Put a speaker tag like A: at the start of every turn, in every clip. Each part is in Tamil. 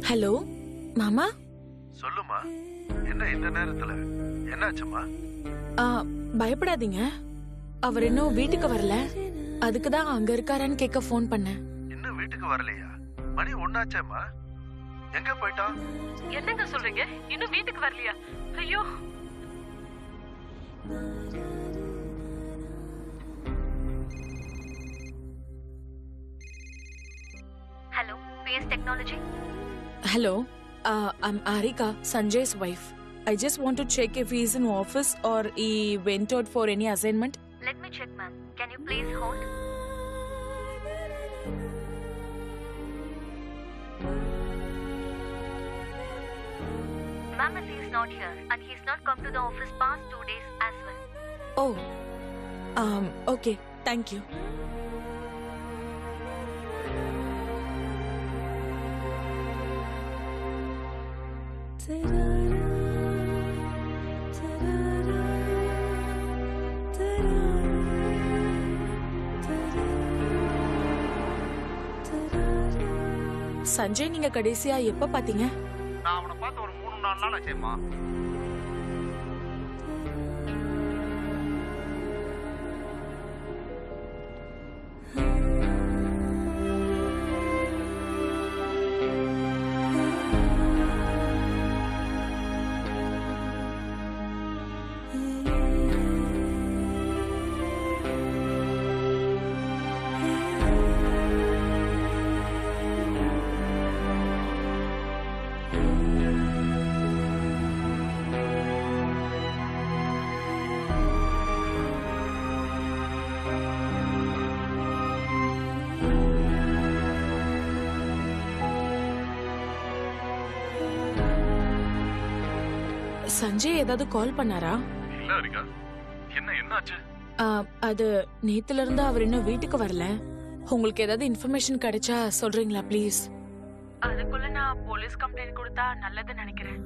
A: ஹலோ மாமா.
B: சொல்லுமா, என்ன இந்த நேரத்துல என்னாச்சுமா?
A: பயப்படாதீங்க, அவர் இன்னும் வீட்டுக்கு வரல. அதுக்குதான் அங்க இருக்காரான்னு கேட்க போன் பண்ணேன்.
B: இன்னும் வீட்டுக்கு வரலையா? மணி ஒண்ணாச்சேம்மா. எங்க போயிட்டா?
A: என்னங்க சொல்றீங்க? இன்னும் வீட்டுக்கு வரலையா? ஐயோ.
C: Hello, PS Technology.
A: Hello, I'm Arika, Sanjay's wife. I just want to check if he's in office or he went out for any assignment.
C: Let me check, ma'am. Can you please hold? Ma'am, he is not here and he's not come to the office past 2 days as well.
A: Oh, okay. Thank you. Sanjay, நீங்க கடைசியா எப்ப பாத்தீங்க?
B: நான் அவனை பார்த்து ஒரு 3-4 நாள் ஆச்சேம்மா.
A: சஞ்சய் ஏதாவது கால் பண்ணாரா?
B: இல்ல அரிகா. என்னாச்சு?
A: அது நேத்துல இருந்து அவர் இன்னும் வீட்டுக்கு வரல. உங்களுக்கு ஏதாவது இன்ஃபர்மேஷன் கிடைச்சா சொல்றீங்களா ப்ளீஸ்? அதுக்குள்ள நான் போலீஸ் கம்ப்ளைண்ட் கொடுத்தா நல்லது நினைக்கிறேன்.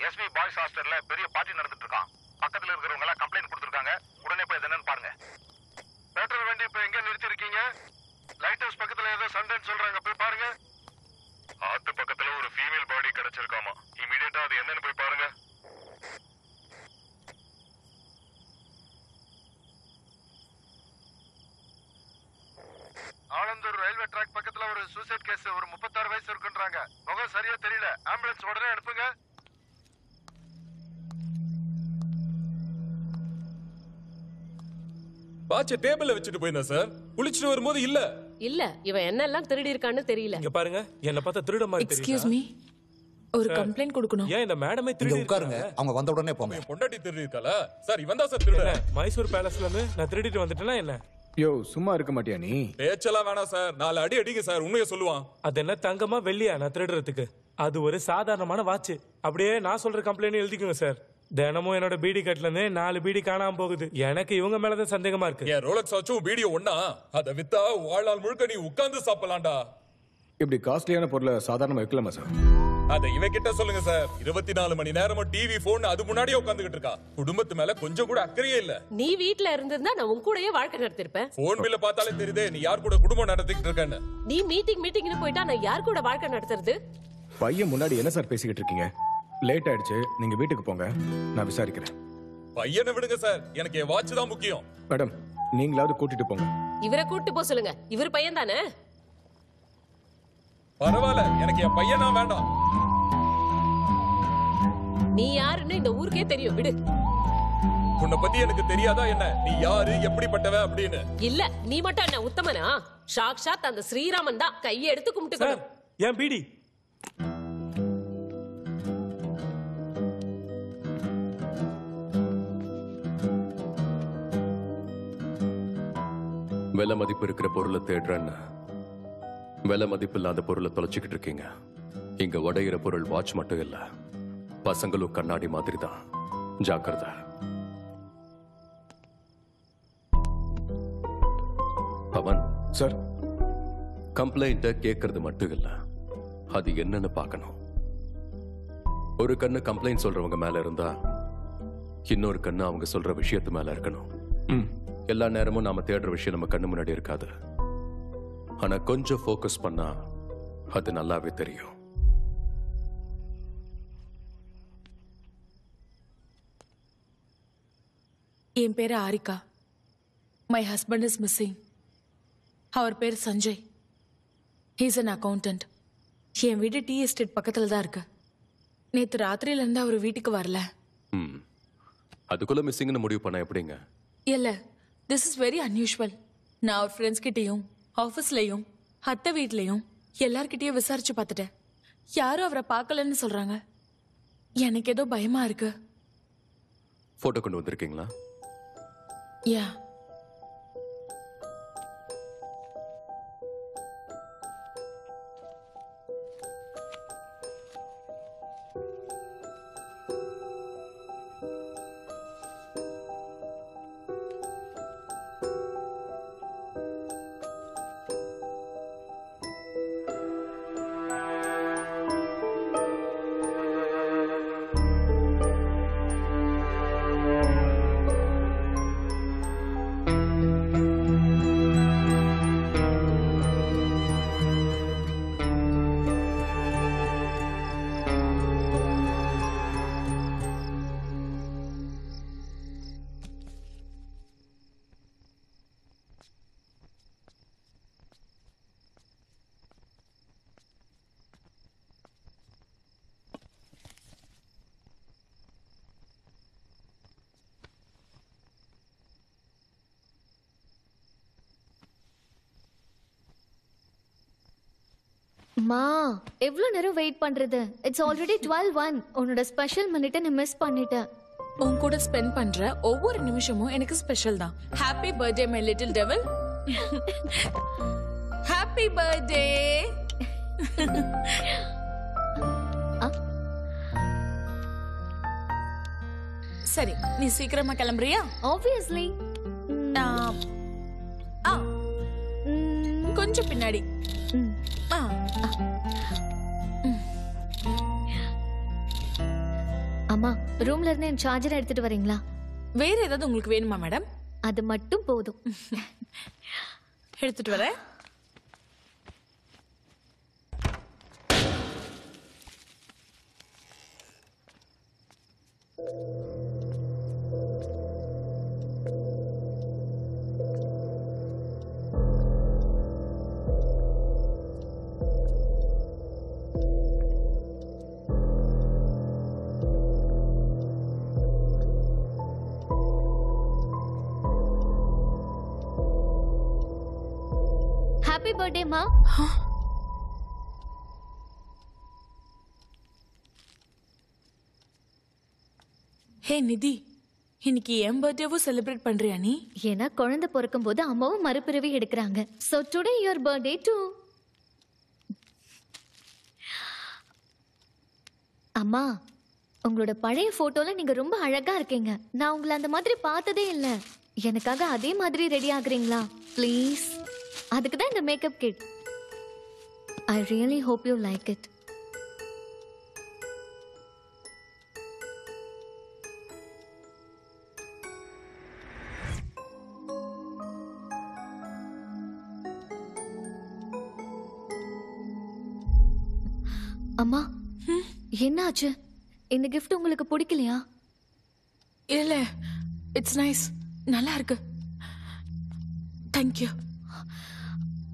B: எஸ்வி பாய்ஸ் ஹாஸ்டல்ல பெரிய பார்ட்டி நடந்துட்டு இருக்கான். பக்கத்துல இருக்கிறவங்க எல்லாம் கம்ப்ளைண்ட் கொடுத்திருக்காங்க. உடனே போய் என்னன்னு பாருங்க. பெட்ரோல் வண்டி இப்ப எங்க நிறுத்தி இருக்கீங்க? லைட் ஹவுஸ் பக்கத்துல ஏதோ சண்டைன்னு சொல்றாங்க, போய் பாருங்க. ஆத்து பக்கத்துல ஒரு ஃபீமேல் பாடி கிடைச்சிருக்காமா. இமிடியேட்டா அது என்னன்னு போய் பாருங்க. ஆலந்தூர் ரயில்வே ட்ராக் பக்கத்துல ஒரு சூசைட் கேஸ். ஒரு 36 வயசு இருக்குன்றாங்க. முகம் சரியா தெரியல. ஆம்புலன்ஸ் உடனே அனுப்புங்க.
D: வாட்ச டேபிள்ல வச்சுட்டு போயிருந்தேன் சார். குளிச்சிட்டு வரும்போது இல்ல.
E: இவன் என்னெல்லாம் திருடி இருக்கான்னு தெரியல.
D: இங்க பாருங்க, என்ன பார்த்தா திருட மாதிரி தெரியுது.
A: எக்ஸ்கியூஸ் மீ, ஒரு கம்ப்ளைண்ட் கொடுக்கணும்.
D: ஏன் இந்த மேடமே திருடி
F: உட்காருங்க, அவங்க வந்த உடனே போங்க.
D: பொண்டாட்டி திருடி இருக்கால சார். இவன் தான் சார் திருட. மைசூர் பேலஸ்ல இருந்து நான் திருடிட்டு வந்துட்டேனா என்ன?
G: யோ, சும்மா இருக்க மாட்டியா நீ?
D: பேச்செல்லாம் வேணாம் சார். 4 அடி அடிங்க சார். உண்மையை சொல்லுவான். அது என்ன தங்கமா வெள்ளியா நான் திருடுறதுக்கு? அது ஒரு சாதாரணமான வாட்ச். அப்படியே நான் சொல்ற கம்ப்ளைண்ட் எழுதிக்குங்க சார். தினமும் என்னோட பீடி கட்ல இருந்து 4 பீடி காணாம போகுது. எனக்கு இவங்க மேலதான் சந்தேகமா இருக்கு. என் ரோலக்ஸ் வாட்சும் பீடியோ ஒண்ணா? அதை வித்தா வாழ்நாள் முழுக்க நீ உட்கார்ந்து சாப்பிடலாம்டா.
G: இப்படி காஸ்ட்லியான பொருளை சாதாரணமா வைக்கலாமா சார்?
D: அதை இவன் கிட்ட சொல்லுங்க சார். 24 மணி நேரமும் டிவி போன் அது முன்னாடியே உட்கார்ந்துகிட்டு இருக்கா. குடும்பத்து மேல கொஞ்சம் கூட அக்கறையே இல்ல.
E: நீ வீட்ல இருந்திருந்தா நான் உன் கூடயே வாழ்க்கை நடத்திருப்பேன்.
D: போன் பில்ல பார்த்தாலே தெரியுதே நீ யார் கூட குடும்பம் நடத்திட்டு இருக்கன்னு.
E: நீ மீட்டிங்னு போயிட்டா நான் யார் கூட வாழ்க்கை நடத்துறது?
G: பையன் முன்னாடி என்ன சார் பேசிக்கிட்டு இருக்கீங்க? லேட் ஆயிடுச்சு, நீங்க வீட்டுக்கு போங்க, நான் விசாரிக்கிறேன்.
D: பையனை விடுங்க சார், எனக்கு என் வாட்ச் தான் முக்கியம்.
G: மேடம், நீங்களாவது கூட்டிட்டு போங்க.
E: இவரை கூட்டிட்டு போக சொல்லுங்க. இவர் பையன் தானே?
D: பரவாயில்ல, எனக்கு என் பையனா வேண்டாம்.
E: நீ யாருன்னு இந்த ஊருக்கே தெரியும், விடு.
D: உன்னை பத்தி எனக்கு தெரியாதா என்ன? நீ யாரு, எப்படிப்பட்டவ அப்படின்னு?
E: இல்ல, நீ மட்டும் என்ன உத்தமனா? சாக்ஷாத் அந்த ஸ்ரீராமன் தான். கையை எடுத்து கும்பிட்டுக்கணும்.
D: ஏன் பீடி?
F: விலை மதிப்பு இருக்கிற பொருளை தேடுறேன்னு விலை மதிப்பு இல்லாத பொருளை தொலைச்சிக்கிட்டு இருக்கீங்க. இங்க உடையிற பொருள் வாட்ச் மட்டும் இல்ல, பசங்களும் கண்ணாடி மாதிரி தான். ஜாக்கிரதை. பவன்
G: சார்,
F: கம்ப்ளைண்ட கேட்கறது மட்டும் இல்ல, அது என்னன்னு பார்க்கணும். ஒரு கண்ணு கம்ப்ளைண்ட் சொல்றவங்க மேல இருந்தா இன்னொரு கண்ணு அவங்க சொல்ற விஷயத்து மேல இருக்கணும். எல்லா நேரமும் நாம தேடுற விஷயம் நம்ம கண்ணு முன்னாடி இருக்காது. ஆனா கொஞ்சம் ஃபோக்கஸ் பண்ணா அது நல்லாவே தெரியும்.
A: என் பேரு Aarika. My husband is missing. அவர் பேர் சஞ்சய். He's an accountant. என் வீடு டீ எஸ்டேட் பக்கத்துல தான் இருக்கு. நேத்து ராத்திரியில இருந்து அவர் வீட்டுக்கு வரல.
F: அதுக்குள்ள மிஸ்ஸிங்னு முடிவு பண்ண எப்படிங்க?
A: இல்ல, திஸ் இஸ் வெரி அன்யூஷுவல். நான் அவர் ஃப்ரெண்ட்ஸ் கிட்டயும் ஆஃபீஸ்லயும் அத்தை வீட்லயும் எல்லார்கிட்டயும் விசாரிச்சு பார்த்துட்டேன். யாரும் அவரை பார்க்கலன்னு சொல்றாங்க. எனக்கு ஏதோ பயமா இருக்கு.
F: போட்டோ கொண்டு வந்திருக்கீங்களா?
A: யா.
C: மா, எவ்வளவு நேரம் வெயிட் பண்றது? It's already 12:01. உன்னோட ஸ்பெஷல் மினிட்டை நீ மிஸ் பண்ணிட்ட.
A: உன் கூட ஸ்பெண்ட் பண்ற ஒவ்வொரு நிமிஷமும் எனக்கு ஸ்பெஷல் தான். Happy birthday my little devil. Happy birthday. சரி, நீ சீக்கிரமா கிளம்புறியா?
C: ஆப்வியஸ்லி.
A: கொஞ்சம் பின்னாடி.
C: அம்மா, ரூம்ல இருந்து என் சார்ஜர் எடுத்துட்டு வரீங்களா?
A: வேற ஏதாவது உங்களுக்கு வேணுமா மேடம்?
C: அது மட்டும் போதும்.
A: எடுத்துட்டு வரேன்.
C: ஹாப்பி பர்த்டே மா.
A: ஹே நிதி, இன்னைக்கு என் பர்த்டேவும் செலிப்ரேட் பண்றியா நீ?
C: ஏன்னா குழந்தை பிறக்கும் போது அம்மாவும் மறுபிறவி எடுக்கிறாங்க. So today your birthday too. அம்மா, உங்களோட பழைய போட்டோல நீங்க ரொம்ப அழகா இருக்கீங்க. நான் உங்களை அந்த மாதிரி பார்த்ததே இல்ல. எனக்காக அதே மாதிரி ரெடி ஆகுறீங்களா ப்ளீஸ்? அதுக்கு தான் இந்த makeup kit. I really hope you like it. அம்மா, என்னாச்சு? இந்த கிஃப்ட் உங்களுக்கு பிடிக்கலையா?
A: இல்ல, இட்ஸ் நைஸ். நல்லா இருக்கு. தேங்க்யூ.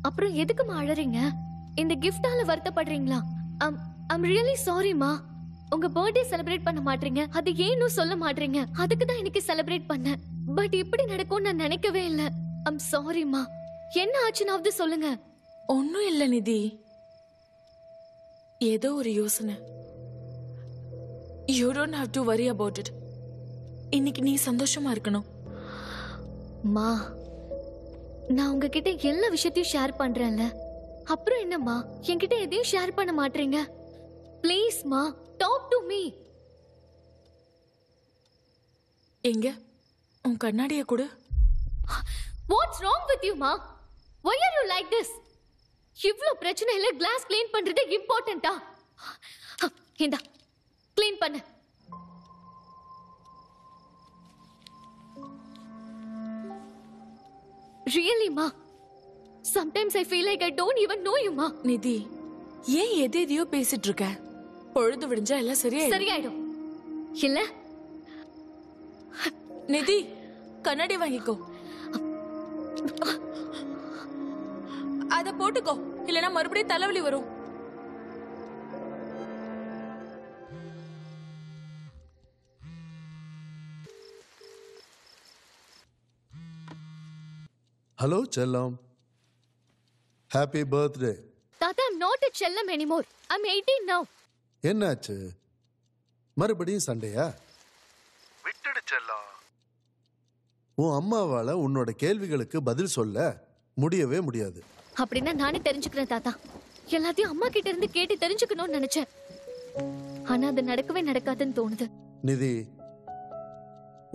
C: அப்புறம் எதுக்குமா அழறீங்க? இந்த கிஃப்டால வருத்தப்படுறீங்களா? I'm really sorry மா. உங்க பர்த்டே செலிப்ரேட் பண்ண மாட்டீங்க, அது ஏன்னு சொல்ல மாட்டீங்க. அதுக்கு தான் இன்னைக்கு செலிப்ரேட் பண்ணேன். பட் இப்படி நடக்கும் நான் நினைக்கவே இல்ல. I'm sorry மா. என்ன ஆச்சுனாவது சொல்லுங்க.
A: ஒன்னும் இல்ல நிதி, ஏதோ ஒரு யோசனை. You don't have to worry about it. இன்னைக்கு நீ சந்தோஷமா இருக்கணும்.
C: மா, நான் உங்ககிட்ட எல்லா விஷயத்தையும் ஷேர் பண்றேன்ல, அப்புறம் என்னம்மா என்கிட்ட எதையும் ஷேர் பண்ண மாட்டீங்க? ப்ளீஸ்மா, டாக் டு மீ.
A: எங்க உன் கண்ணாடியை கொடு.
C: வாட்ஸ் ராங் வித் யூ மா? why are you like this? இவ்ளோ பிரச்சனையில கிளாஸ் க்ளீன் பண்றது இம்பார்ட்டன்ட்டா? இந்தா க்ளீன் பண்ணு. Really ma, sometimes I feel like I don't even know you ma.
A: நிதி, ஏன் எதையோ பேசிட்டு இருக்க? பொழுது விடிஞ்சா எல்லாம்
C: சரியாயிடும் இல்ல?
A: நிதி, கண்ணாடி வாங்கிக்கோ. அத போட்டுக்கோ, இல்லனா மறுபடியும் தலைவலி வரும்.
H: ஹலோ செல்லம், ஹாப்பி பர்த்டே.
C: தாத்தா, I'm not a செல்லம் anymore. I'm 18 now.
H: என்னாச்சு, மறுபடியும் சண்டையா?
B: விட்டுடு செல்லம்.
H: உன் அம்மாவால உன்னோட கேள்விகளுக்கு பதில் சொல்ல முடியவே முடியாது.
C: அப்படின்னா நானே தெரிஞ்சுக்கிறேன் தாத்தா. எல்லாத்தையும் அம்மா கிட்ட இருந்து கேட்டு தெரிஞ்சுக்கணும்னு நினைச்சேன். ஆனா அது நடக்கவே நடக்காதுன்னு தோணுது.
H: நிதி,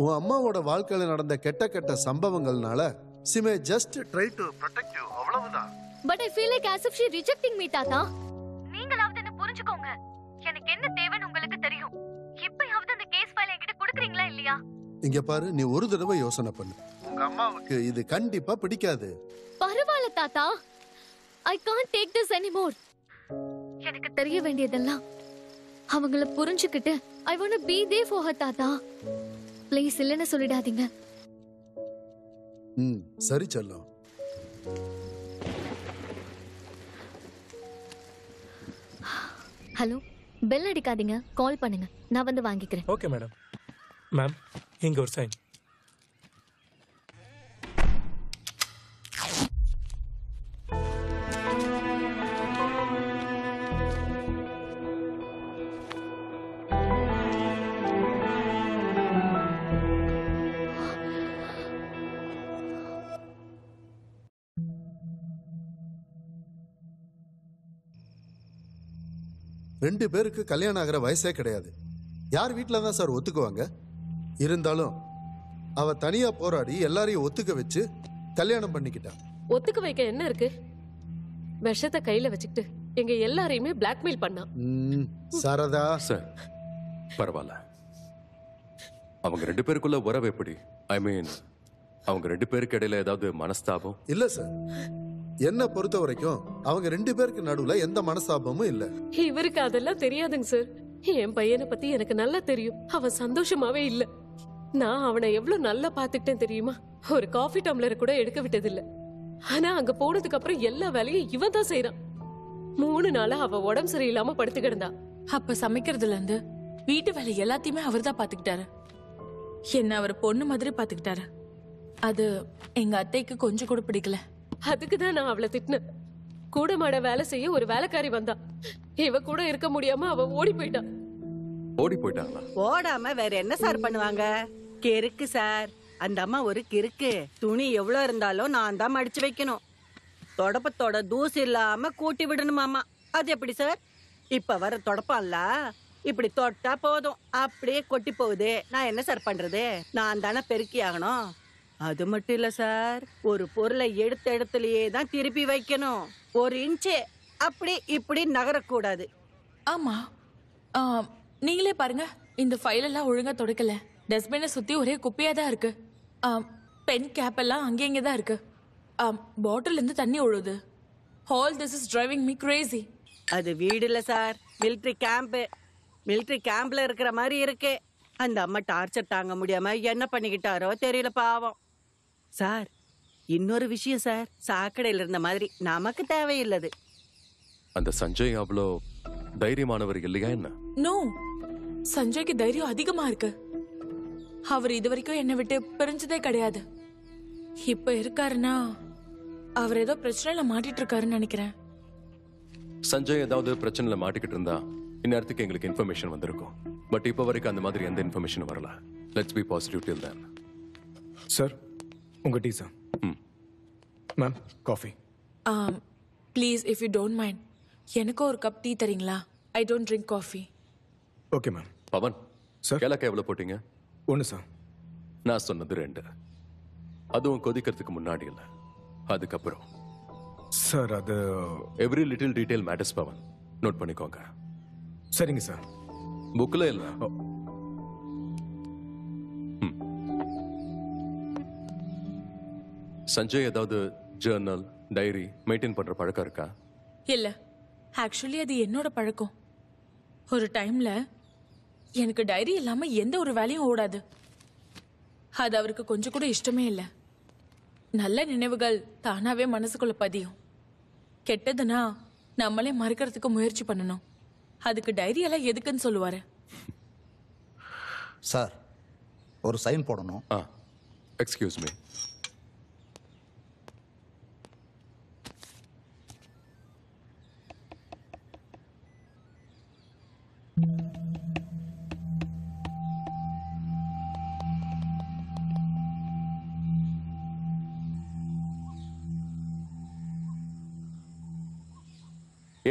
H: உன் அம்மாவோட வாழ்க்கையில நடந்த கெட்ட கெட்ட சம்பவங்கள்னால she may just try to protect you, அவ்வளவுதான்.
C: But I feel like as if she rejecting me தாத்தா. நீங்களாவது என்ன புரிஞ்சுக்கோங்க. எனக்கு என்ன தேவைன்னு உங்களுக்கு தெரியும். இப்பயாவது அந்த கேஸ் ஃபைல் என்கிட்ட கொடுக்குறீங்களா இல்லையா?
H: இங்க பாரு, நீ ஒரு தடவை யோசனை பண்ணு. உங்க அம்மாவுக்கு இது கண்டிப்பா பிடிக்காது.
C: பரவாயில்ல தாத்தா, I can't take this anymore. எனக்கு தெரிய வேண்டியதெல்லாம் அவங்கள புரிஞ்சுக்கிட்டு I want to be there for her தாத்தா. ப்ளீஸ் இல்லைன்னு சொல்லிடாதீங்க.
H: சரி செல்லம்.
C: ஹலோ, பெல் அடிக்காதீங்க, கால் பண்ணுங்க, நான் வந்து வாங்கிக்கிறேன்.
D: Okay madam. மேம், இங்க ஒரு சைன்.
H: ரெண்டு பேருக்கு கல்யாணம் ஆகிற வயசே கிடையாது. யார் வீட்டில தான் சார் ஒத்துக்குவாங்க? இருந்தாலும் அவ தனியா போராடி எல்லாரையும் ஒத்துக்க வச்சு கல்யாணம் பண்ணிக்கிட்டா.
E: ஒத்துக்க வைக்க என்ன இருக்கு? விஷத்தை கையில வச்சுக்கிட்டு எங்க எல்லாரையுமே பிளாக்மெயில் பண்ணா.
H: சாரதா
F: சார், பரவாயில்ல. அவங்க ரெண்டு பேருக்குள்ள உறவு எப்படி? ஐ மீன், அவங்க ரெண்டு பேருக்கு இடையில ஏதாவது மனஸ்தாபம்?
H: இல்ல சார், என்ன பொறுத்த வரைக்கும் அவங்க ரெண்டு பேருக்கு நடுவுல எந்த மனஸ்தாபமும் இல்ல.
E: இவருக்கு அதெல்லாம் தெரியாதுங்க சார். என் பையனை பத்தி எனக்கு நல்லா தெரியும். அவன் சந்தோஷமாவே இல்ல. நான் அவனை எவ்வளவு நல்லா பாத்துக்கிட்டேன் தெரியுமா? ஒரு காஃபி டம்ளர் கூட எடுக்க விட்டதில்ல. ஆனா அங்க போனதுக்கு அப்புறம் எல்லா வேலையும் இவன் தான் செய்யறான். 3 நாளா அவ உடம்பு சரியில்லாம படுத்து கிடந்தா.
A: அப்ப சமைக்கிறதுல இருந்து வீட்டு வேலை எல்லாத்தையுமே அவர் தான் பாத்துக்கிட்டாரு. என்ன அவர் பொண்ணு மாதிரி பாத்துக்கிட்டாரு. அது எங்க அத்தைக்கு கொஞ்சம் கூட பிடிக்கல.
E: அதுக்குதான் நான் அவளை திட்டினேன். கூட மாட வேலை செய்ய ஒரு வேலைக்காரி வந்தா. இவ கூட இருக்க முடியாம அவ ஓடி போயிட்டான்.
F: ஓடி போயிட்டாங்களா?
I: ஓடாம வேற என்ன சார் பண்ணுவாங்க? கிறுக்கு சார், அந்த அம்மா ஒரு கிறுக்கு. துணி எவ்வளவு இருந்தாலும் நான் தான் மடிச்சு வைக்கணும். தொடப்பத்தோட தூசு இல்லாம கூட்டி விடணுமாமா. அது எப்படி சார்? இப்ப வர தொடப்பம்ல இப்படி தொட்டா போதும், அப்படியே கொட்டி போகுது. நான் என்ன சார் பண்றது? நான் தானே பெருக்கி ஆகணும். அது மட்டும் இல்ல சார், ஒரு பொருளை எடுத்த இடத்துலயே தான் திருப்பி வைக்கணும். 1 இன்ச்சு அப்படி இப்படி நகரக்கூடாது.
A: ஆமா, நீங்களே பாருங்க, இந்த ஃபைல் எல்லாம் ஒழுங்கா துடைக்கல. டஸ்ட்பினை சுத்தி ஒரே குப்பையா தான் இருக்கு. பென் கேப் எல்லாம் அங்கங்க தான் இருக்கு. பாட்டில் இருந்து தண்ணி ஒழுகுது. All this is driving me crazy.
I: அது வீடு இல்ல சார், மிலிட்டரி கேம்ப். மிலிட்டரி கேம்ப்ல இருக்கிற மாதிரி இருக்கு. அந்த அம்மா டார்ச்சர் தாங்க முடியாம என்ன பண்ணிக்கிட்டாரோ தெரியல பாவம். சார், இன்னொரு விஷயம் சார், சாக்கடையில் இருந்த மாதிரி நமக்கு தேவையில்லது.
F: அந்த சஞ்சய் அவ்வளோ தைரியமானவர் இல்லையா என்ன?
A: நோ, சஞ்சய்க்கு தைரியம் அதிகமா இருக்கு. அவர் இது வரைக்கும் என்னை விட்டு பிரிஞ்சதே கிடையாது. இப்ப இருக்காருன்னா அவர் ஏதோ பிரச்சனையில மாட்டிட்டு இருக்காருன்னு நினைக்கிறேன்.
F: சஞ்சய் ஏதாவது பிரச்சனையில மாட்டிக்கிட்டு இருந்தா இந்நேரத்துக்கு எங்களுக்கு இன்ஃபர்மேஷன் வந்திருக்கும். பட் இப்போ வரைக்கும் அந்த மாதிரி எந்த இன்ஃபர்மேஷனும் வரல. Let's be positive till then.
G: Sir, உங்க tea sir. Ma'am coffee.
A: Please if you don't mind எனக்கு ஒரு கப் டீ தரீங்களா? I don't drink coffee.
G: Okay ma'am.
F: Pavan
G: sir.
F: ஏலக்காய் எவ்வளவு போட்டீங்க?
G: 1 சார்.
F: நான் சொன்னது 2. அதுவும் கொதிக்கிறதுக்கு முன்னாடி இல்லை, அதுக்கப்புறம்.
G: சார் அது
F: every little detail matters Pavan, note பண்ணிக்கோங்க.
G: சரிங்க சார்.
F: புக்கில் இல்லை. சஞ்சய் ஏதாவது ஜேர்னல் டைரி மெயின்டைன் பண்ற பழக்கம் இருக்கா?
A: இல்ல, ஆக்சுவலி அது என்னோட பழக்கம். ஒரு டைம்ல எனக்கு டைரி இல்லாம எந்த ஒரு வேலையும் ஓடாது. அது அவருக்கு கொஞ்சம் கூட இஷ்டமே இல்லை. நல்ல நினைவுகள் தானாவே மனசுக்குள்ள பதியும். கெட்டதுன்னா நம்மளே மறக்கிறதுக்கு முயற்சி பண்ணணும். அதுக்கு டைரி எல்லாம் எதுக்குன்னு சொல்லுவாரு.
J: சார், ஒரு சைன் போடணும்.
F: Excuse me.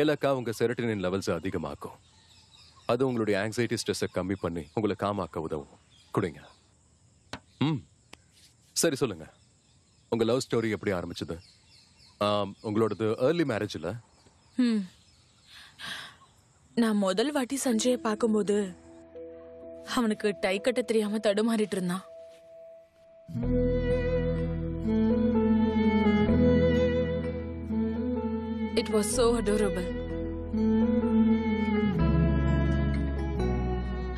F: ஏலக்காய் உங்க செரோட்டோனின் லெவல்ஸ் அதிகமாக்கும். அது உங்களுடைய ஆங்ஸைட்டி ஸ்ட்ரெஸ்ஸை கம்மி பண்ணி உங்களை காமாக்க உதவும். குடிங்க. சரி சொல்லுங்க, உங்க லவ் ஸ்டோரி எப்படி ஆரம்பிச்சது? உங்களோடது ஏர்லி மேரேஜ் இல்ல?
A: நான் முதல் வாட்டி சஞ்சயை பார்க்கும்போது அவனுக்கு டை கட்ட தெரியாம தடுமாறிட்டு இருந்தான். It was so adorable.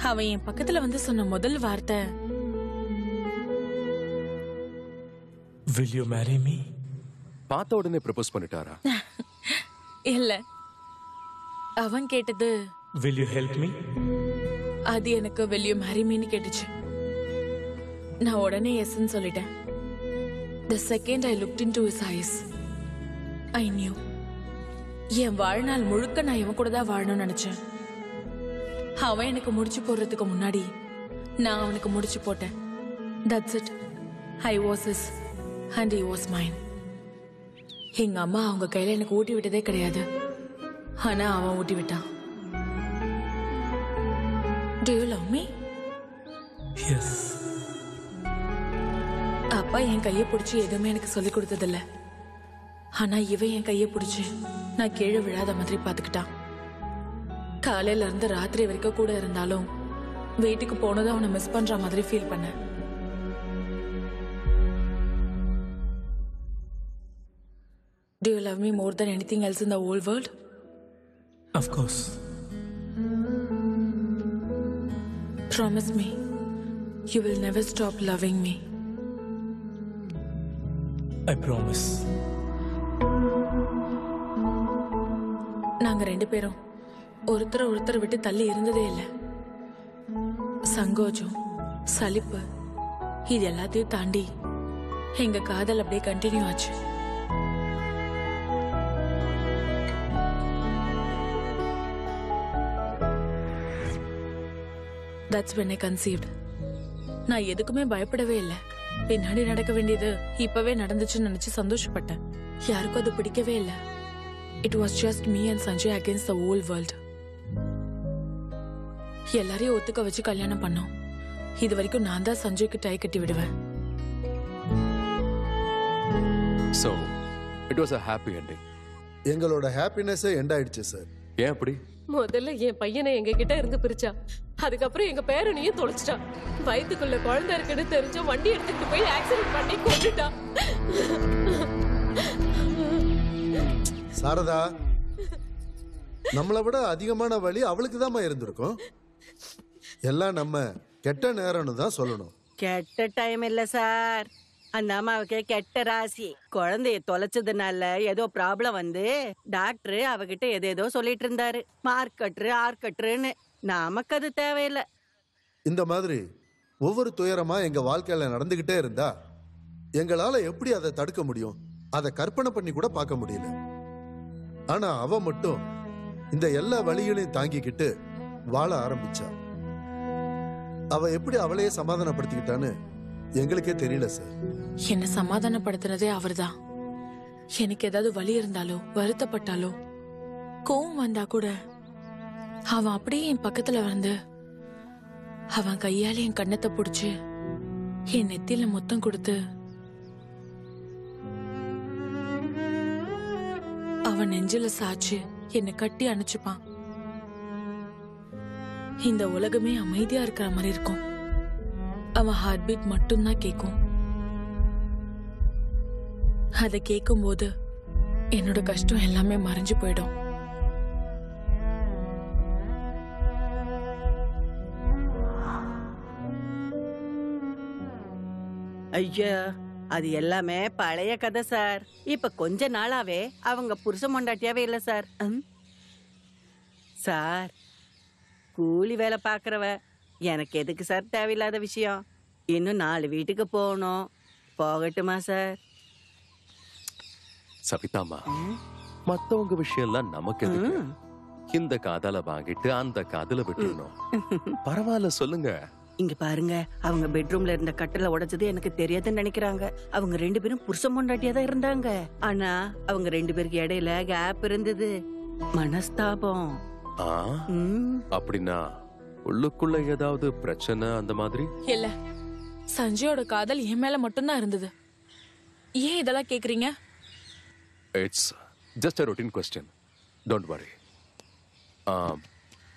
A: அவன் என் பக்கத்துல வந்து சொன்ன முதல் வார்த்தை,
D: Will you marry me?
F: பார்த்த உடனே ப்ரப்போஸ் பண்ணிட்டாரா?
A: இல்ல, அவன் கேட்டது
D: Will you help me?
A: அது எனக்கு will you marry me ன்னு கேட்டுச்சு. நான் உடனே எஸ்ன்னு சொல்லிட்டேன். The second I looked into his eyes, I knew. என் வாழ்நாள் முழுக்க நான் இவன் கூட தான் வாழணும்னு நினைச்சேன். அவன் எனக்கு முடிச்சு போடுறதுக்கு முன்னாடி நான் அவனுக்கு முடிச்சு போட்டேன். That's it. I was his and he was mine. எங்க அம்மா அவங்க கையில எனக்கு ஊட்டி விட்டதே கிடையாது. ஆனா அவன் ஊட்டி விட்டான். Do you love me?
D: Yes.
A: அப்பா என் கையை பிடிச்சி எதுவுமே எனக்கு சொல்லி கொடுத்ததில்ல. ஆனா இவன் என் கையை பிடிச்சு நான் கீழே விழாத மாதிரி பாத்துக்கிட்டான். காலையில இருந்து ராத்திரி வரைக்கும் கூட இருந்தாலும் வீட்டுக்கு போனதும் அவனை மிஸ் பண்ற மாதிரி ஃபீல் பண்ணேன். Do you love me more than anything else in the whole world?
D: Of course.
A: Promise me you will never stop loving me.
D: I promise.
A: நாங்க 2 பேரும் ஒருத்தர் விட்டு தள்ளி இருந்ததே இல்லை. சங்கோஜம், சலிப்பு, இது எல்லாத்தையும் தாண்டி எங்க காதல் அப்படியே கண்டினியூ ஆச்சு. That's when I conceived. நான் எதுக்குமே பயப்படவே இல்லை. பின்னாடி நடக்க வேண்டியது இப்பவே நடந்துச்சுன்னு நினைச்சு சந்தோஷப்பட்டேன். யாருக்கும் அது பிடிக்கவே இல்லை. It was just me and Sanjay against the whole world. எல்லாரையும் ஒத்துக்க வச்சு கல்யாணம் பண்ணோம். இது வரைக்கும் நான் தான் சஞ்சய்க்கு டை கட்டி விடுவேன்.
F: So it was a happy ending.
H: எங்களோட ஹாப்பினஸே எண்ட் ஆயிடுச்சு சார்.
F: ஏன் அப்படி?
E: முதல்ல என் பையனை எங்க கிட்ட இருந்து பிரிச்சா, அதுக்கப்புறம் எங்க பேரனையும் தொலைச்சிட்டா. வயித்துக்குள்ள குழந்தை இருக்குன்னு தெரிஞ்ச வண்டி எடுத்துட்டு போய் ஆக்சிடென்ட் பண்ணி கொண்டுட்டா.
H: சாரதா, நம்மளை விட அதிகமான வலி அவளுக்கு தான் இருந்திருக்கும். எல்லாம் நம்ம கெட்ட நேரம்னு தான் சொல்லணும்.
I: கெட்ட டைம் இல்ல சார், அந்த அம்மாவுக்கு கெட்ட ராசி. குழந்தைய தொலைச்சதுனால ஏதோ ப்ராப்ளம் வந்து டாக்டர் அவகிட்ட ஏதேதோ சொல்லிட்டு இருந்தாரு. மார்க்கட்ரு ஆர்க்கட்ருன்னு. நமக்கு அது தேவையில்லை.
H: இந்த மாதிரி ஒவ்வொரு துயரமா எங்க வாழ்க்கையில நடந்துகிட்டே இருந்தா எங்களால எப்படி அதை தடுக்க முடியும்? அதை கற்பனை பண்ணி கூட பார்க்க முடியல. ஆனா அவ மட்டும் இந்த எல்லா வழிகளையும் தாங்கிக்கிட்டு வாழ ஆரம்பிச்சா. அவ எப்படி அவளையே சமாதானப்படுத்திக்கிட்டான்னு எங்களுக்கே தெரியல சார்.
A: என்ன சமாதானப்படுத்துனதே அவர்தான். எனக்கு ஏதாவது வலி இருந்தாலோ வருத்தப்பட்டாலோ கோவம் வந்தா கூட அவன் அப்படியே என் பக்கத்துல வந்து அவன் கையால என் கண்ணத்தை பிடிச்சு என் நெத்தியில முத்தம் கொடுத்து அவன் நெஞ்சில சாச்சு என்னை கட்டி அணைச்சுப்பான். இந்த உலகமே அமைதியா இருக்கிற மாதிரி இருக்கும். அவன் ஹார்ட் பீட் மட்டும்தான் கேட்கும். அதை கேட்கும் போது என்னோட கஷ்டம் எல்லாமே மறைஞ்சு போயிடும்.
I: ஐயா, அது எல்லாமே பழைய கதை சார். இப்ப கொஞ்ச நாளாவே அவங்க புருஷ மொண்டாட்டியாவே இல்ல சார். சார், கூலி வேலை பாக்குறவ எனக்கு எதுக்கு சார் தேவையில்லாத விஷயம்? இன்னும் 4 வீட்டுக்கு போகணும். போகட்டுமா சார்?
F: சவிதாமா, மத்தவங்க விஷயம் எல்லாம் நமக்கு எதுக்கு? இந்த காதால வாங்கிட்டு அந்த காதுல விட்டுறணும். பரவாயில்ல, சொல்லுங்க.
I: இங்க பாருங்க, அவங்க பெட்ரூம்ல இருந்த கட்டில உடைச்சது எனக்கு தெரியாதுன்னு நினைக்கிறாங்க. அவங்க 2 பேரும் புருஷ மொண்டாட்டியா தான் இருந்தாங்க. ஆனா அவங்க 2 பேருக்கு இடையில கேப் இருந்தது. மனஸ்தாபம்.
F: அப்படின்னா உள்ளுக்குள்ள ஏதாவது பிரச்சனை அந்த மாதிரி?
A: இல்ல, சஞ்சயோட காதல் என் மேல மட்டும்தான் இருந்தது. ஏன் இதெல்லாம் கேக்குறீங்க?
F: It's just a routine question. Don't worry.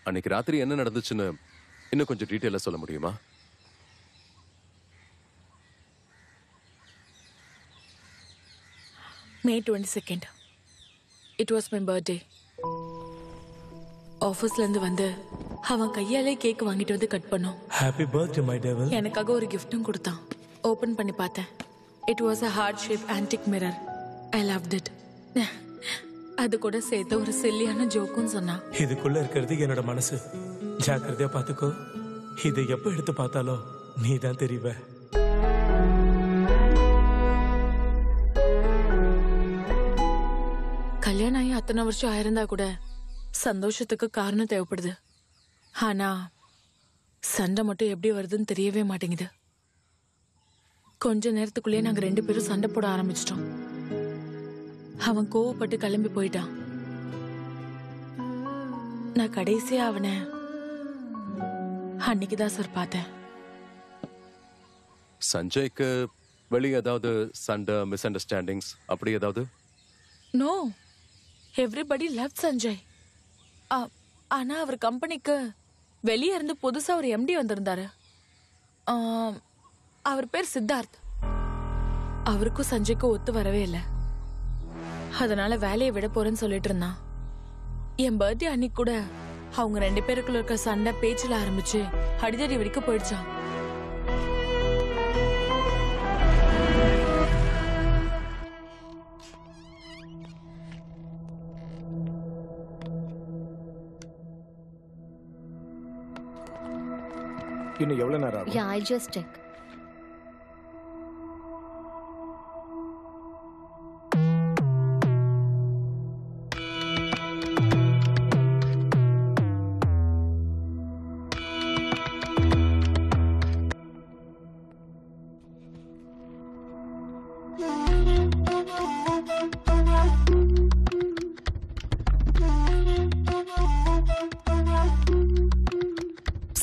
F: அன்னைக்கு ராத்திரி என்ன நடந்துச்சுன்னு இன்னும் கொஞ்சம் டீட்டெயிலா சொல்ல முடியுமா?
A: May 22nd. It was my birthday. ஆபீஸ்ல இருந்து வந்து அவன் கையாலே கேக் வாங்கிட்டு வந்து கட் பண்ணோம்.
D: Happy birthday my devil.
A: எனக்காக ஒரு கிஃப்ட்டும் கொடுத்தான். ஓபன் பண்ணி பார்த்தேன். It was a heart shaped antique mirror. I loved it. அது கூட சேர்த்து ஒரு சில்லியான ஜோக்கும் சொன்னான்.
D: இதுக்குள்ள இருக்கிறது என்னோட மனசு. ஜாக்கிரதையா பாத்துக்கோ. இதை எப்ப எடுத்து பார்த்தாலும் நீ தான் தெரிவ.
A: கல்யாணம் ஆகி அத்தனை வருஷம் ஆயிருந்தா கூட சந்தோஷத்துக்கு காரணம் தேவைப்படுது. ஆனா சண்டை மட்டும் எப்படி வருதுன்னு தெரியவே மாட்டேங்குது. கொஞ்ச நேரத்துக்குள்ளே நாங்க 2 பேரும் சண்டை போட ஆரம்பிச்சிட்டோம். அவன் கோவப்பட்டு கிளம்பி போயிட்டான். நான் கடைசியா அவனை அன்னைக்குதான் சார் பார்த்தேன்.
F: சஞ்சய்க்கு வெளியே ஏதாவது சண்டை, மிஸ் அண்டர்ஸ்டாண்டிங்ஸ் அப்படி ஏதாவது?
A: No, everybody love Sanjay. ஆனா அவர் கம்பெனிக்கு வெளியே இருந்து புதுசா ஒரு எம்டி வந்திருந்தாரு. அவர் பேர் சித்தார்த். அவருக்கும் சஞ்சய்க்கும் ஒத்து வரவே இல்லை. அதனால வேலையை விட போறேன்னு சொல்லிட்டு இருந்தான். என் பர்த்டே அன்னைக்கு கூட அவங்க 2 பேருக்குள்ள இருக்க சண்டை பேச்சுல ஆரம்பிச்சு அடிதடி வரைக்கும் போயிடுச்சான்.
G: இன்னும் எவ்வளவு நேரம் ஆகும்?
C: Yeah, I'll just check.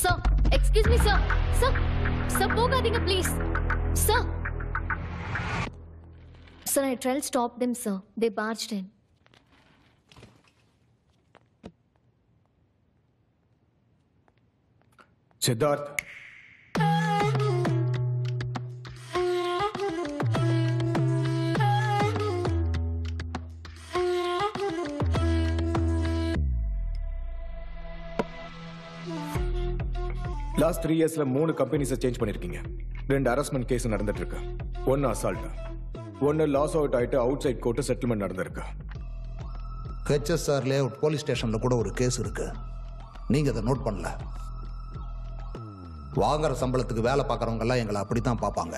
C: Sir, excuse me, sir. Sir, போகாதீங்க please. Sir. Sir, I tried to stop them, sir. They barged in.
G: Siddharth, last 3 இயர்ஸ்ல 3 கம்பெனிஸை சேஞ்ச் பண்ணிருக்கீங்க. 2 அரஸ்ட்மெண்ட் கேஸ் நடந்துட்டு இருக்கு. 1 அசால்ட், 1 லாஸ் அவுட் ஆயிட்டு அவுட் சைட் கோர்ட் செட்டில்மெண்ட் நடந்திருக்கு.
J: HSR லேஅவுட் போலீஸ் ஸ்டேஷன்ல கூட ஒரு கேஸ் இருக்கு. நீங்க அதை நோட் பண்ணல. வாங்குற சம்பளத்துக்கு வேலை பார்க்கறவங்க எல்லாம் எங்களை அப்படித்தான் பார்ப்பாங்க.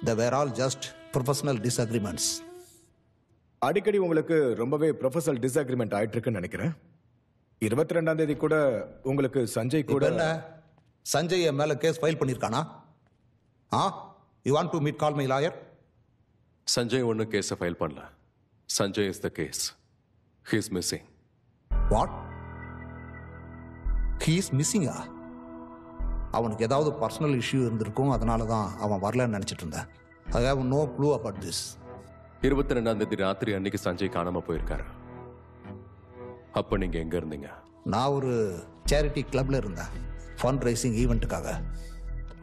J: They were all just professional disagreements.
G: அடிக்கடி உங்களுக்கு ரொம்பவே ப்ரொஃபஷனல் டிஸ்அக்ரிமெண்ட் ஆயிட்டு இருக்குன்னு நினைக்கிறேன். 22ஆம் தேதி கூட உங்களுக்கு சஞ்சய் கூட
J: என்ன சஞ்சய் மேல கேஸ் ஃபைல் பண்ணிருக்கானா? You want to meet call my lawyer?
F: Sanjay ஒன்றும் கேஸை ஃபைல் பண்ணல. Sanjay is the case. He is missing.
J: What? He is மிஸ்ஸிங்கா? அவனுக்கு ஏதாவது பர்சனல் இஷ்யூ இருந்திருக்கும், அதனால தான் அவன் வரலன்னு நினச்சிட்டு இருந்தேன். I have no clue about this.
F: 22ஆம் தேதி ராத்திரி அன்னைக்கு சஞ்சய் காணாம போயிருக்காரு. அப்ப நீங்க எங்க இருந்தீங்க?
J: நான் ஒரு சேரிட்டி கிளப்ல இருந்தேன், ஃபண்ட் ரைசிங் ஈவெண்ட்டுக்காக.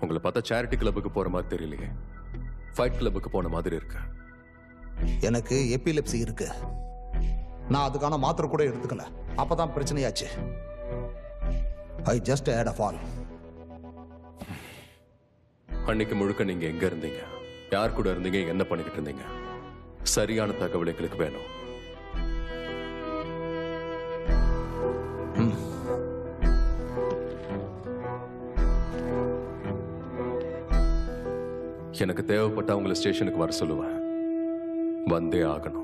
F: உங்களை பார்த்தா சேரிட்டி கிளப்புக்கு போற மாதிரி தெரியலையே, ஃபைட் கிளப்புக்கு போன மாதிரி இருக்கு.
J: எனக்கு எபிலெப்சி இருக்கு. நான் அதுக்கான மாத்திரை கூட எடுத்துக்கல. அப்பதான் பிரச்சனையாச்சு. I just had a fall.
F: அன்னைக்கு முழுக்க நீங்க எங்க இருந்தீங்க, யார் கூட இருந்தீங்க, என்ன பண்ணிக்கிட்டு இருந்தீங்க? சரியான தகவல் எங்களுக்கு வேணும். எனக்கு தேவைப்பட்ட உங்களை ஸ்டேஷனுக்கு வர சொல்லுவேன். வந்தே ஆகணும்.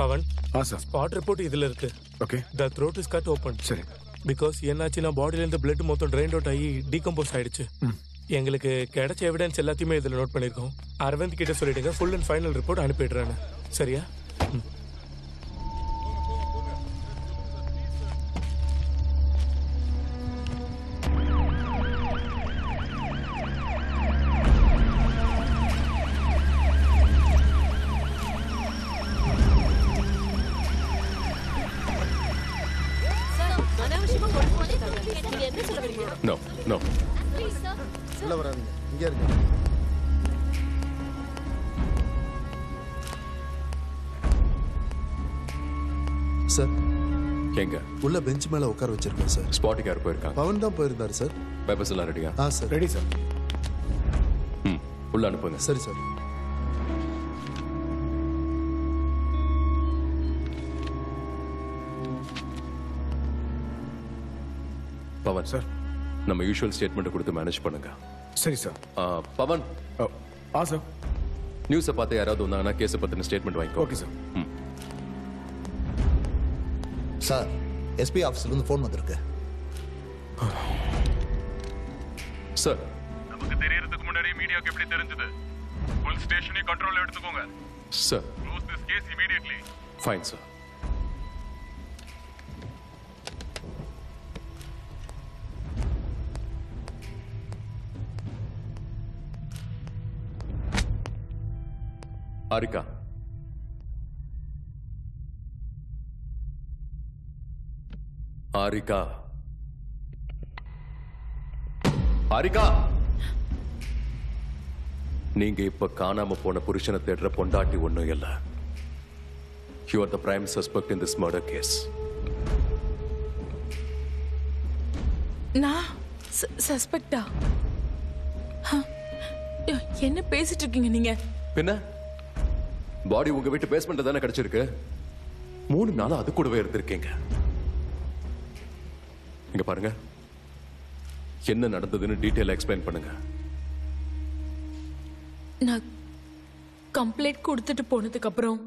D: பவன், ஸ்பாட் ரிப்போர்ட் இதுல இருக்கு.
G: Okay.
D: The throat is cut open.
G: சரி.
D: பிகாஸ் என்னாச்சுன்னா பாடியில இருந்து பிளட் மொத்தம் ட்ரைன் அவுட் ஆகி டீகம்போஸ் ஆயிடுச்சு. எங்களுக்கு கிடைச்ச எவிடன்ஸ் எல்லாத்தையுமே இதுல நோட் பண்ணிருக்கோம். அரவிந்த் கிட்ட சொல்லிடுங்க, ஃபுல் அண்ட் ஃபைனல் ரிப்போர்ட் அனுப்பிடுறாங்க. சரியா?
F: நோ நோ
H: உள்ள வராதீங்க, இங்கே இருங்க. சார்,
F: எங்க?
H: உள்ள பெஞ்ச் மேல உட்கார வச்சிருக்கேன் சார்.
F: ஸ்பாட்டுக்கு யார் போயிருக்காங்க?
H: பவன் தான் போயிருந்தாரு சார்.
F: பேப்பர்ஸ் எல்லாம் ரெடியா?
H: சார்.
G: Ready sir.
F: உள்ள அனுப்புங்க.
H: சரி சார்.
F: பவன் சார், நம்ம யூஷுவல் ஸ்டேட்மெண்ட் கொடுத்து மேனேஜ் பண்ணுங்க.
G: சரி சார்.
F: பவன்.
G: சார்.
F: நியூஸை பார்த்து யாராவது வந்தாங்கன்னா கேஸை பத்தின ஸ்டேட்மெண்ட் வாங்கிக்கோ.
G: Okay sir.
J: சார், எஸ்பி ஆஃபீஸ்ல இருந்து ஃபோன் வந்திருக்கு.
F: சார்,
B: நமக்கு தெரியறதுக்கு முன்னாடி மீடியாக்கு எப்படி தெரிஞ்சது? ஃபுல் ஸ்டேஷனை கண்ட்ரோல்ல எடுத்துக்கோங்க.
F: Sir.
B: Close this case immediately.
F: Fine sir. Harika, Harika, Harika, நீங்க இப்ப காணாம போன புருஷனை தேடுற பொண்டாட்டி ஒண்ணும் இல்ல. You are the prime suspect in this murder case.
A: நான் சஸ்பெக்டா? என்ன பேசிட்டு இருக்கீங்க நீங்க?
F: பின்ன பாடி உங்க வீட்டு பேஸ்மெண்ட்ல தானே கிடைச்சிருக்கு. 3 நாளா அது கூடவே இருந்திருக்கீங்க. இங்க பாருங்க, என்ன நடந்ததுன்னு டீடைலா எக்ஸ்பிளைன் பண்ணுங்க.
A: நான் கம்ப்ளைண்ட் கொடுத்துட்டு போனதுக்கு அப்புறம்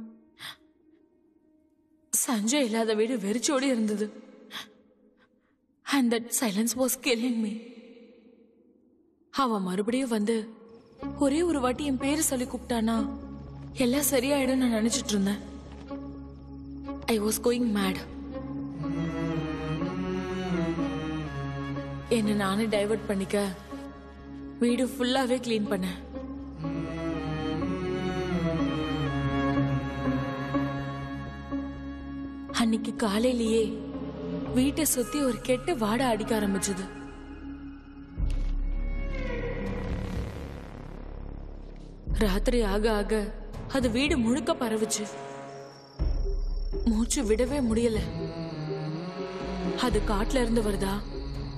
A: சஞ்சய் இல்லாத வீடு வெறிச்சோடி இருந்தது. And that silence was killing me. அவன் மறுபடியும் வந்து ஒரே ஒரு வாட்டி என் பேரு சொல்லி கூப்பிட்டானா எல்லாம் சரியாயிடும் நான் நினைச்சிட்டு இருந்தேன். I was going mad. என்ன நானே டைவர்ட் பண்ணிக்க வீடு ஃபுல்லாவே கிளீன் பண்ணேன். அன்னைக்கு காலையிலேயே வீட்டை சுத்தி ஒரு கெட்ட வாடை அடிக்க ஆரம்பிச்சது. ராத்திரி ஆக ஆக அது வீடு முழுக்க பரவுச்சு. மூச்சு விடவே முடியல. அது காட்டுல இருந்து வருதா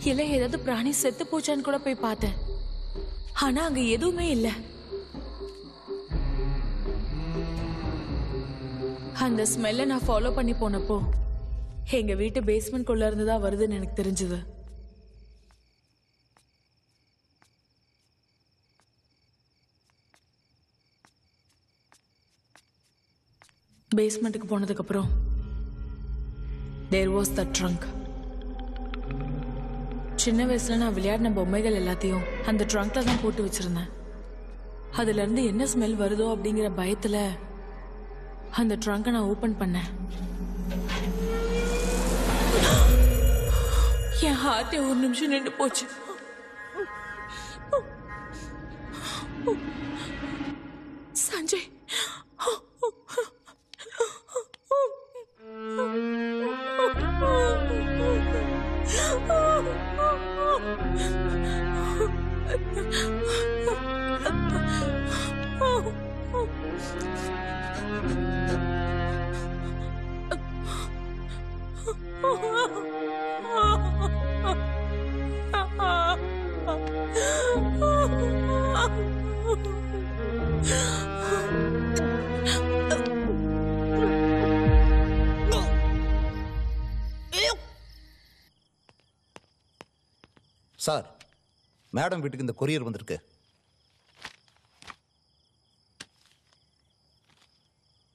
A: இல்ல ஏதாவது பிராணி செத்து போச்சான்னு கூட போய் பார்த்தேன். ஆனா அங்க எதுவுமே இல்ல. அந்த ஸ்மெல்லை நான் ஃபாலோ பண்ணி போனப்போ எங்க வீட்டு பேஸ்மெண்ட் குள்ள இருந்துதான் வருதுன்னு எனக்கு தெரிஞ்சது. பேஸ்மெண்ட்டுக்கு போனதுக்கு அப்புறம் there was the trunk. சின்ன வயசுல நான் விளையாடின பொம்மைகள் எல்லாத்தையும் அந்த ட்ரங்க்ல தான் போட்டு வச்சிருந்தேன். அதுல இருந்து என்ன ஸ்மெல் வருதோ அப்படிங்கிற பயத்துல அந்த ட்ரங்கை நான் ஓபன் பண்ணேன். என் ஹார்ட்டே ஒரு நிமிஷம் நின்று போச்சு. சஞ்சய்
J: சார், மேடம் வீட்டுக்கு இந்த கொரியர் வந்திருக்கு.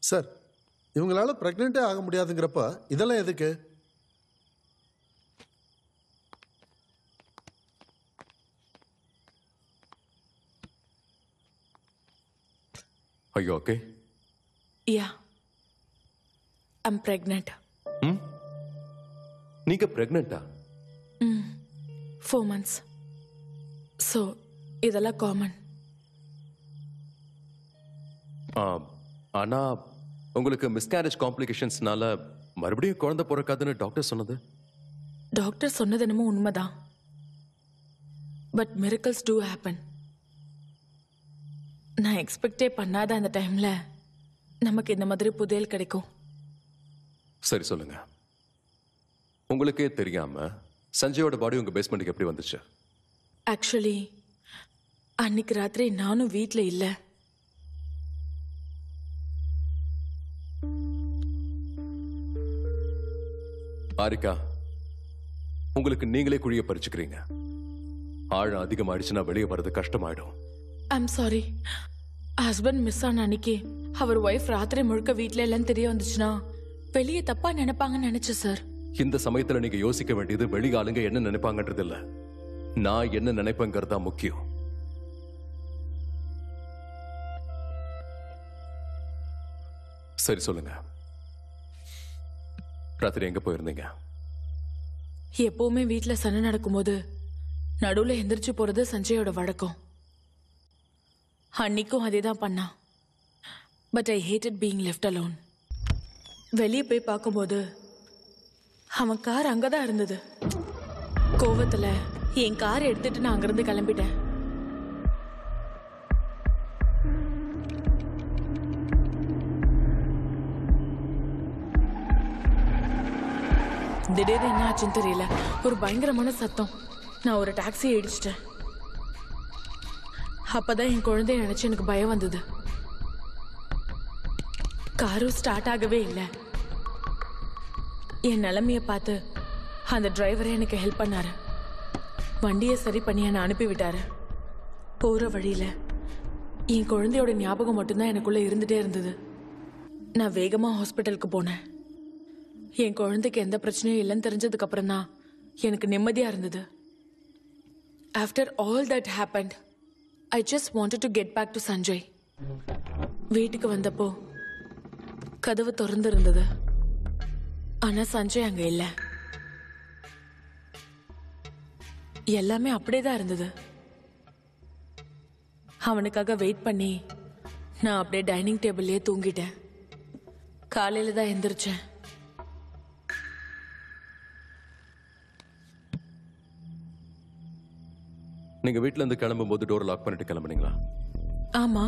H: சார், இவங்களால பிரெக்னென்ட்டே ஆக முடியாதுங்கிறப்ப இதெல்லாம் எதுக்கு?
F: ஐயோ, ஓகே.
A: Yeah, I'm pregnant.
F: நீங்க பிரெக்னென்ட்டா?
A: 4 months. So, இதெல்லாம் காமன்.
F: ஆனா உங்களுக்கு மிஸ்கேரேஜ் காம்ப்ளிகேஷன்ஸ்னால மறுபடியும் குழந்தை பிறக்காதுன்னு டாக்டர் சொன்னது?
A: டாக்டர் சொன்னது என்னமோ உண்மைதான். But miracles do happen. நான் எக்ஸ்பெக்டே பண்ணாத அந்த டைம்ல நமக்கு இந்த மாதிரி புதையல் கிடைக்கும்.
F: சரி, சொல்லுங்க. உங்களுக்கே தெரியாம சஞ்சயோட பாடி உங்க பேஸ்மெண்ட்டுக்கு எப்படி வந்துச்சு?
A: ஆக்சுவலி அன்னைக்கு ராத்திரி நானும் வீட்ல இல்ல.
F: ஆரிகா, உங்களுக்கு நீங்களே குழிய பறிச்சுக்கிறீங்க. ஆழம் அதிகமாயிடுச்சுன்னா வெளியே வர்றது கஷ்டமாயிடும்.
A: I'm sorry. ஹஸ்பண்ட் மிஸ் ஆன அன்னைக்கு அவர் ஒய்ஃப் ராத்திரி முழுக்க வீட்ல இல்லைன்னு தெரிய வந்துச்சுன்னா வெளியே தப்பா நினைப்பாங்கன்னு நினைச்சேன் சார்.
F: இந்த சமயத்துல நீங்க யோசிக்க வேண்டியது வெளி ஆளுங்க என்ன நினைப்பாங்கன்றது இல்ல, நான் என்ன நினைப்பேங்கிறது தான் முக்கியம். சரி, சொல்லுங்க. ராத்திரி எங்க போயிருந்தீங்க?
A: எப்பவுமே வீட்ல சண்டை நடக்கும்போது நடுவுல எந்திரிச்சு போறது சஞ்சயோட வழக்கம். அன்னைக்கும் அதே தான் பண்ணா. But I hated being left alone. வெளியே போய் பார்க்கும்போது அவன் கார் அங்கதான் இருந்தது. கோவத்துல என் கார் எடுத்துட்டு நான் அங்கிருந்து கிளம்பிட்டேன். திடீர்னு என்ன ஆச்சுன்னு தெரியல, ஒரு பயங்கரமான சத்தம். நான் ஒரு டாக்ஸியை இடிச்சிட்டேன். அப்பதான் என் குழந்தைய நினைச்சு எனக்கு பயம் வந்தது. காரும் ஸ்டார்ட் ஆகவே இல்லை. என் நிலைமைய பார்த்து அந்த டிரைவரே எனக்கு ஹெல்ப் பண்ணாரு. வண்டியை சரி பண்ணி என்னை அனுப்பி விட்டாரு. போற வழியில என் குழந்தையோட ஞாபகம் மட்டும்தான் எனக்குள்ள இருந்துட்டே இருந்தது. நான் வேகமா ஹாஸ்பிட்டலுக்கு போனேன். என் குழந்தைக்கு எந்த பிரச்சனையும் இல்லைன்னு தெரிஞ்சதுக்கு அப்புறம் தான் எனக்கு நிம்மதியா இருந்தது. After all that happened, I just wanted to get back to Sanjay. வீட்டுக்கு வந்தப்போ கதவு திறந்து இருந்தது. ஆனா சஞ்சய் அங்க இல்ல. எல்லாமே அப்படியேதான் இருந்தது. அவனுக்காக வெயிட் பண்ணி நான் அப்படியே டைனிங் டேபிள்லயே தூங்கிட்டேன். காலையில தான் எந்திரிச்சேன்.
F: நீங்க வீட்ல இருந்து கிளம்பும் போது டோர் லாக் பண்ணிட்டு கிளம்புனீங்களா?
A: ஆமா.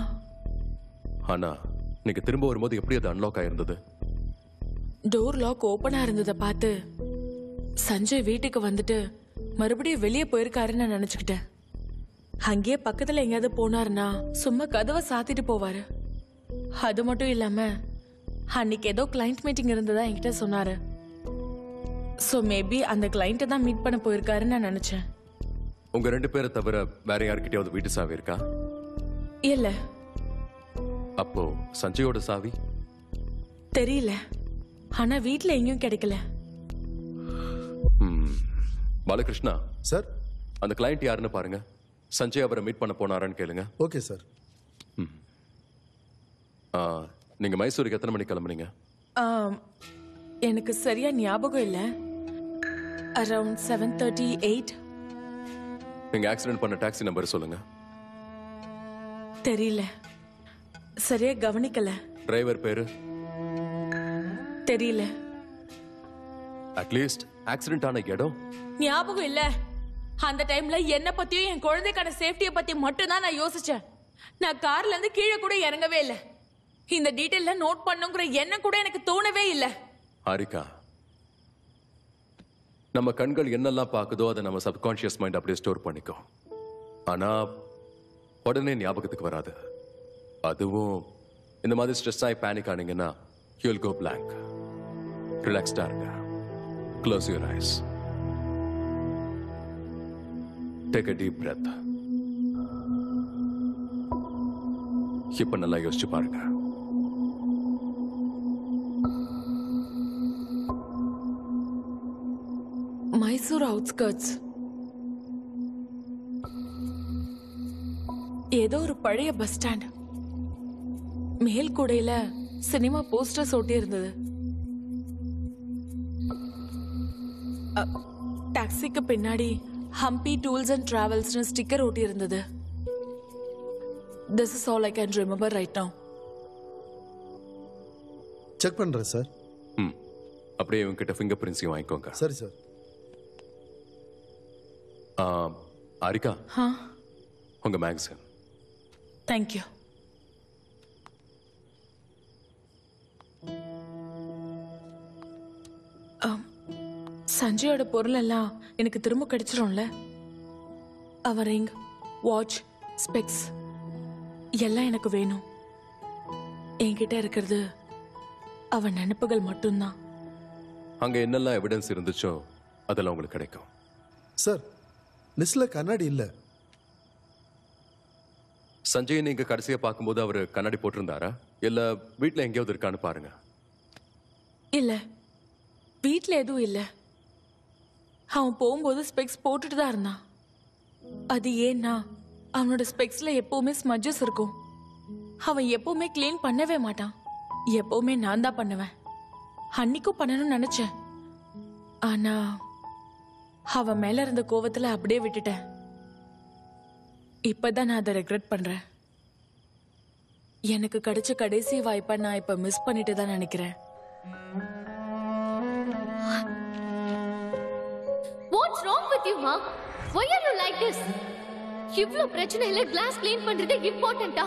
F: ஆனா நீங்க திரும்ப வரும்போது எப்படி அது அன்லாக் ஆயிருந்தது?
A: டோர் லாக் ஓபனா இருந்ததை பார்த்து சஞ்சய் வீட்டுக்கு வந்துட்டு மறுபடியும் வெளியே போயிருக்காருன்னு நான் நினைச்சுக்கிட்டேன். அங்கேயே பக்கத்துல எங்கேயாவது போனாருன்னா சும்மா கதவை சாத்திட்டு போவாரு. அது மட்டும் இல்லாம அன்னைக்கு ஏதோ கிளைண்ட் மீட்டிங் இருந்ததா என்கிட்ட சொன்னாரு. ஸோ மேபி அந்த கிளைண்ட்டை தான் மீட் பண்ண போயிருக்காருன்னு நான் நினைச்சேன்.
F: உங்க 2 பேரை தவிர வேற யாருக்கிட்டயாவது வீட்டு சாவி இருக்கா?
A: இல்ல.
F: அப்போ சஞ்சயோட சாவி
A: தெரியல, ஆனா வீட்ல எங்கேயும் கிடைக்கல.
F: பாலகிருஷ்ணா
H: சார்,
F: அந்த கிளைண்ட் யாருன்னு பாருங்க. சஞ்சய் அவரை மீட் பண்ண போனாரான்னு கேளுங்க.
H: Okay sir.
F: நீங்க மைசூருக்கு எத்தனை மணிக்கு கிளம்புனீங்க?
A: எனக்கு சரியா ஞாபகம் இல்ல. அரவுண்ட் 7:38.
F: நீங்க ஆக்சிடென்ட் பண்ண டாக்ஸி நம்பர் சொல்லுங்க.
A: தெரியல, சரியா கவனிக்கல.
F: டிரைவர் பேரு
A: தெரியல.
F: அட்லீஸ்ட் ஆக்சிடென்ட் ஆன இடம்
A: ஞாபகம் இல்ல. அந்த டைம்ல என்ன பத்தியும் என் குழந்தைக்கான சேஃப்டியை பத்தி மட்டும் தான் நான் யோசிச்சேன். நான் கார்ல இருந்து கீழே கூட இறங்கவே இல்ல. இந்த டீடைல்ல நோட் பண்ணுங்கிற எண்ணம் கூட எனக்கு தோணவே இல்ல.
F: ஹாரிகா, நம்ம கண்கள் என்னெல்லாம் பார்க்குதோ அதை நம்ம சப்கான்ஷியஸ் மைண்ட் அப்படியே ஸ்டோர் பண்ணிக்கும். ஆனா உடனே ஞாபகத்துக்கு வராது. அதுவும் இந்த மாதிரி ஸ்ட்ரெஸ் ஆகி பேனிக் ஆனீங்கன்னா you'll go blank. ரிலாக்ஸ்டா இருங்க. Close your eyes. Take a deep breath. இப்ப நல்லா யோசிச்சு பாருங்க.
A: மைசூர் அவுட்ஸ்கர்ட்ஸ், ஏதோ ஒரு பழைய பஸ் ஸ்டாண்ட். மேல் கூடையில சினிமா போஸ்டர்ஸ் ஒட்டி இருந்தது. டாக்ஸிக்கு பின்னாடி ஹம்பி டூல்ஸ் அண்ட் டிராவல்ஸ்னு ஸ்டிக்கர் ஒட்டி இருந்தது. This is all I can remember right now.
H: Check பண்றேன் சார்.
F: அப்படியே இவங்கிட்ட ஃபிங்கர் பிரிண்ட்ஸையும் வாங்கிக்கோங்க.
H: சரி சார்.
F: ஹாரிகா, உங்க மேகசின்.
A: தேங்க்யூ. சஞ்சயோட பொருள் எல்லாம் எனக்கு திரும்ப கிடைச்சிரும்ல? அவர் ரிங், வாட்ச், ஸ்பெக்ஸ் எல்லாம் எனக்கு வேணும். என்கிட்ட இருக்கிறது அவன் நினைப்புகள் மட்டும்தான்.
F: அங்க என்னெல்லாம் எவிடன்ஸ் இருந்துச்சோ அதெல்லாம் உங்களுக்கு கிடைக்கும்.
H: சார், லிஸ்ட்ல கண்ணாடி இல்ல.
F: சஞ்சய் நீங்க கடைசியா பார்க்கும்போது அவர் கண்ணாடி போட்டிருந்தாரா இல்ல வீட்டுல எங்கேயாவது இருக்கான்னு பாருங்க.
A: இல்ல, வீட்டுல எதுவும் இல்ல. அவன் போகும்போது ஸ்பெக்ஸ் போட்டுட்டு தான் இருந்தான். அது ஏன்னா அவனோட ஸ்பெக்ஸ்ல எப்பவுமே ஸ்மட்ஜஸ் இருக்கும். அவன் எப்பவுமே கிளீன் பண்ணவே மாட்டான். எப்பவுமே நான் தான் பண்ணுவேன். அன்னைக்கும் பண்ணணும்னு நினைச்சேன். ஆனா அவன் மேல இருந்த கோவத்துல அப்படியே விட்டுட்டேன். இப்பதான் நான் அதை ரெக்ரெட் பண்றேன். எனக்கு கிடைச்ச கடைசி வாய்ப்பை நான் இப்ப மிஸ் பண்ணிட்டு தான் நினைக்கிறேன்.
C: What's wrong with you, ma? Why are you like this? இவ்ளோ பிரச்சனையில கிளாஸ் க்ளீன் பண்றது இம்பார்ட்டன்ட்டா?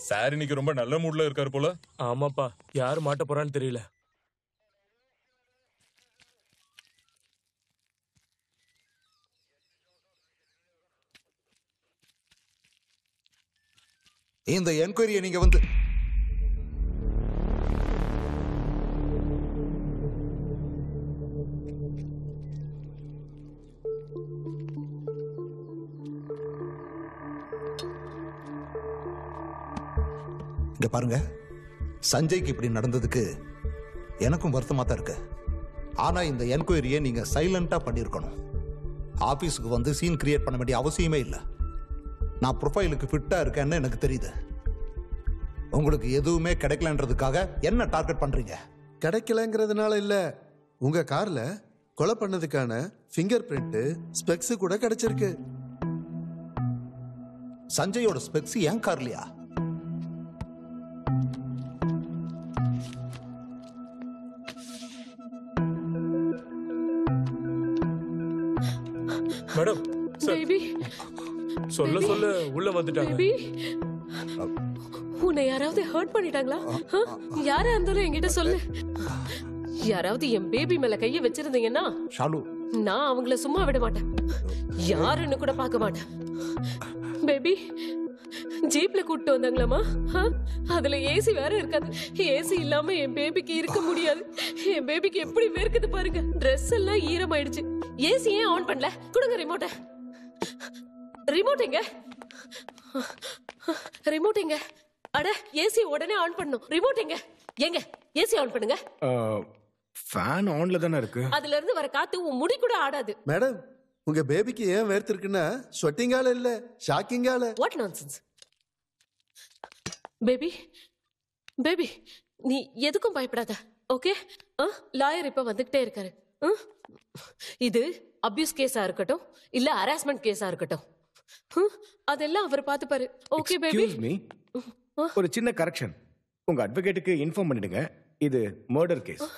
K: சார் இன்னைக்கு ரொம்ப நல்ல மூட்ல இருக்காரு போல.
D: ஆமாப்பா, யாரு மாட்ட போறான்னு தெரியல.
J: இந்த என்கொயரியை நீங்க வந்து இங்க பாருங்க, சஞ்சய்க்கு இப்படி நடந்ததுக்கு எனக்கும் வருத்தமா தான் இருக்கு. ஆனா இந்த என்கொயரியை நீங்க சைலண்டா பண்ணிருக்கணும். ஆபீஸுக்கு வந்து சீன் கிரியேட் பண்ண வேண்டிய அவசியமே இல்லை. நான் ப்ரொஃபைலுக்கு ஃபிட்டா இருக்கேன்னு எனக்கு தெரியுது. உங்களுக்கு எதுவுமே கிடைக்கலன்றதுக்காக என்ன டார்கெட் பண்றீங்க?
H: கிடைக்கலங்கிறதுனால இல்ல, உங்க கார்ல கொலை பண்ணதுக்கான ஃபிங்கர் பிரிண்ட், ஸ்பெக்ஸ் கூட கிடைச்சிருக்கு.
J: சஞ்சயோட ஸ்பெக்ஸ் என் கார்லையா?
D: மேடம்,
E: பேபி
D: சொல்ல சொல்ல உள்ள வந்துட்டாங்க.
E: பேபி, உன்னை யாராவது ஹர்ட் பண்ணிட்டாங்களா? யாரா இருந்தாலும் என்கிட்ட சொல்லு. யாராவது என் பேபி மேல கைய வச்சிருந்தீங்கன்னா
J: ஷாலு,
E: நான் அவங்கள சும்மா விட மாட்டேன். யாருன்னு கூட பார்க்க மாட்டேன். பேபி ஜீப்ல கூட்டிட்டு வந்தாங்களாமா? அதுல ஏசி வேற இருக்காது. ஏசி இல்லாம என் பேபிக்கு இருக்க முடியாது. என் பேபிக்கு எப்படி வேர்க்குது பாருங்க. ட்ரெஸ் எல்லாம் ஈரமாயிடுச்சு. ஏசி ஏன் ஆன் பண்ணல? கொடுங்க ரிமோட்ட. ரிமோட் எங்க? ரிமோட் எங்க? அட ஏசி உடனே ஆன் பண்ணணும். ரிமோட் எங்க? எங்க ஏசி ஆன் பண்ணுங்க.
G: ஃபேன் ஆன்ல தானே இருக்கு.
E: அதுல இருந்து வர காத்து உன் முடி கூட ஆடாது.
H: மேடம், உங்க பேபிக்கு ஏன் வேர்த்திருக்குன்னா ஸ்வெட்டிங்கால இல்ல, ஷாக்கிங்கால.
E: What nonsense. பேபி பேபி நீ எதுக்கும் பயப்படாத. ஓகே? லாயர் இப்ப வந்துகிட்டே இருக்காரு. இது அபியூஸ் கேஸா இருக்கட்டும் இல்ல ஹராஸ்மெண்ட் கேஸா இருக்கட்டும், அதெல்லாம் அவர் பாத்துப்பாரு. Okay baby?
G: எக்ஸ்கியூஸ் மீ, ஒரு சின்ன கரெக்ஷன். உங்க அட்வொகேட்டுக்கு இன்ஃபார்ம் பண்ணிடுங்க, இது மர்டர் கேஸ்.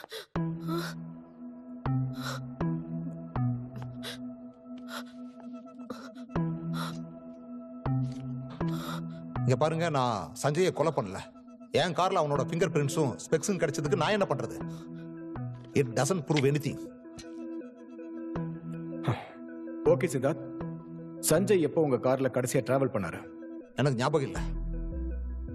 J: இங்க பாருங்க, நான் சஞ்சயை கொலை பண்ணல. என் கார்ல அவனோட ஃபிங்கர் பிரிண்ட்ஸும் ஸ்பெக்ஸும் கிடைச்சதுக்கு நான் என்ன பண்றது? It doesn't prove anything.
G: Okay Siddharth, Sanjay எப்போ உங்க கார்ல கடைசியா டிராவல் பண்ணாரு?
J: எனக்கு ஞாபகம் இல்ல.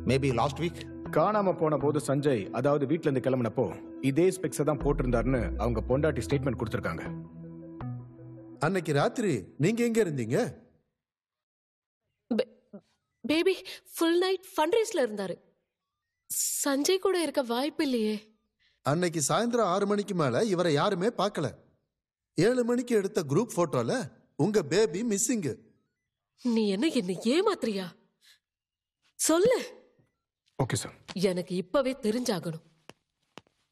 J: Maybe last week.
G: காணாம போன போது சஞ்சய், அதாவது வீட்ல இருந்து கிளம்பினப்போ இதே ஸ்பெக்ஸை தான் போட்டிருந்தாருன்னு அவங்க பொண்டாட்டி ஸ்டேட்மெண்ட் கொடுத்திருக்காங்க.
H: அன்னைக்கு ராத்திரி நீங்க எங்க இருந்தீங்க?
E: பேபி ஃபுல் நைட் ஃபண்ட்ரேஸ்ல இருந்தாரு. சஞ்சய் கூட இருக்க வாய்ப்பு இல்லையே.
H: அன்னைக்கு சாயந்தரம் 6 மணிக்கு மேல இவரை யாருமே பார்க்கல. 7 மணிக்கு எடுத்த குரூப் போட்டோல உங்க பேபி மிஸ்ஸிங்.
E: நீ என்ன ஏமாத்துறியா? சொல்லு.
G: Okay sir.
E: எனக்கு இப்பவே தெரிஞ்சாகணும்.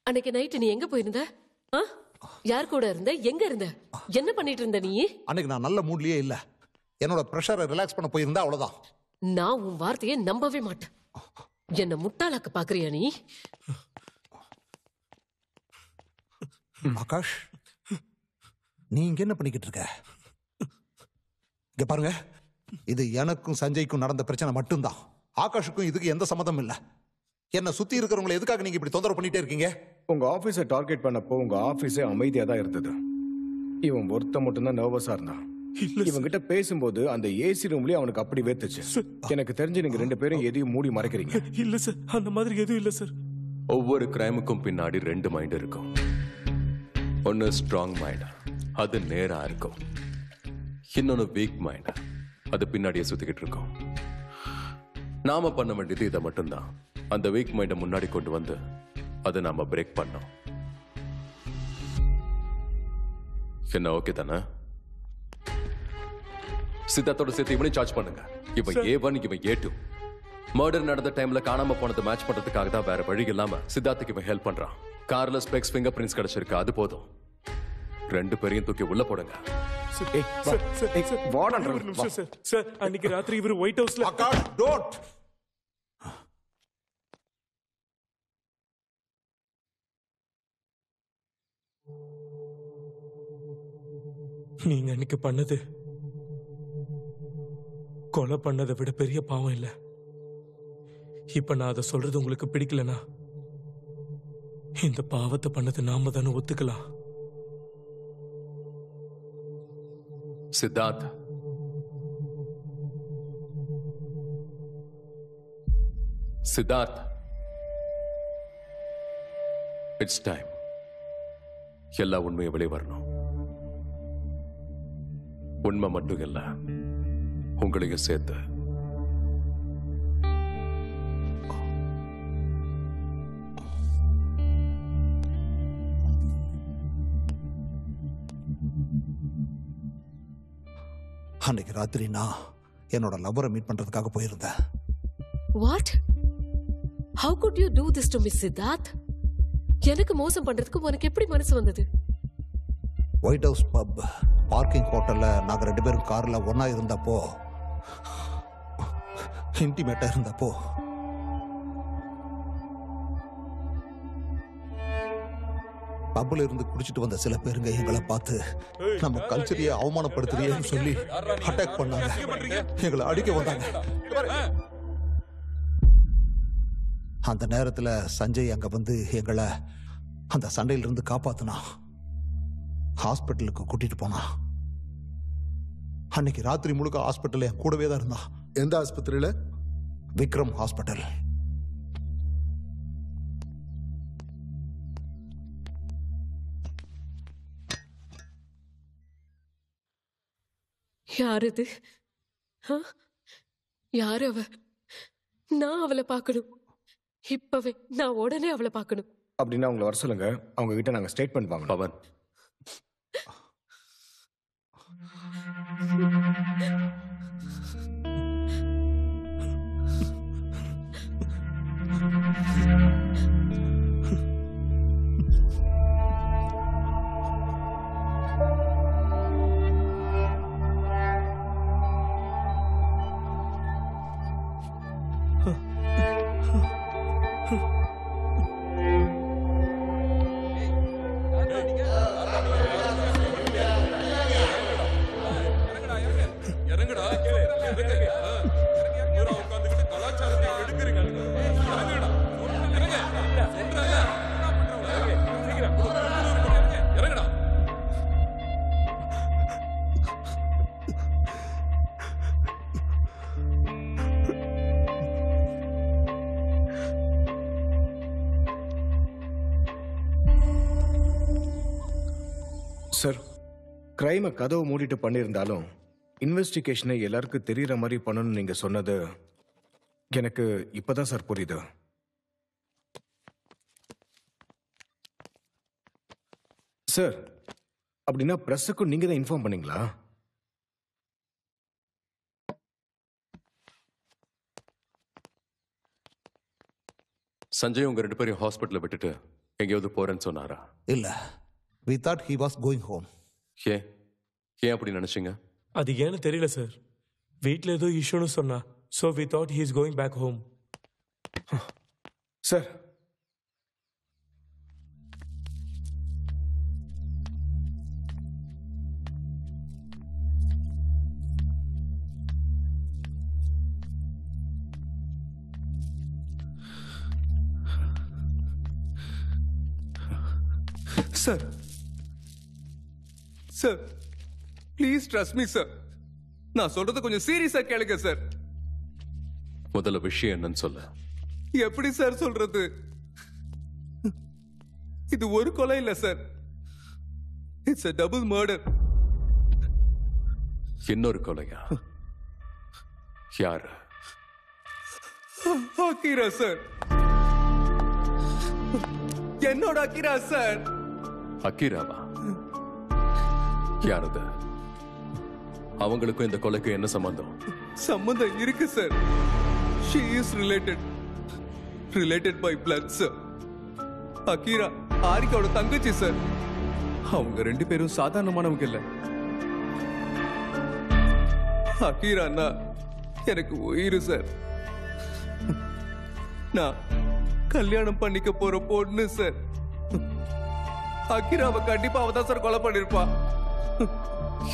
E: அன்னைக்கு நைட்டு நீ எங்க போயிருந்த? யார் கூட இருந்த? எங்க இருந்த? என்ன பண்ணிட்டு இருந்த நீ?
J: அன்னைக்கு நான் நல்ல மூட்லயே இல்ல. என்னோட பிரஷரை ரிலாக்ஸ் பண்ண போயிருந்தா அவ்வளவுதான்.
E: நான் உன் வார்த்தையை நம்பவே மாட்டேன். என்ன முட்டாளாக்க பாக்குறியா நீ?
J: ஆகாஷ், நீ இங்க என்ன பண்ணிக்கிட்டு இருக்க? இங்க பாருங்க, இது எனக்கும் சஞ்சய்க்கும் நடந்த பிரச்சனை மட்டும்தான். ஆகாஷுக்கும் இதுக்கு எந்த சம்மதம் இல்ல. என்ன சுத்தி இருக்கிறவங்களை எதுக்காக நீங்க இப்படி தொந்தரவு பண்ணிட்டே இருக்கீங்க?
G: உங்க ஆபீஸை டார்கெட் பண்ணப்போ உங்க ஆபீஸே அமைதியா தான் இருந்தது. இவன் ஒருத்த மட்டும்தான் நர்வஸா இருந்தான். இவங்கிட்ட பேசும்போது அந்த ஏசி ரூம்லயே அவனுக்கு அப்படி வேத்துச்சு. எனக்கு தெரிஞ்சு நீங்க 2 பேரும் எதையும் மூடி மறைக்கிறீங்க.
D: இல்ல சார், அந்த மாதிரி எதுவும் இல்ல சார்.
F: ஒவ்வொரு கிரைமுக்கும் பின்னாடி 2 மைண்ட் இருக்கும். ஒன்னு ஸ்ட்ராங் மைண்ட், அது நேரா இருக்கும். இன்னொன்னு வீக் மைண்ட், அது பின்னாடியே சுத்திக்கிட்டு இருக்கும். நாம பண்ண வேண்டியது இதை மட்டும்தான். அந்த வீக் மைண்டை முன்னாடி கொண்டு வந்து அதை நாம பிரேக் பண்ணோம். என்ன ஓகே தானே? சித்தார்த்தோட சேர்த்து இவனையும் சார்ஜ் பண்ணுங்க. இவன் A1, இவன் A2. மர்டர் நடந்த டைம்ல காணாம போனதை மேட்ச் பண்றதுக்காக தான், வேற வழி இல்லாம சித்தார்த்துக்கு இவன் ஹெல்ப் பண்றான். கார்ல ஸ்பெக்ஸ் ஃபிங்கர் பிரிண்ட்ஸ் கிடைச்சிருக்கு, அது போதும். 2 பேரையும் தூக்கி உள்ள போடுங்க.
D: சார், அன்னைக்கு ராத்திரி இவர் ஒயிட் ஹவுஸ்ல.
J: ஆகாஷ், டோன்ட்.
D: நீங்க அன்னைக்கு பண்ணது கொலை பண்ணதை விட பெரிய பாவம் இல்ல. இப்ப நான் அதை சொல்றது உங்களுக்கு பிடிக்கலனா, இந்த பாவத்தை பண்ணது நாம தானே ஒத்துக்கலாம்.
F: Siddharth, Siddharth, it's time. எல்லா உண்மையும் வெளியே வரணும். உண்மை மட்டும் இல்ல, உங்களையும் சேர்த்து.
J: அன்னைக்கு ராத்திரி நான் என்னோட லவ்வரை மீட் பண்றதுக்காக போயிருந்தேன்.
E: What? How could you do this to me, Siddharth? எனக்கு மோசம் பண்றதுக்கு உனக்கு எப்படி மனசு வந்தது?
J: ஒயிட் ஹவுஸ் பப் பார்க்கிங் ஹோட்டல்ல நாங்க 2 பேரும் கார்ல ஒண்ணா இருந்தப்போ, இன்டிமேட்டா இருந்தப்போ, பப்ல இருந்து குடிச்சிட்டு வந்த சில பேருங்க எங்களை பார்த்து நம்ம கல்ச்சரையே அவமானப்படுத்துறியேன்னு சொல்லி அட்டாக் பண்ணாங்க. எங்களை அடிக்க வந்தாங்க. அந்த நேரத்துல சஞ்சய் அங்க வந்து எங்களை அந்த சண்டையில இருந்து காப்பாத்தினா. ஹாஸ்பிட்டலுக்கு கூட்டிட்டு போனா. அன்னைக்கு ராத்திரி முழுக்க ஹாஸ்பிட்டல் என் கூடவே தான் இருந்தா.
H: எந்த ஆஸ்பத்திரியில?
J: விக்ரம் ஹாஸ்பிட்டல்.
E: யார் இது? யார் அவ? நான் அவளை பார்க்கணும். இப்பவே நான் உடனே அவளை பார்க்கணும்.
G: அப்படின்னா அவங்கள வர சொல்லுங்க. அவங்க கிட்ட நாங்க ஸ்டேட்மெண்ட் வாங்கணும்.
F: பவன்,
G: சார், கிரைமை கதவு மூடிட்டு பண்ணியிருந்தாலும் இன்வெஸ்டிகேஷனை எல்லாருக்கும் தெரியற மாதிரி பண்ணணும்னு நீங்க சொன்னது எனக்கு இப்பதான் சார் புரியுது. சார், அப்படின்னா பிரஸுக்கும் நீங்க தான் இன்ஃபார்ம் பண்ணீங்களா?
F: சஞ்சய் உங்க 2 பேரையும் ஹாஸ்பிட்டல்ல விட்டுட்டு எங்கேயாவது போறேன்னு சொன்னாரா?
J: இல்ல, we thought he was going home.
F: ஏன் அப்படி நினைச்சீங்க?
D: அது ஏன்னு தெரியல சார். வீட்டில் ஏதோ இஷ்யூன்னு சொன்னா. So we thought he is going back home.
G: Sir,
L: sir sir please trust me sir. நான் சொல்றது கொஞ்சம் சீரியஸா கேளுங்க சார்.
F: முதல்ல விஷயம் என்னன்னு சொல்ல.
L: எப்படி சார் சொல்றது? இது ஒரு கொலை இல்ல sir. It's a double murder.
F: இன்னொரு கொலையா? யாரு?
L: அகிரா சார். என்னோட அகிரா சார்.
F: அகிராவா? யாரது? அவங்களுக்கும் இந்த கொலைக்கு என்ன சம்பந்தம்?
L: சம்பந்தம் இருக்கு sir. she is related by blood sir. Akira ஆரிகாவோட தங்கச்சி சார். அவங்க 2 பேரும் சாதாரணமானவங்க இல்ல. அகிரான்னா எனக்கு உயிர் சார். நான் கல்யாணம் பண்ணிக்க போற பொண்ணு சார். அகிராவை கண்டிப்பா அவதான் சார் கொலை பண்ணிருப்பா.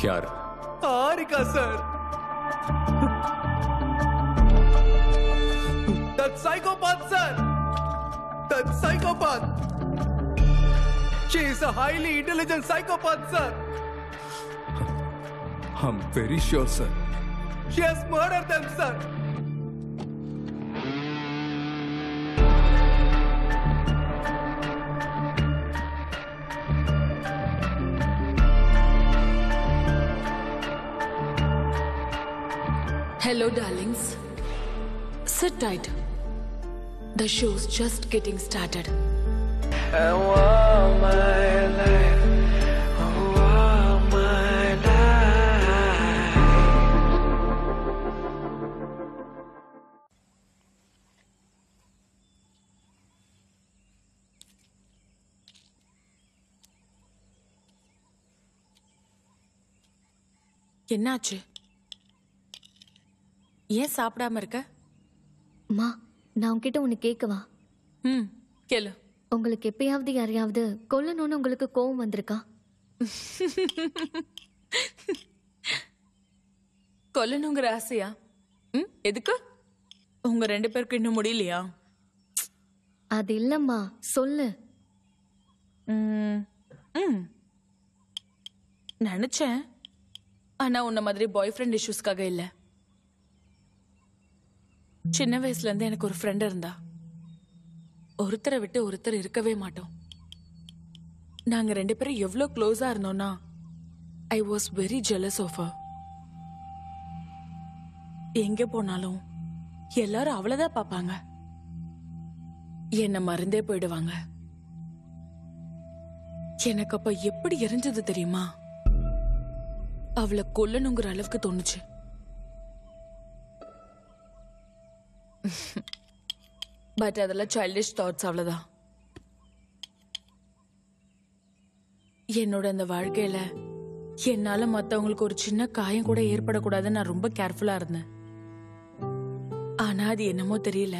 F: யாரு?
L: ஆரிகா sir. That psychopath sir. That psychopath. She is a highly intelligent psychopath sir. I'm very sure sir. She has murdered them sir.
A: Hello, darlings. Sit tight. The show's just getting started. என்னாச்சு? ஏன் சாப்பிடாம இருக்க?
C: மா, நான் உன்கிட்ட ஒன்று கேட்கவா?
A: கேளு.
C: உங்களுக்கு எப்பயாவது யாரையாவது கொல்லணும்னு உங்களுக்கு கோவம் வந்திருக்கா?
A: கொல்லணுங்கிற ஆசையா? எதுக்கு? உங்க 2 பேருக்கு இன்னும் முடியலையா?
C: அது இல்லம்மா, சொல்லு.
A: நினைச்சேன். ஆனா உன்ன மாதிரி பாய் ஃப்ரெண்ட் இஷ்யூஸ்க்காக இல்ல. சின்ன வயசுல இருந்து எனக்கு ஒரு ஃப்ரெண்ட் இருந்தா. ஒருத்தரை விட்டு ஒருத்தர் இருக்கவே மாட்டோம். நாங்க 2 பேரும் எவ்வளவு க்ளோஸா இருந்தோம்னா I was very jealous of her. எங்க போனாலும் எல்லாரும் அவளதான் பாப்பாங்க. என்ன மறந்தே போயிடுவாங்க. எனக்கு அப்ப எப்படி எரிஞ்சது தெரியுமா? அவளை கொல்லணுங்கிற அளவுக்கு தோணுச்சு. பட் அதெல்லாம் சைல்டிஷ் தாட்ஸ், அவ்வளவுதான். என்னோட அந்த வாழ்க்கையில என்னால மத்தவங்களுக்கு ஒரு சின்ன காயம் கூட ஏற்படக்கூடாதுன்னு நான் ரொம்ப கேர்ஃபுல்லா இருந்தேன். ஆனா அது என்னமோ தெரியல,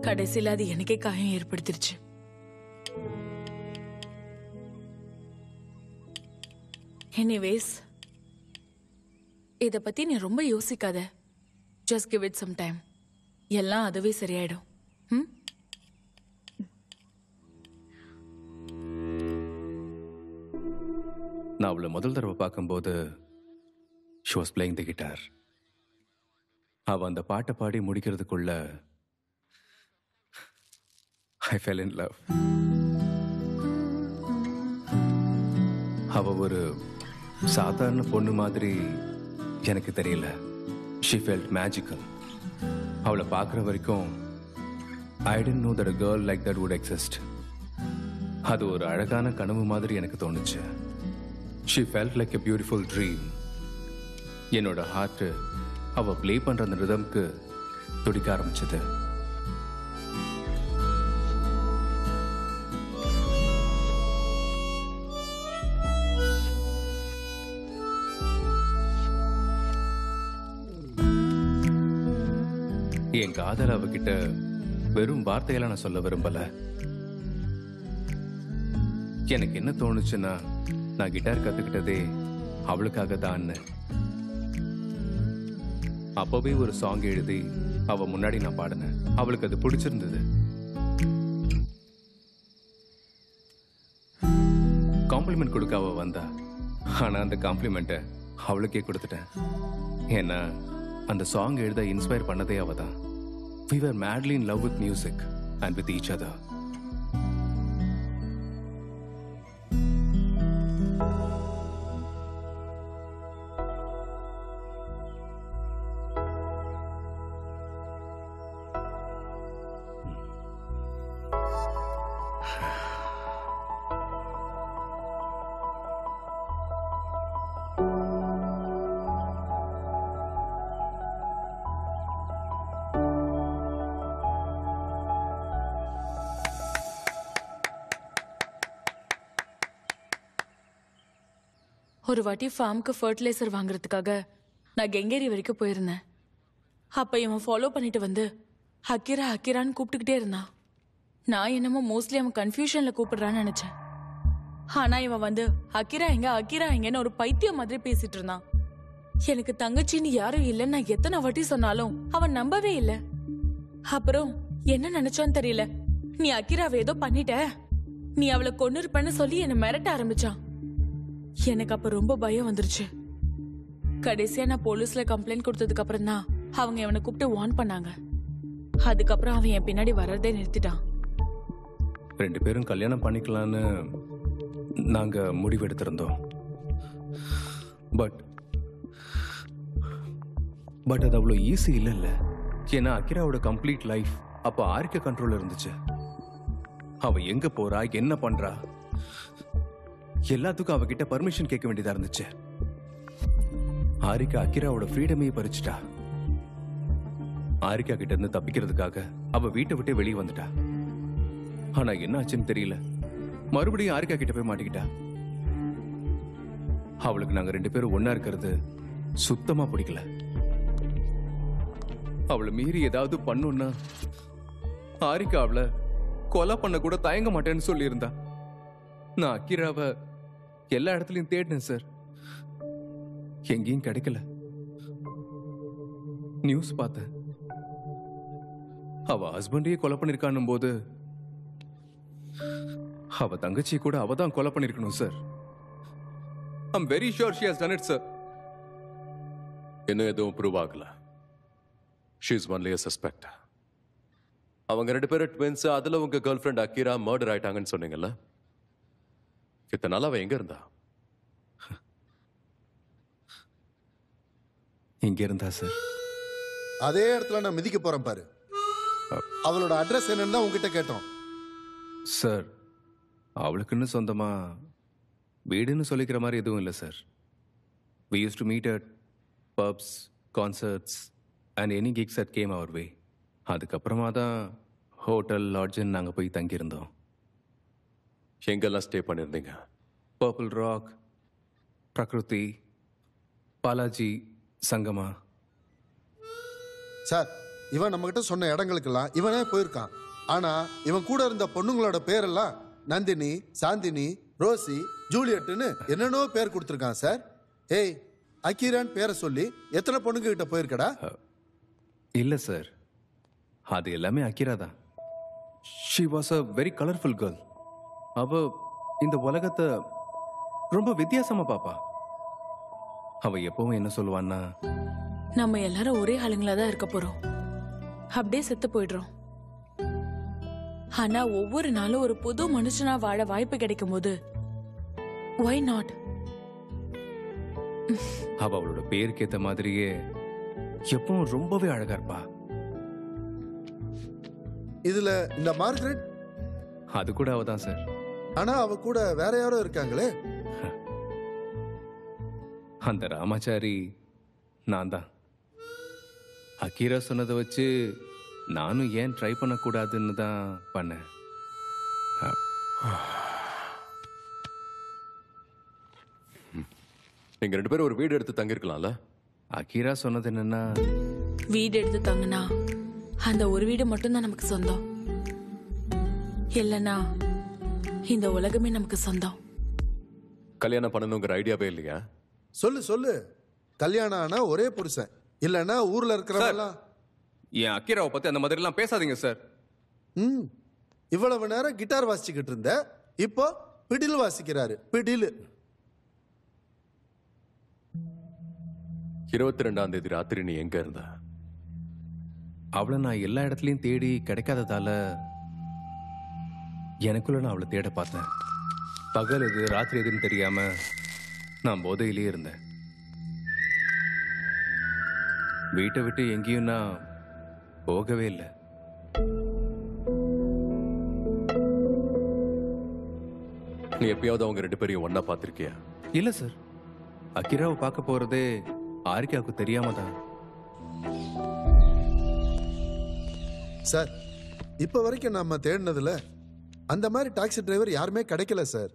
A: கடைசியில அது எனக்கே காயம் ஏற்படுத்திருச்சு. எனிவேஸ், இத பத்தி நீ ரொம்ப யோசிக்காத. Just give it some time. எல்லாம் அதுவே சரியாயிடும்.
F: நான் அவளை முதல் தடவை பார்க்கும்போது she was playing the guitar. அவ அந்த பாட்டை பாடி முடிக்கிறதுக்குள்ள I fell in love. அவ ஒரு சாதாரண பொண்ணு மாதிரி எனக்கு தெரியல. She felt magical. அவளை பார்க்குற வரைக்கும் I didn't know that a girl like that would exist. அது ஒரு அழகான கனவு மாதிரி எனக்கு தோணுச்சு. She felt like a beautiful dream. என்னோட ஹார்ட் அவ ப்ளே பண்ற அந்த ரிதம்க்கு துடிக்க ஆரம்பிச்சது. என் காதல் அவகிட்ட வெறும் வார்த்தையெல்லாம் நான் சொல்ல விரும்பல. எனக்கு என்ன தோணுச்சுன்னா, நான் கிட்டார் கத்துக்கிட்டதே அவளுக்காக தான். அப்பவே ஒரு சாங் எழுதி அவ முன்னாடி நான் பாடினேன். அவளுக்கு அது பிடிச்சிருந்தது. காம்ப்ளிமெண்ட் கொடுக்க அவ வந்தா. ஆனா அந்த காம்ப்ளிமெண்ட்டை அவளுக்கே கொடுத்துட்டேன். ஏன்னா அந்த சாங் எழுத இன்ஸ்பயர் பண்ணதே அவ தான். We were madly in love with music and with each other.
A: ஒரு வாட்டி ஃபார்முக்கு ஃபர்டிலைசர் வாங்குறதுக்காக நான் கெங்கேரி வரைக்கும் போயிருந்தேன். அப்ப இவன் ஃபாலோ பண்ணிட்டு வந்து ஹக்கிரா ஹக்கிரான்னு கூப்பிட்டுக்கிட்டே இருந்தான். நான் என்னமோ மோஸ்ட்லி அவன் கன்ஃபியூஷன்ல கூப்பிடுறான்னு நினைச்சேன். ஆனா இவன் வந்து ஹக்கிரா எங்கன்னு ஒரு பைத்தியம் மாதிரி பேசிட்டு இருந்தான். எனக்கு தங்கச்சின்னு யாரும் இல்லைன்னு நான் எத்தனை வாட்டி சொன்னாலும் அவன் நம்பவே இல்லை. அப்புறம் என்ன நினைச்சான்னு தெரியல, நீ அக்கிராவை ஏதோ பண்ணிட்ட, நீ அவளை கொன்னிருப்பன்னு சொல்லி என்னை மிரட்ட ஆரம்பிச்சான். எனக்கு அப்ப ரொம்ப பயம் வந்துருச்சு. கடைசியா நான் போலீஸ்ல கம்ப்ளைண்ட் கொடுத்ததுக்கு அப்புறம் தான் அவங்க இவனை கூப்பிட்டு வார்ன் பண்ணாங்க. அதுக்கப்புறம் அவன் என் பின்னாடி வர்றதே நிறுத்திட்டான்.
F: 2 பேரும் கல்யாணம் பண்ணிக்கலான்னு நாங்க முடிவெடுத்திருந்தோம். பட் அது அவ்வளோ ஈஸி இல்லைல்ல. ஏன்னா அக்கிராவோட கம்ப்ளீட் லைஃப் அப்ப ஆரிக்க கண்ட்ரோல் இருந்துச்சு. அவ எங்க போறா, என்ன பண்றா, எல்லாத்துக்கும் அவகிட்ட பர்மிஷன் கேட்க வேண்டியதா இருந்துச்சு. ஆரிகா அக்கிராவோட ஃப்ரீடமே பறிச்சுட்டா. ஆரிகா கிட்ட இருந்து தப்பிக்கிறதுக்காக அவ வீட்டை விட்டு வெளியே வந்துட்டா. ஆனா என்ன ஆச்சுன்னு தெரியல, மறுபடியும் ஆரிகா கிட்ட போய் மாட்டிக்கிட்டா. அவளுக்கு நாங்க 2 பேரும் ஒன்னா இருக்கிறது சுத்தமா பிடிக்கல. அவளை மீறி ஏதாவது பண்ணுன்னா ஆரிகா அவளை கொலை பண்ண கூட தயங்க மாட்டேன்னு சொல்லி இருந்தா. நான் அக்கிராவை எல்லா இடத்துலயும் தேடினேன் சார், எங்கேயும் கிடைக்கல. நியூஸ் பார்த்தேன், அவ ஹஸ்பண்டையே கொலை பண்ணிருக்கான்னும் போது அவ தங்கச்சி கூட அவதான் கொலை பண்ணிருக்கணும் sir. I'm very sure she has done it, sir. இன்னும் எதுவும் ப்ரூவ் ஆகல. She is only a suspect. அவங்க 2 பேரும் ட்வின்ஸ். அதுல உங்க கேர்ள் ஃப்ரெண்ட் அக்கீரா மர்டர் ஆயிட்டாங்கன்னு சொன்னீங்கல்ல? இத்தனை நாள் அவ எங்க இருந்தா?
M: இங்க இருந்தா சார்.
H: அதே இடத்துல நான் மிதிக்க போறேன் பாரு. அவளோட அட்ரஸ் என்னன்னு தான் உங்ககிட்ட கேட்டோம்.
M: சார், அவளுக்குன்னு சொந்தமா வீடுன்னு சொல்லிக்கிற மாதிரி எதுவும் இல்லை sir. We used to meet at pubs, concerts and any gigs that came our way. அதுக்கப்புறமா தான் ஹோட்டல் லாட்ஜுன்னு நாங்கள் போய் தங்கியிருந்தோம்.
F: எங்கெல்லாம் ஸ்டே பண்ணியிருந்தீங்க?
M: பர்பிள் ராக், பிரகிருதி, பாலாஜி, சங்கமா.
H: சார், இவன் நம்மகிட்ட சொன்ன இடங்களுக்கெல்லாம் இவனே போயிருக்கான். ஆனா இவன் கூட இருந்த பொண்ணுங்களோட பேரெல்லாம் நந்தினி, சாந்தினி, ரோசி, ஜூலியட்னு என்னென்னோ பேர் கொடுத்துருக்கான் சார். ஏய், அக்கீரான் பேரை சொல்லி எத்தனை பொண்ணுங்க கிட்ட போயிருக்கடா?
M: இல்லை சார், அது எல்லாமே அக்கீரா தான். She was a very colourful girl. அவ இந்த உலகத்தை ரொம்ப வித்தியாசமா பாப்பா. அவ எப்பவும் என்ன சொல்லுவான்னா,
A: நம்ம எல்லாரும் ஒரே ஆளுங்களா தான் இருக்க போறோம், அப்படியே செத்து போயிடுறோம். ஆனா ஒவ்வொரு நாளும் ஒரு புது மனுஷனா வாழ வாய்ப்பு கிடைக்கும் போது why not?
M: அவ அவளோட பேருக்கு ஏத்த மாதிரியே எப்பவும் ரொம்பவே அழகா இருப்பா.
H: இதுல இந்த மார்கரெட்,
M: அது கூட அவதான் சார்.
H: ஆனா அவ கூட வேற யாரோ இருக்காங்களே.
M: அந்த ராமாச்சாரி நான் தான். அக்கீரா சொன்னதை வச்சு நானும் ஏன் ட்ரை பண்ணக்கூடாதுன்னு தான் பண்ணேன்.
F: நீங்க 2 பேரும் ஒரு வீடு எடுத்து தங்கிருக்கலாம்ல?
M: அக்கீரா சொன்னது என்னன்னா,
A: வீடு எடுத்து தங்கினா அந்த ஒரு வீடு மட்டும்தான் நமக்கு சொந்தம், இல்லனா இந்த உலகமே நமக்கு சொந்தம்.
F: கல்யாணம் பண்ணணுங்கிற ஐடியாவே இல்லையா?
H: சொல்லு சொல்லு. கல்யாணம் ஆனா ஒரே புருஷன், இல்லன்னா ஊர்ல இருக்கிறவங்க.
M: என் அக்கீராவை பத்தி அந்த மாதிரி எல்லாம் பேசாதீங்க சார்.
H: இவ்வளவு நேரம் கிட்டார் வாசிச்சுக்கிட்டு இருந்த, இப்போ பிடில் வாசிக்கிறாரு. பிடில்.
F: 22ஆம் தேதி ராத்திரி நீ எங்க இருந்த?
M: அவளை நான் எல்லா இடத்துலயும் தேடி கிடைக்காததால எனக்குள்ள நான் அவளை தேட பார்த்தேன். பகல் எது ராத்திரி எதுன்னு தெரியாம நான் போதையிலேயே இருந்தேன். வீட்டை விட்டு எங்கேயும் நான் போகவே இல்லை.
F: நீ எப்பயாவது அவங்க 2 பேரையும் ஒன்னா பார்த்திருக்கியா?
M: இல்ல சார், அக்கீராவை பார்க்க போறதே ஆரிக்காவுக்கு தெரியாம தான்.
H: சார், இப்ப வரைக்கும் நம்ம தேடினதுல அந்த மாதிரி டாக்ஸி டிரைவர் யாருமே கிடைக்கல சார்.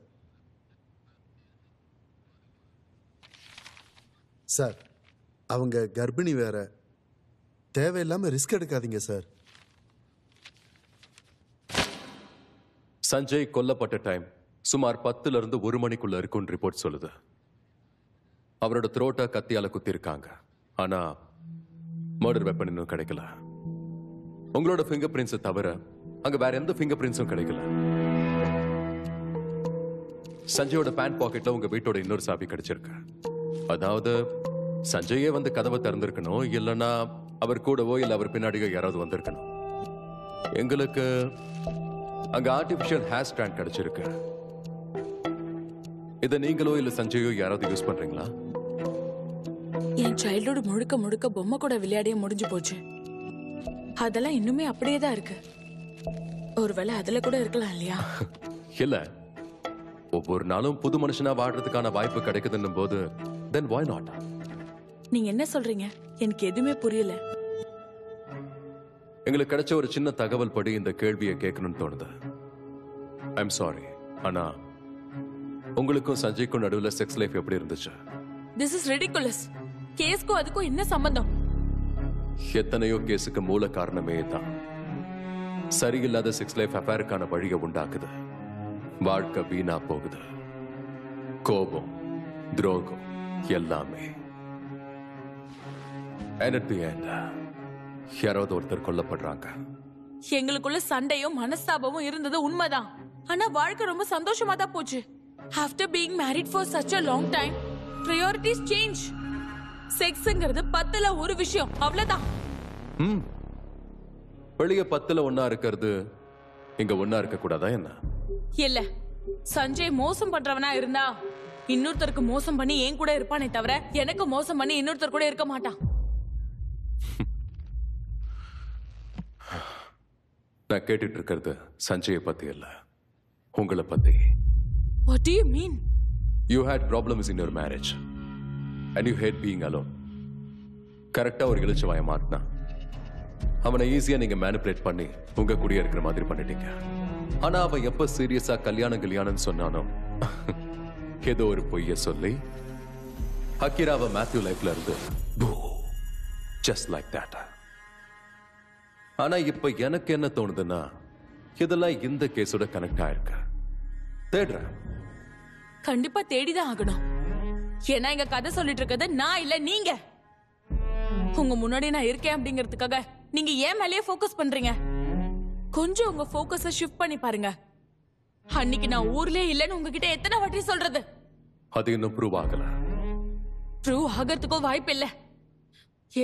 H: சார், அவங்க கர்ப்பிணி வேற. தேவையில்லாம ரிஸ்க் எடுக்காதீங்க சார்.
F: சஞ்சய் கொல்லப்பட்ட டைம் சுமார் 10ல இருந்து 1 மணிக்குள்ள இருக்குன்னு ரிப்போர்ட் சொல்லுது. அவரோட த்ரோட்டை கத்தியால குத்தி இருக்காங்க. ஆனா மர்டர் வெப்பன் இன்னும் கிடைக்கல. உங்களோட ஃபிங்கர் பிரிண்ட்ஸை தவிர அங்க வேற எந்த ஃபிங்கர் பிரிண்ட்ஸும் கிடைக்கல. சஞ்சயோட பேண்ட் பாக்கெட்ல உங்க வீட்டோட இன்னொரு சாவி கிடைச்சிருக்கு. அதாவது சஞ்சயே வந்து கதவை திறந்திருக்கணும், இல்லைன்னா அவர் கூடவோ இல்ல அவர் பின்னாடியோ யாராவது வந்திருக்கணும். எங்களுக்கு அங்க ஆர்டிபிஷியல் ஹேர் ஸ்ட்ராண்ட் கிடைச்சிருக்கு. இதை நீங்களோ இல்ல சஞ்சயோ யாராவது யூஸ் பண்றீங்களா?
A: என் சைல்ட்ஹுட் முழுக்க முழுக்க பொம்மை கூட விளையாடியே முடிஞ்சு போச்சு. அதெல்லாம் இன்னுமே அப்படியே தான் இருக்கு. ஒருவேளை அதுல கூட இருக்கலாம் இல்லையா?
F: இல்ல, ஒவ்வொரு நாளும் புது மனுஷனா வாழ்றதுக்கான வாய்ப்பு கிடைக்குதுன்னும் போது then why not?
A: நீங்க என்ன சொல்றீங்க? எனக்கு எதுவுமே புரியல.
F: எங்களுக்கு கிடைச்ச ஒரு சின்ன தகவல் படி இந்த கேள்வியை கேட்கணும்னு தோணுது. ஐம் சாரி, ஆனா உங்களுக்கும் சஞ்சய்க்கும் நடுவுல செக்ஸ் லைஃப் எப்படி இருந்துச்சு?
A: This is ridiculous. கேஸ்க்கும் அதுக்கும் என்ன சம்பந்தம்?
F: எத்தனையோ கேஸுக்கு மூல காரணமே தான். சரியில்லாத செக்ஸ் லைஃப் அஃபேருக்கான வழியை உண்டாக்குது. வாழ்க்கை வீணா போகுது. கோபம், துரோகம் எல்லாமே. And at the end, யாராவது ஒருத்தர் கொல்லப்படுறாங்க.
A: எங்களுக்குள்ள சண்டையும் மனஸ்தாபமும் இருந்தது உண்மைதான். ஆனா வாழ்க்கை ரொம்ப சந்தோஷமா தான் போச்சு. After being married for such a long time, priorities change. செக்ஸ்ங்கிறது 10ல ஒரு விஷயம், அவ்வளவுதான்.
F: வெளிய 10ல ஒண்ணா இருக்கிறது இங்க ஒண்ணா இருக்க கூடாதா என்ன?
A: இல்ல, சஞ்சய் மோசம் பண்றவனா இருந்தா இன்னொருத்தருக்கு மோசம் பண்ணி என் கூட இருப்பானே தவிர எனக்கு மோசம் பண்ணி இன்னொருத்தர் கூட இருக்க மாட்டான்.
F: நான் கேட்டுட்டு இருக்கிறது சஞ்சயை பத்தி இல்ல, உங்களை பத்தி.
A: What do you mean?
F: You had problems in your marriage and you hate being alone. கரெக்டா ஒரு இளிச்சவாய மாட்டினா அவனை ஈஸியா நீங்க மேனிபுலேட் பண்ணி உங்க கூடயே இருக்கிற மாதிரி பண்ணிட்டீங்க. ஆனா அவன் எப்ப சீரியஸா கல்யாணம் சொன்னானோ ஏதோ ஒரு பொய்ய சொல்லி ஹக்கீராவை மேத்யூ லைஃப்ல இருந்து just like that. ஆனா இப்ப எனக்கு என்ன தோணுதுன்னா இதெல்லாம் இந்த கேஸோட கனெக்ட் ஆயிருக்கு. தேடுறேன்.
A: கண்டிப்பா தேடிதான் ஆகணும். ஏன்னா இங்க கதை சொல்லிட்டு இருக்கிறது நான் இல்ல, நீங்க. உங்க முன்னாடி நான் இருக்கேன் அப்படிங்கிறதுக்காக நீங்க ஏன் மேலேயே ஃபோக்கஸ் பண்றீங்க? கொஞ்சம் உங்க ஃபோக்கஸ ஷிஃப்ட் பண்ணி பாருங்க. அன்னைக்கு நான் ஊர்லயே இல்லன்னு உங்ககிட்ட எத்தனை வாட்டி சொல்றது?
F: அது இன்னும் ப்ரூவ் ஆகல.
A: ப்ரூவ் ஆகிறதுக்கும் வாய்ப்பு இல்ல.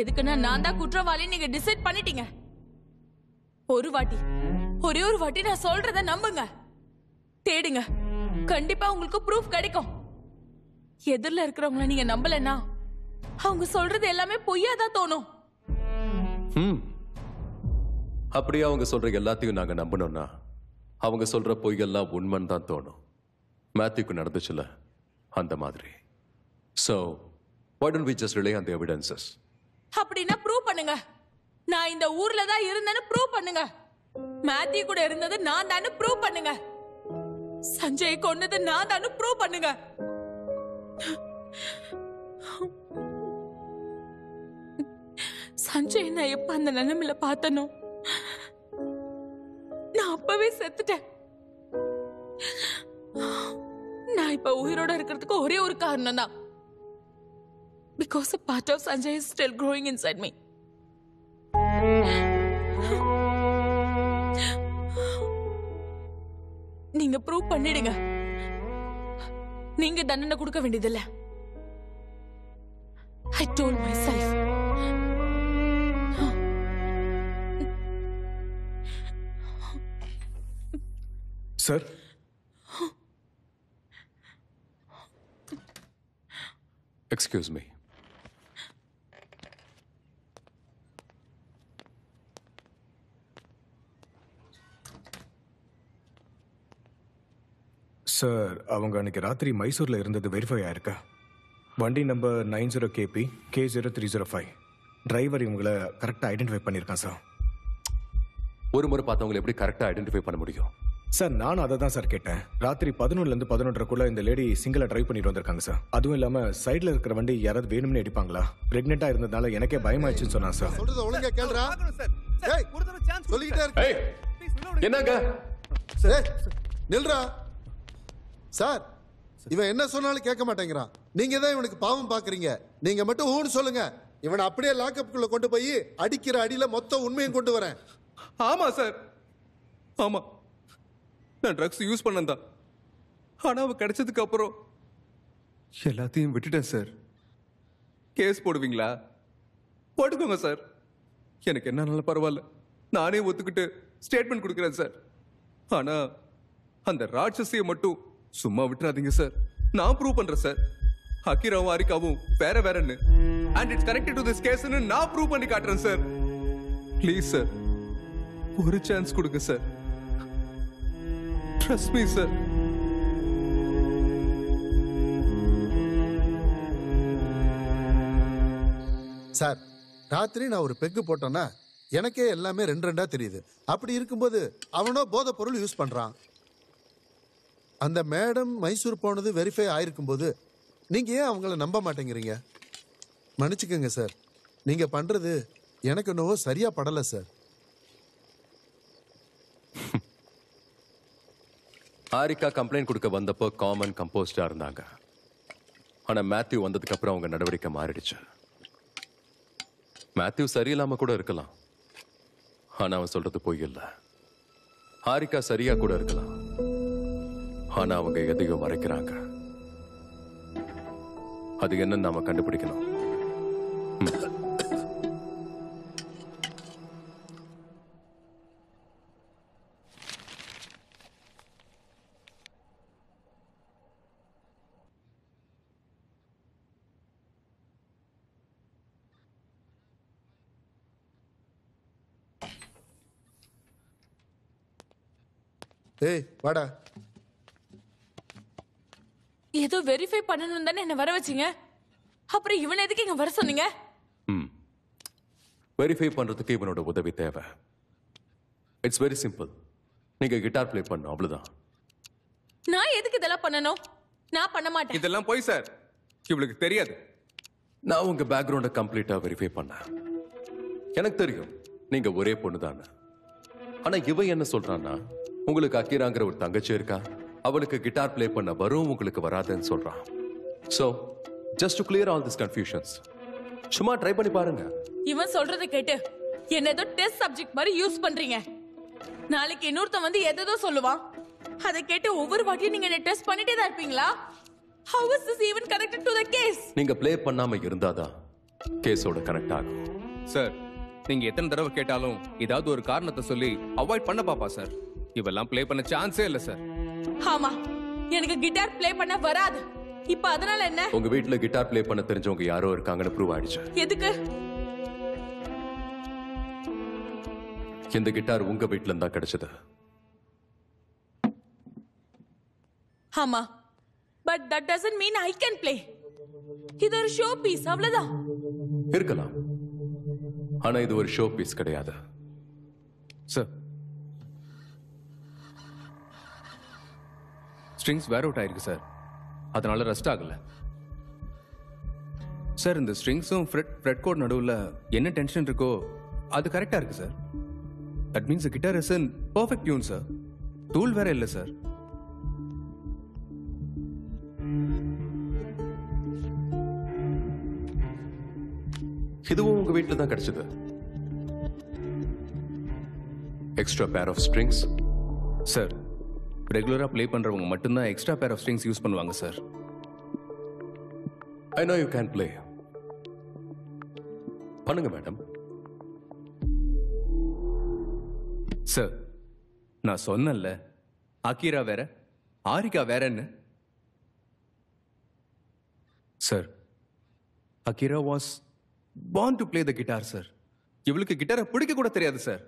A: எதுக்குன்னா நான் தான் குற்றவாளி நீங்க டிசைட் பண்ணிட்டீங்க. ஒரே ஒரு வாட்டி நான் சொல்றத நம்புங்க. தேடுங்க, கண்டிப்பா உங்களுக்கு ப்ரூஃப் கிடைக்கும். எதிரில இருக்கிறவங்கள நீங்க நம்பலன்னா அவங்க சொல்றது எல்லாமே பொய்யாதான் தோணும்.
F: அப்படியே அவங்க சொல்ற எல்லாத்தையும் நாங்க நம்பணும்னா அவங்க சொல்ற பொய்யெல்லாம் உண்மைன்னு தான் தோணும். மேத்யூக்கு நடந்துச்சுல அந்த மாதிரி. So why don't we just rely on the evidences?
A: அப்படின்னா ப்ரூவ் பண்ணுங்க. நான் இந்த ஊர்ல தான் இருந்தேன்னு ப்ரூவ் பண்ணுங்க. மேத்யூ கூட இருந்தது நான் தானே ப்ரூவ் பண்ணுங்க. சஞ்சய் கொன்னது நான் தானே ப்ரூவ் பண்ணுங்க. சஞ்சய் நான் எப்ப அந்த நிலைமையில பார்த்தனோ நான் அப்பவே செத்துட்டேன். நான் இப்ப உயிரோட இருக்கிறதுக்கு ஒரே ஒரு காரணம் தான். Because a part of Sanjay is still growing inside me. நீங்க ப்ரூவ் பண்ணிடுங்க. நீங்க தண்டனை கொடுக்க வேண்டியதில்லை. I told myself.
G: Sir,
F: excuse me.
G: Sir, அவங்க அன்னைக்கு ராத்திரி மைசூர்ல இருந்தது வெரிஃபை ஆயிருக்கா? வண்டி நம்பர் 90KP K0305. டிரைவர் இவங்களை கரெக்டாக ஐடென்டிஃபை பண்ணியிருக்கான் சார்.
F: ஒரு முறை பார்த்தவங்களை எப்படி கரெக்டாக ஐடென்டிஃபை பண்ண முடியும்?
G: சார், நானும் அதை தான் சார் கேட்டேன். ராத்திரி 11லேருந்து 11:30க்குள்ள இந்த லேடி சிங்கிளா டிரைவ் பண்ணிட்டு வந்திருக்காங்க சார். அதுவும் இல்லாம சைட்ல இருக்கிற வண்டி யாராவது வேணும்னு அடிப்பாங்களா? பிரெக்னெண்டா இருந்ததால எனக்கே பயமாயிடுச்சுன்னு சொன்னான் சார்.
H: சொல்றத ஒழுங்கா கேளுடா. ஏய், சொல்லிட்டே இருக்க.
F: ஏய், என்னங்க?
H: ஏய், நில்றா. சார், இவன் என்ன சொன்னாலும் கேட்க மாட்டேங்கிறான். நீங்க தான் இவனுக்கு பாவம் பாக்குறீங்க. நீங்க மட்டும் ஊன்னு சொல்லுங்க. இவனை அப்படியே லாக்அப்குள்ள கொண்டு போய் அடிக்கிற அடியில மொத்த உண்மையும் கொண்டு வரேன்.
M: ஆமா சார், ஆமா, நான் ட்ரக்ஸ் யூஸ் பண்ணதான். ஆனா அவ கிடைச்சதுக்கு அப்புறம் எல்லாத்தையும் விட்டுட்டேன் சார். கேஸ் போடுவீங்களா? போட்டுக்கோங்க சார், எனக்கு என்னன்னாலும் பரவாயில்ல. நானே ஒத்துக்கிட்டு ஸ்டேட்மெண்ட் கொடுக்குறேன் சார். ஆனா அந்த ராட்சசியை மட்டும் சும்மா விட்டுறாதீங்க சார். நான் ப்ரூவ் பண்றேன் சார். ஹக்கீராவும் ஆரிகாவும் வேற வேறன்னு and it's connected to this கேஸ்னு நான் ப்ரூவ் பண்ணி காட்டுறேன் சார். ப்ளீஸ் சார், ஒரு சான்ஸ் கொடுங்க sir. Trust me sir.
H: Sir, ராத்திரி நான் ஒரு பெக்கு போட்டேன்னா எனக்கே எல்லாமே ரெண்டு ரெண்டா தெரியுது. அப்படி இருக்கும்போது அவனோ போதை பொருள் யூஸ் பண்றான். அந்த மேடம் மைசூர் போனது வெரிஃபை ஆயிருக்கும் போது நீங்க ஏன் அவங்கள நம்ப மாட்டேங்கிறீங்க? மன்னிச்சுக்கோங்க சார், நீங்க பண்றது எனக்கு என்னவோ சரியா படல சார்.
F: ஆரிகா கம்ப்ளைண்ட் கொடுக்க வந்தப்போ காமன் கம்போஸ்டா இருந்தாங்க. ஆனா மேத்யூ வந்ததுக்கு அப்புறம் அவங்க நடவடிக்கை மாறிடுச்சு. மேத்யூ சரியில்லாம கூட இருக்கலாம், ஆனா அவன் சொல்றது பொய் இல்ல. ஆரிகா சரியா கூட இருக்கலாம், ஆனா அவங்க எதையோ மறைக்கிறாங்க. அது என்னன்னு நாம கண்டுபிடிக்கணும்.
H: ஏய் வாடா.
A: ஏதோ வெரிஃபை பண்ணணும் தானே என்ன வர வச்சீங்க. அப்புறம் இவன் எதுக்கு இங்க வர சொன்னீங்க?
F: வெரிஃபை பண்றதுக்கு இவனோட உதவி தேவை. It's very simple. நீங்க கிட்டார் ப்ளே பண்ணணும், அவ்வளவுதான்.
A: நான் எதுக்கு இதெல்லாம் பண்ணணும்? நான் பண்ண மாட்டேன்.
M: இதெல்லாம் போய் சார், இவளுக்கு தெரியாது.
F: நான் உங்க பேக்ரவுண்ட கம்ப்ளீட்டா வெரிஃபை பண்ணேன். எனக்கு தெரியும் நீங்க ஒரே பொண்ணுதான். ஆனா இவ என்ன சொல்றான்னா, உங்களுக்கு அக்கீராங்கிற ஒரு தங்கச்சி இருக்கா, அவளுக்கு கிட்டார் ப்ளே பண்ண வரும், உங்களுக்கு வராதுன்னு சொல்றான். So just to clear all this confusions, சும்மா ட்ரை பண்ணி பாருங்க.
A: இவன் சொல்றதை கேட்டு என்ன ஏதோ டெஸ்ட் சப்ஜெக்ட் மாதிரி யூஸ் பண்றீங்க. நாளைக்கு இன்னொருத்தன் வந்து எதோ சொல்லுவான். அதை கேட்டு ஒவ்வொரு வாட்டியும் நீங்க என்ன டெஸ்ட் பண்ணிட்டே தான் இருப்பீங்களா? How is this even connected to the case?
F: நீங்க ப்ளே பண்ணாம இருந்தாதான் கேஸோட கனெக்ட் ஆகும்.
M: சார், நீங்க எத்தனை தடவை கேட்டாலும் ஏதாவது ஒரு காரணத்தை சொல்லி அவாய்ட் பண்ண பாப்பா சார். இவெல்லாம் ப்ளே பண்ண சான்ஸே இல்ல சார்.
A: ஆமா, எனக்கு கிட்டார் ப்ளே பண்ண வராது. இப்ப அதனால என்ன?
F: உங்க வீட்ல கிட்டார் ப்ளே பண்ண தெரிஞ்சவங்க யாரோ இருக்காங்கன்னு ப்ரூவ் ஆயிடுச்சு.
A: எதுக்கு?
F: இந்த கிட்டார் உங்க வீட்ல இருந்தா கிடைச்சது.
A: ஆமா, but that doesn't mean I can play. இது ஒரு ஷோ பீஸ், அவ்வளவுதான்.
F: இருக்கலாம், ஆனா இது ஒரு ஷோ பீஸ் கிடையாது.
M: சார், ஸ்ட்ரிங்ஸ் வேர் அவுட் ஆயிருக்கு சார், அதனால ரெஸ்ட் ஆகல சார். இந்த ஸ்ட்ரிங்ஸும் ஃப்ரெட் கோட் நடுவுல என்ன டென்ஷன் இருக்கோ அது கரெக்டா இருக்கு sir. That means the guitar is in perfect tune sir. Tool வேற இல்ல சார்.
F: இதுவும் உங்க வீட்ல தான் கிடைச்சது. Extra pair of strings.
M: Sir, ரெகுலரா ப்ளே பண்றவங்க மட்டும்தான் extra pair of strings use பண்ணுவாங்க sir.
F: I know you can play. பண்ணுங்க மேடம்.
M: சார், நான் சொன்னேன்ல, அக்கீரா வேற ஆரிகா வேறன்னு. Sir, Akira was born to play the guitar sir. இவளுக்கு கிட்டாரை பிடிக்க கூட தெரியாது சார்.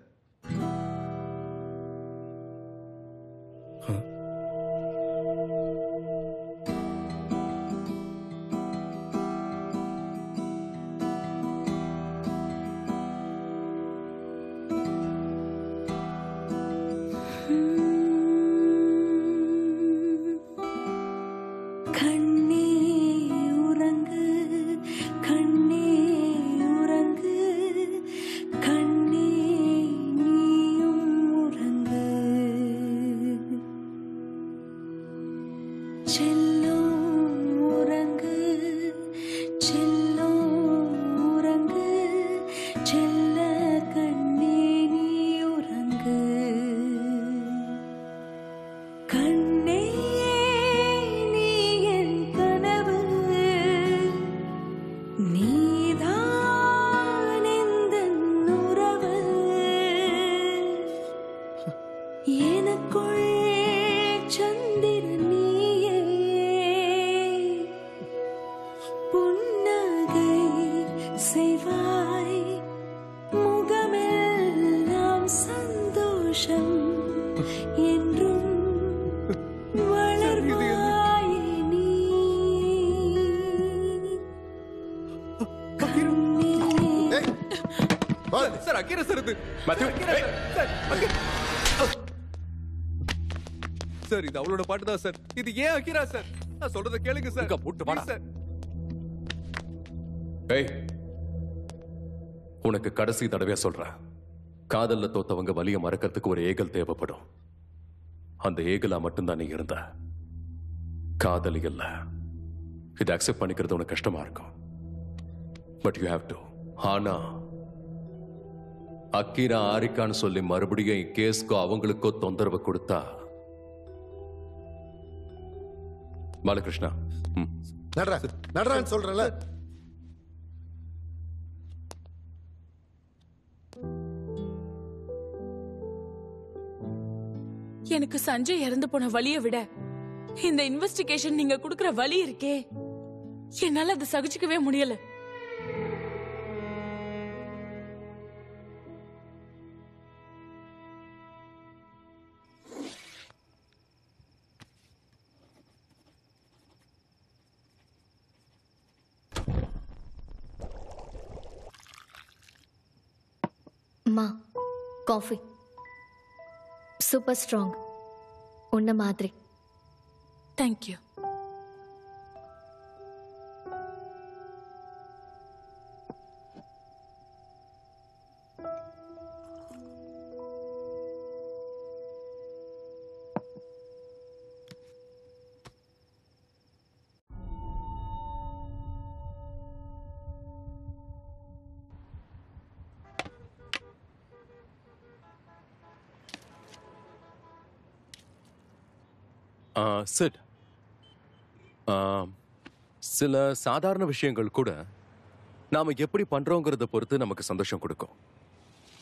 M: சார், இது அவளோட பாட்டு தான் சார். இது ஏன் அக்கீரா சார்? நான் சொல்றத கேளுங்க சார்.
F: போட்டு பாடா சார். ஏய், உனக்கு கடைசி தடவையா சொல்றேன், காதல்ல தோத்தவங்க வலிய மறக்கிறதுக்கு ஒரு ஏகல் தேவைப்படும். அந்த ஏகலா மட்டும்தான் நீ இருந்த, காதலி இல்ல. இதை அக்செப்ட் பண்ணிக்கிறது உனக்கு கஷ்டமா இருக்கும், பட் யூ ஹேவ் டு. ஆனா அக்கீரா ஆரிக்கான்னு சொல்லி மறுபடியும் கேஸ்க்கோ அவங்களுக்கோ தொந்தரவு கொடுத்தா பாலகிருஷ்ணா.
H: நடரான்னு சொல்றல.
A: எனக்கு சஞ்சய் இறந்து போன வலியை விட இந்த இன்வெஸ்டிகேஷன் நீங்க கொடுக்கிற வலி இருக்கே, என்னால அதை சகிச்சுக்கவே முடியல.
C: அம்மா, காஃபி சூப்பர் ஸ்ட்ராங், உன்ன மாதிரி.
A: தேங்க்யூ.
F: சிட், சில சாதாரண விஷயங்கள் கூட நாம எப்படி பண்றோங்கிறத பொறுத்து நமக்கு சந்தோஷம் கொடுக்கும்.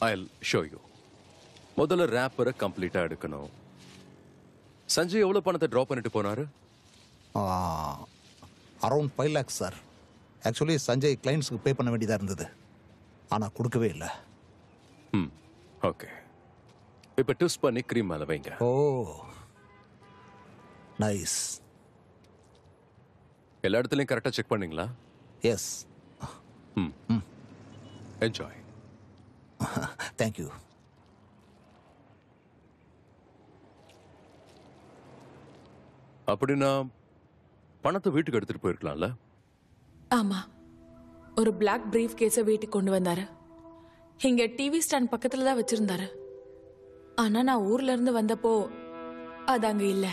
F: I'll show you. முதல்ல ரேப்பரை கம்ப்ளீட்டா எடுக்கணும். சஞ்சய் எவ்வளவு பணத்தை டிராப் பண்ணிட்டு போனாரு?
J: Around 5 lakhs sir. Actually Sanjay கிளைண்ட்ஸுக்கு பே பண்ண வேண்டியதாக இருந்தது, ஆனால் கொடுக்கவே இல்லை.
F: ஓகே, இப்போ ட்விஸ்ட் பண்ணி க்ரீம் மேலே வைங்க.
J: ஓ நைஸ்.
F: எல்லா இடத்துலையும் கரெக்டாக செக் பண்ணீங்களா?
J: எஸ்.
F: என்ஜாய்.
J: தேங்க்யூ.
F: அப்படின்னா பணத்தை வீட்டுக்கு எடுத்துட்டு போயிருக்கலாம்ல?
A: ஆமா, ஒரு பிளாக் பிரீஃப் கேஸை வீட்டுக்கு கொண்டு வந்தாரு. இங்க டிவி ஸ்டாண்ட் பக்கத்துல தான் வச்சிருந்தாரு. ஆனா நான் ஊர்ல இருந்து வந்தப்போ அது அங்க இல்ல.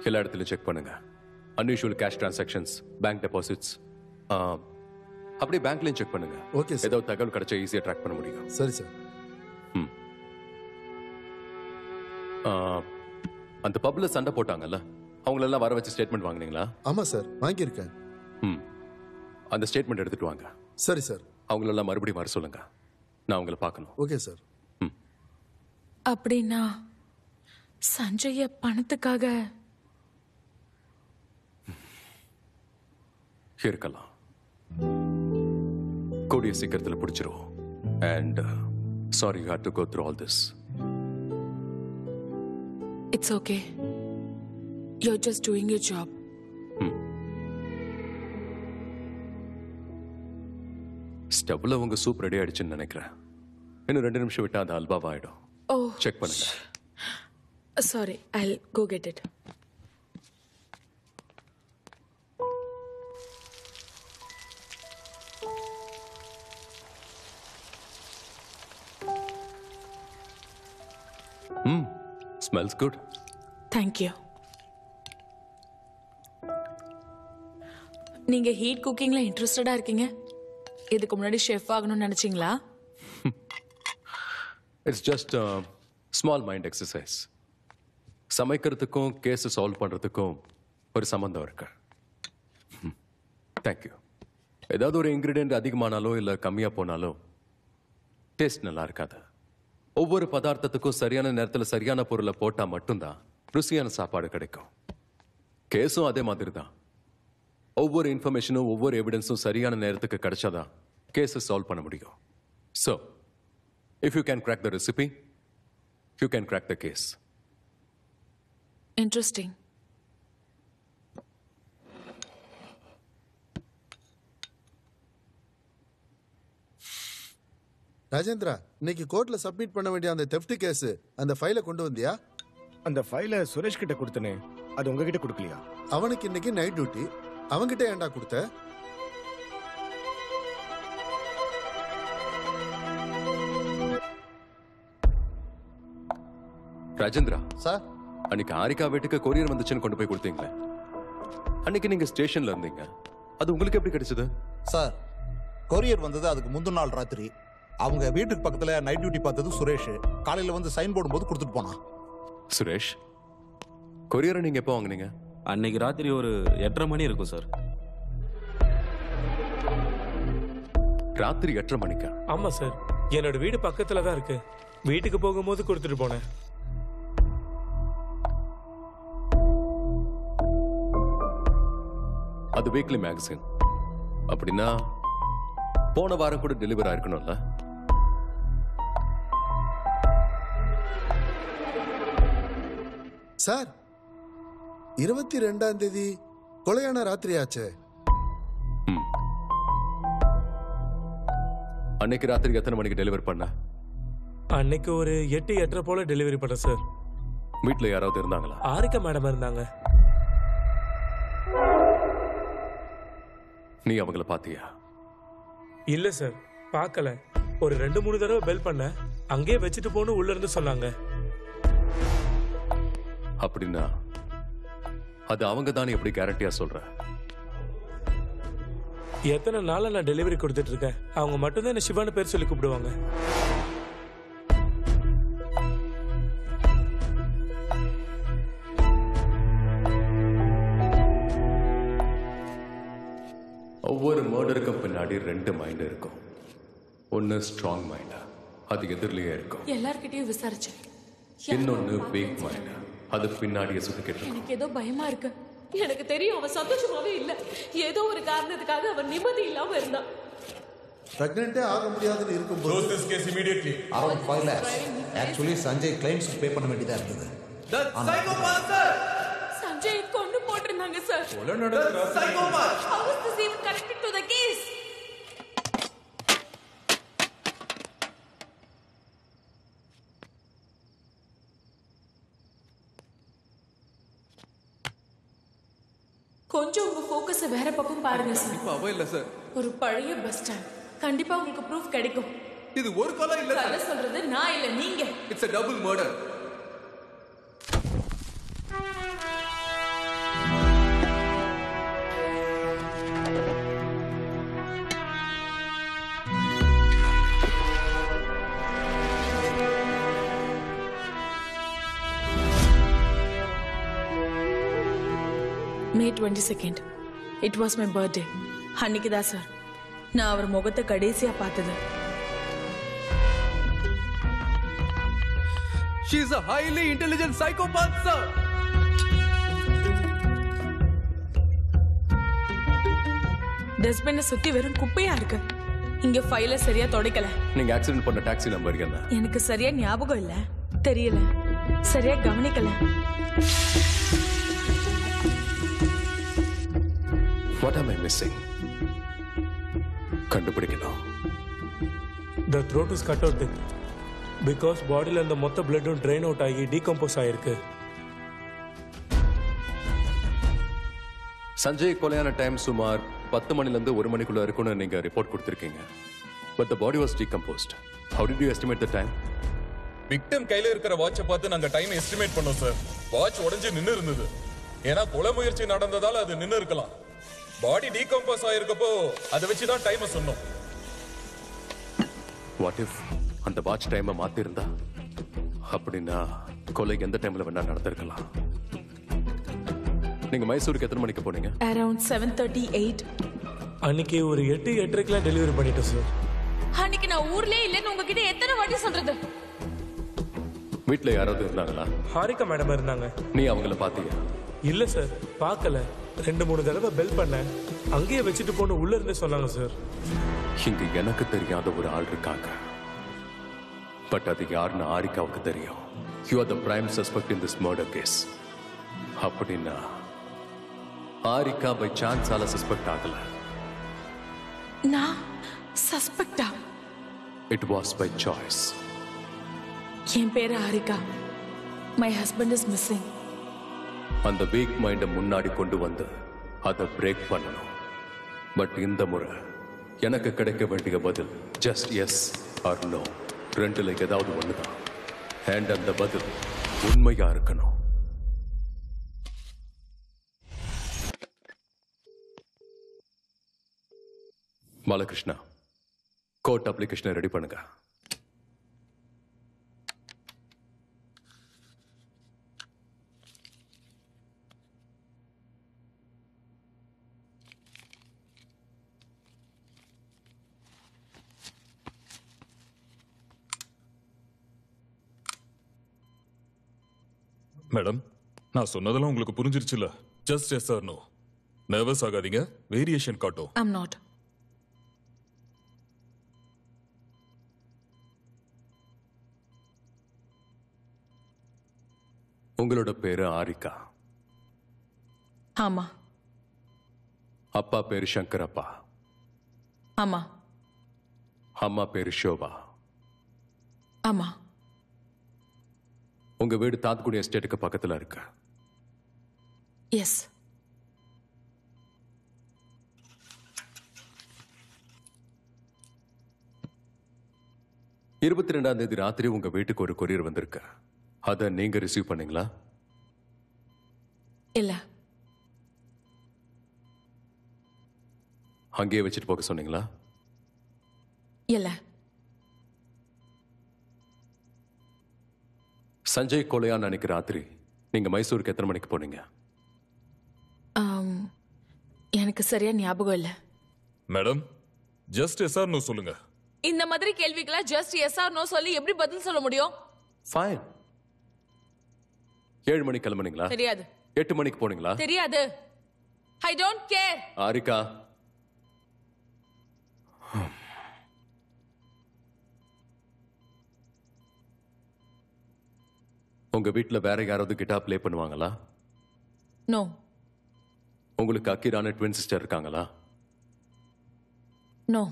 F: எல்லா இடத்துலையும் செக் பண்ணுங்க. Unusual cash transactions, bank deposits, அப்படியே பேங்க்லையும் செக் பண்ணுங்க.
H: Okay sir.
F: ஏதாவது தகவல் கிடைச்சா ஈஸியாக ட்ராக் பண்ண முடியும்.
H: சரி சார்.
F: அந்த பப்ல சண்டை போட்டாங்கல்ல, அவங்களெல்லாம் வர வச்சு ஸ்டேட்மெண்ட் வாங்குனீங்களா?
H: ஆமா சார், வாங்கியிருக்கேன்.
F: அந்த ஸ்டேட்மெண்ட் எடுத்துட்டு வாங்க.
H: சரி சார்.
F: அவங்களெல்லாம் மறுபடியும் வர சொல்லுங்க, நான் அவங்கள பார்க்கணும்.
H: Okay sir.
A: அப்படின்னா சஞ்சய பணத்துக்காக
F: இருக்கலாம். கூடிய சீக்கிரத்தில் பிடிச்சிருவோம். And sorry you had to go through all this.
A: It's okay. You're just doing your job.
F: ஸ்டவ்ல உங்க சூப் ரெடி ஆயிடுச்சுன்னு நினைக்கிறேன். இன்னும் 2 நிமிஷம் விட்டா அது அல்வாவாயிடும்.
A: Oh.
F: செக் பண்ணுங்க.
A: Sorry, I'll go get it.
F: Smells good.
A: Thank you. நீங்க ஹீட் குக்கிங்ல இன்ட்ரெஸ்டடா இருக்கீங்க. இதுக்கு முன்னாடி ஷெஃப் ஆகணும்னு நினைச்சீங்களா?
F: It's just a small mind exercise. சமைக்கிறதுக்கும் கேஸ் சால்வ் பண்றதுக்கும் ஒரு சம்பந்தம் இருக்கு. தேங்க்யூ. ஏதாவது ஒரு இன்கிரிடியன்ட் அதிகமானாலோ இல்ல கம்மியா போனாலோ டேஸ்ட் நல்லா இருக்காது. ஒவ்வொரு பதார்த்தத்துக்கும் சரியான நேரத்தில் சரியான பொருளை போட்டா மட்டும்தான் ருசியான சாப்பாடு கிடைக்கும். கேஸும் அதே மாதிரி தான். ஒவ்வொரு இன்ஃபர்மேஷனும் ஒவ்வொரு எவிடன்ஸும் சரியான நேரத்துக்கு கிடைச்சாதான் கேஸை சால்வ் பண்ண முடியும். So if you can crack the recipe, you can crack the case.
A: Interesting.
H: Rajendra, இன்னைக்கு கோர்ட்ல சப்மிட் பண்ண வேண்டிய அந்த தெஃப்ட் கேஸ், அந்த ஃபைலை கொண்டு வந்தியா?
G: அந்த ஃபைலை சுரேஷ் கிட்ட கொடுத்தனே, அது உங்ககிட்ட கொடுக்கலையா?
H: அவனுக்கு இன்னைக்கு நைட் டியூட்டி. அவன்கிட்ட ஏன்டா கொடுத்த?
F: ராஜேந்திரா
J: சார்,
F: அன்னைக்கு ஆரிகா வீட்டுக்கு கொரியர் வந்துச்சுன்னு கொண்டு போய் கொடுத்தீங்களே, அன்னைக்கு நீங்க ஸ்டேஷன்ல இருந்தீங்க, அது உங்களுக்கு எப்படி கிடைச்சது?
J: சார், கொரியர் வந்தது அதுக்கு முந்தின நாள் ராத்திரி. அவங்க வீட்டுக்கு பக்கத்துல நைட் டியூட்டி பார்த்தது சுரேஷ். காலையில வந்து சைன் போடும்போது கொடுத்துட்டு போனான்.
F: சுரேஷ், கொரியரை நீங்க எப்போ வாங்குனீங்க?
N: அன்னைக்கு ராத்திரி ஒரு 8:30 மணி இருக்கும் சார்.
F: ராத்திரி 8:30 மணிக்கா?
D: ஆமா சார், என்னோட வீடு பக்கத்துல தான் இருக்கு. வீட்டுக்கு போகும்போது கொடுத்துட்டு போனேன்.
F: அது வீக்லி மேகசின். அப்படின்னா போன வாரம் கூட டெலிவரி ஆயிருக்கணும்ல?
H: சார், 22ஆம் தேதி கொலையான ராத்திரி ஆச்சு.
F: அன்னைக்கு ராத்திரி எத்தனை மணிக்கு டெலிவரி பண்ண?
D: அன்னைக்கு ஒரு 8-8:30 போல டெலிவரி பண்ண சார்.
F: வீட்டுல யாராவது இருந்தாங்களா?
D: ஆரிக்கா மேடம் இருந்தாங்க.
F: நீ அவங்கள பாத்தியா?
D: இல்ல சார், பார்க்கல. ஒரு 2-3 தடவை பெல் பண்ண, அங்கேயே வச்சுட்டு போன்னு உள்ள இருந்து சொன்னாங்க.
F: அப்படின்னா அது அவங்க தானே எப்படி கேரண்டியா சொல்ற?
D: எத்தனை நாளா நான் டெலிவரி கொடுத்துட்டு இருக்கேன். அவங்க மட்டும்தான் என்ன சிவான்னு பேர் சொல்லி கூப்பிடுவாங்க.
F: ஒவ்வொரு மர்டருக்கும் பின்னாடி 2 மைண்ட் இருக்கும். ஒன்னு ஸ்ட்ராங் மைண்ட், அது எதிரிலேயே இருக்கும்.
A: எல்லார்கிட்டயும் விசாரிச்சேன்.
F: இன்னொன்னு வீக் மைண்ட், அது பின்னாடியே சுத்திக்கிட்டு இருக்கும்.
A: எனக்கு ஏதோ பயமா இருக்கு.
E: எனக்கு தெரியும் அவன் சந்தோஷமாவே இல்ல. ஏதோ ஒரு காரணத்துக்காக அவன் நிம்மதி இல்லாம இருந்தான்.
H: பிரெக்னென்ட்டே ஆக முடியாதுன்னு இருக்கும்போது
K: Close this case immediately.
J: Around 5 lakhs. Actually Sanjay claims pay பண்ண வேண்டியதா இருந்தது.
A: சஞ்சய் கொண்டு போட்டிருந்தாங்க sir. How is this even connected to the case? கொஞ்சம் உங்க ஃபோக்கஸை வேற பக்கம் பாருங்க சார்.
L: கண்டிப்பாவே இல்ல சார்.
A: ஒரு பழைய பஸ் ஸ்டாண்ட், கண்டிப்பா உங்களுக்கு ப்ரூஃப் கிடைக்கும்.
L: இது ஒரு கொலை இல்ல சார்.
A: கதை சொல்றது நான் இல்ல, நீங்க.
L: It's a double murder.
A: May 22nd. It was my birthday. அன்னைக்கு தான் சார் நான் அவர் முகத்தை கடைசியா பார்த்தது.
L: She is a highly intelligent psychopath, sir.
A: டஸ்ட்பினை சுத்தி வெறும் குப்பையா இருக்கு. இங்க ஃபைல சரியா துடைக்கல.
F: நீங்க ஆக்சிடென்ட் பண்ண டாக்ஸி நம்பர் என்ன?
A: எனக்கு சரியா ஞாபகம் இல்ல, தெரியல, சரியா கவனிக்கல.
F: What am I missing? கண்டுபிடிக்கணும்.
D: The throat is cut out because பாடியில அந்த மொத்த பிளட்டும் ட்ரெயின் அவுட் ஆகி டீகம்போஸ் ஆயிருக்கு.
F: சஞ்சய் கொலையான டைம் சுமார் 10 மணில இருந்து 1 மணிக்குள்ள இருக்கும்னு நீங்க report கொடுத்திருக்கீங்க. But the body was decomposed. How did you estimate the time?
K: Victim கையில இருக்கிற வாட்சை பார்த்து நாங்க டைம் எஸ்டிமேட் பண்ணோம் சார். வாட்ச் உடைஞ்சு நின்னு இருந்தது. ஏன்னா கொலை முயற்சி நடந்ததால அது நின்னு இருக்கலாம். பாடி டீகம்போஸ் ஆயிருக்கப்போ அதை வச்சு தான் டைமை சொன்னோம்.
F: What if அந்த வாட்ச் டைமை மாத்தி இருந்தா? அப்படின்னா கொலை எந்த டைம்ல வேணா நடந்திருக்கலாம். நீங்க மைசூருக்கு எத்தனை மணிக்கு போனீங்க?
A: அரௌண்ட் 7:38.
D: அன்னைக்கு ஒரு 8-8:30 டெலிவரி பண்ணிட்டேன் சார்.
A: அன்னைக்கு நான் ஊர்லயே இல்லைன்னு உங்ககிட்ட எத்தனை வாட்டி சொல்றது?
F: வீட்டுல யாராவது இருந்தாங்களா?
D: ஹாரிகா மேடம் இருந்தாங்க.
F: நீ அவங்கள பாத்தியா?
D: இல்ல சார், பார்க்கல. 2-3 தடவை பெல் பண்ண, அங்கேயே வச்சுட்டு போன உள்ள இருந்து சொன்னாங்க சார்.
F: இங்க எனக்கு தெரியாத ஒரு ஆள் இருக்காங்க. பட் அது யாருன்னு ஆரிகாவுக்கு தெரியும். You are the prime suspect in this murder case. அப்படின்னா ஆரிகா பை சான்ஸால சஸ்பெக்ட் ஆகல.
A: நான் சஸ்பெக்டா?
F: It was by choice.
A: என் பேரு Aarika. My husband is missing.
F: அந்த வீக் மைண்டை முன்னாடி கொண்டு வந்து அதை பிரேக் பண்ணணும். பட் இந்த முறை எனக்கு கிடைக்க வேண்டிய பதில் ஜஸ்ட் எஸ் ஆர் நோ, ரெண்டுல ஏதாவது ஒண்ணுதான். அண்ட் அந்த பதில் உண்மையா இருக்கணும். பாலகிருஷ்ணா, கோர்ட் அப்ளிகேஷனை ரெடி பண்ணுங்க.
K: மேடம், நான் சொன்னதெல்லாம் உங்களுக்கு புரிஞ்சிருச்சுல? Just yes or no. Nervous ஆகாதீங்க, வேரியேஷன் காட்டும்.
A: I'm not.
F: உங்களோட பேரு ஆரிகா?
A: ஆமா.
F: அப்பா பேரு சங்கரப்பா?
A: ஆமா.
F: அம்மா பேரு ஷோபா?
A: ஆமா.
F: உங்க வீடு தாத்துக்குடி எஸ்டேட்டுக்கு பக்கத்துல இருக்கு?
A: எஸ்.
F: இருபத்தி 2ஆம் தேதி ராத்திரி உங்க வீட்டுக்கு ஒரு கொரியர் வந்திருக்கு. அதை நீங்க ரிசீவ் பண்ணீங்களா?
A: இல்ல.
F: அங்கேயே வச்சுட்டு போக சொன்னீங்களா?
A: இல்ல.
F: சஞ்சய் கொலையான்னு அன்னைக்கு ராத்திரி நீங்க மைசூருக்கு எத்தனை மணிக்கு போனீங்க?
A: எனக்கு சரியா ஞாபகம் இல்ல.
K: Madam, just yes or no சொல்லுங்க.
A: இந்த மாதிரி கேள்விக்கெல்லாம் ஜஸ்ட் எஸ் ஆர் நோ சொல்லி எப்படி பதில் சொல்ல முடியும்?
F: ஃபைன். 7 மணிக்கு கிளம்புனீங்களா?
A: தெரியாது.
F: 8 மணிக்கு போனீங்களா?
A: தெரியாது. I don't care.
F: ஆரிகா, உங்க வீட்டுல வேற யாராவது கிட்டார் ப்ளே பண்ணுவாங்களா?
A: நோ.
F: உங்களுக்கு அக்கீரான ட்வின் சிஸ்டர் இருக்காங்களா?
A: நோ.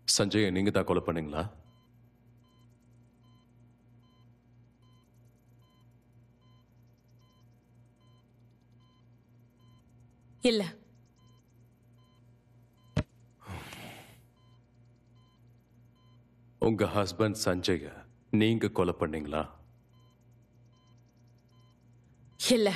F: சஞ்சயை நீங்க தான் கொலை பண்ணீங்களா?
A: இல்ல.
F: உங்க ஹஸ்பண்ட் சஞ்சய நீங்க கொலை பண்ணீங்களா?
A: இல்ல.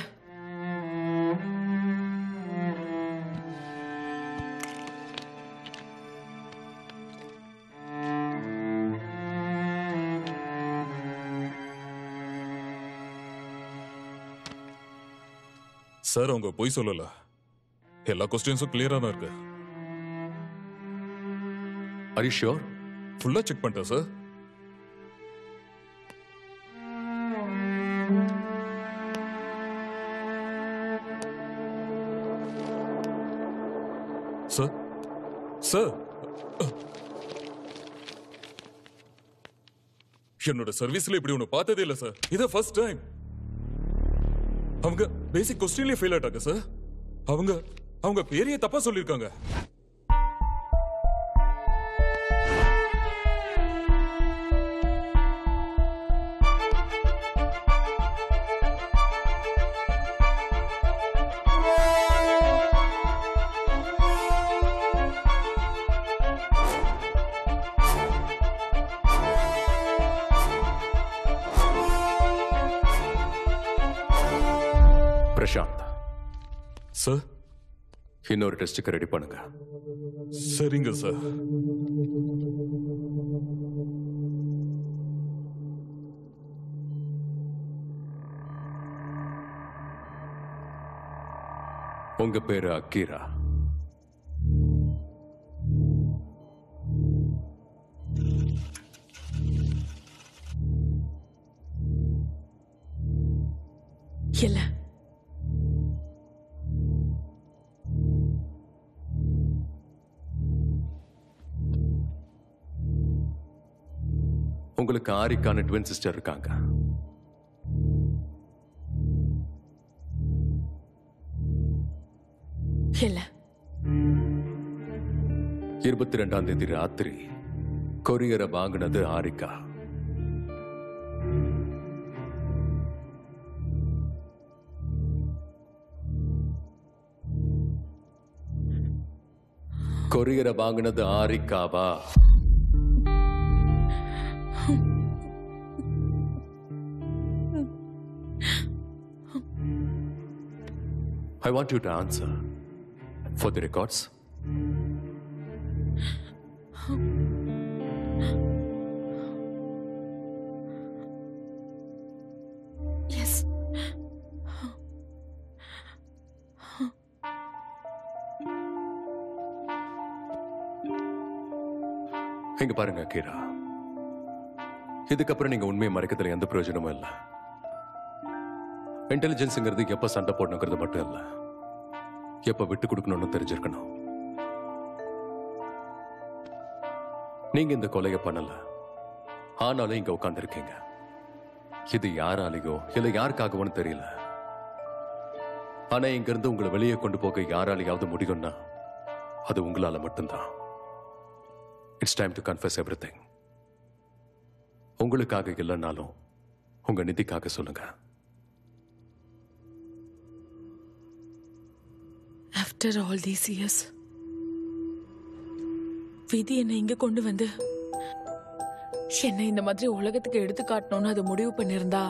K: சார், அவங்க பொய் சொல்லல. எல்லா கொஸ்டின்ஸும் கிளியரா தான் இருக்கு.
F: Are you sure?
K: ஃபுல்லா செக் பண்ணிட்டேன் சார். சார், சார், என்னோட சர்வீஸ்ல இப்படி ஒண்ணு பார்த்ததே இல்ல சார். இத ஃபர்ஸ்ட் டைம். அவங்க பேசிக் கொஸ்டின்லயே ஃபெயில் ஆயிட்டாங்க சார். அவங்க பேரையே தப்பா சொல்லிருக்காங்க.
F: பிரசாந்த்
K: சார்,
F: இன்னொரு டெஸ்டுக்கு ரெடி பண்ணுங்க.
K: சரிங்க சார்.
F: உங்க பேரு அக்கீரா?
A: இல்ல.
F: உங்களுக்கு ஆரிக்கான ட்வின் சிஸ்டர் இருக்காங்க?
A: இல்ல.
F: 22ஆம் தேதி ராத்திரி கொரியரை வாங்கினது ஆரிக்கா. கொரியரை வாங்கினது ஆரிக்காவா? I want you to answer for the records.
A: Yes.
F: இங்க பாருங்க கீரா, இதுக்கப்புறம் நீங்க உண்மையை மறைக்கிறதுல எந்த பிரயோஜனமும் இல்லை. இன்டெலிஜென்ஸ்ங்கிறது எப்ப சண்டை போடணுங்கிறது மட்டும் இல்ல, எப்ப விட்டு கொடுக்கணும்னு தெரிஞ்சிருக்கணும். நீங்க இந்த கொலையை பண்ணல, ஆனாலும் இங்க உட்கார்ந்து இருக்கீங்க. இது யாராலேயோ இல்ல யாருக்காகவோன்னு தெரியல. ஆனா இங்க இருந்து உங்களை வெளியே கொண்டு போக யாராலையாவது முடியும்னா அது உங்களால மட்டும்தான். It's time to confuse everything. உங்களுக்காக இல்லைன்னாலும் உங்க நிதிக்காக சொல்லுங்க.
A: After all these years, விதி என்னை இங்க கொண்டு வந்து என்னை இந்த மாதிரி உலகத்துக்கு எடுத்து காட்டணும்னு அது முடிவு பண்ணிருந்தா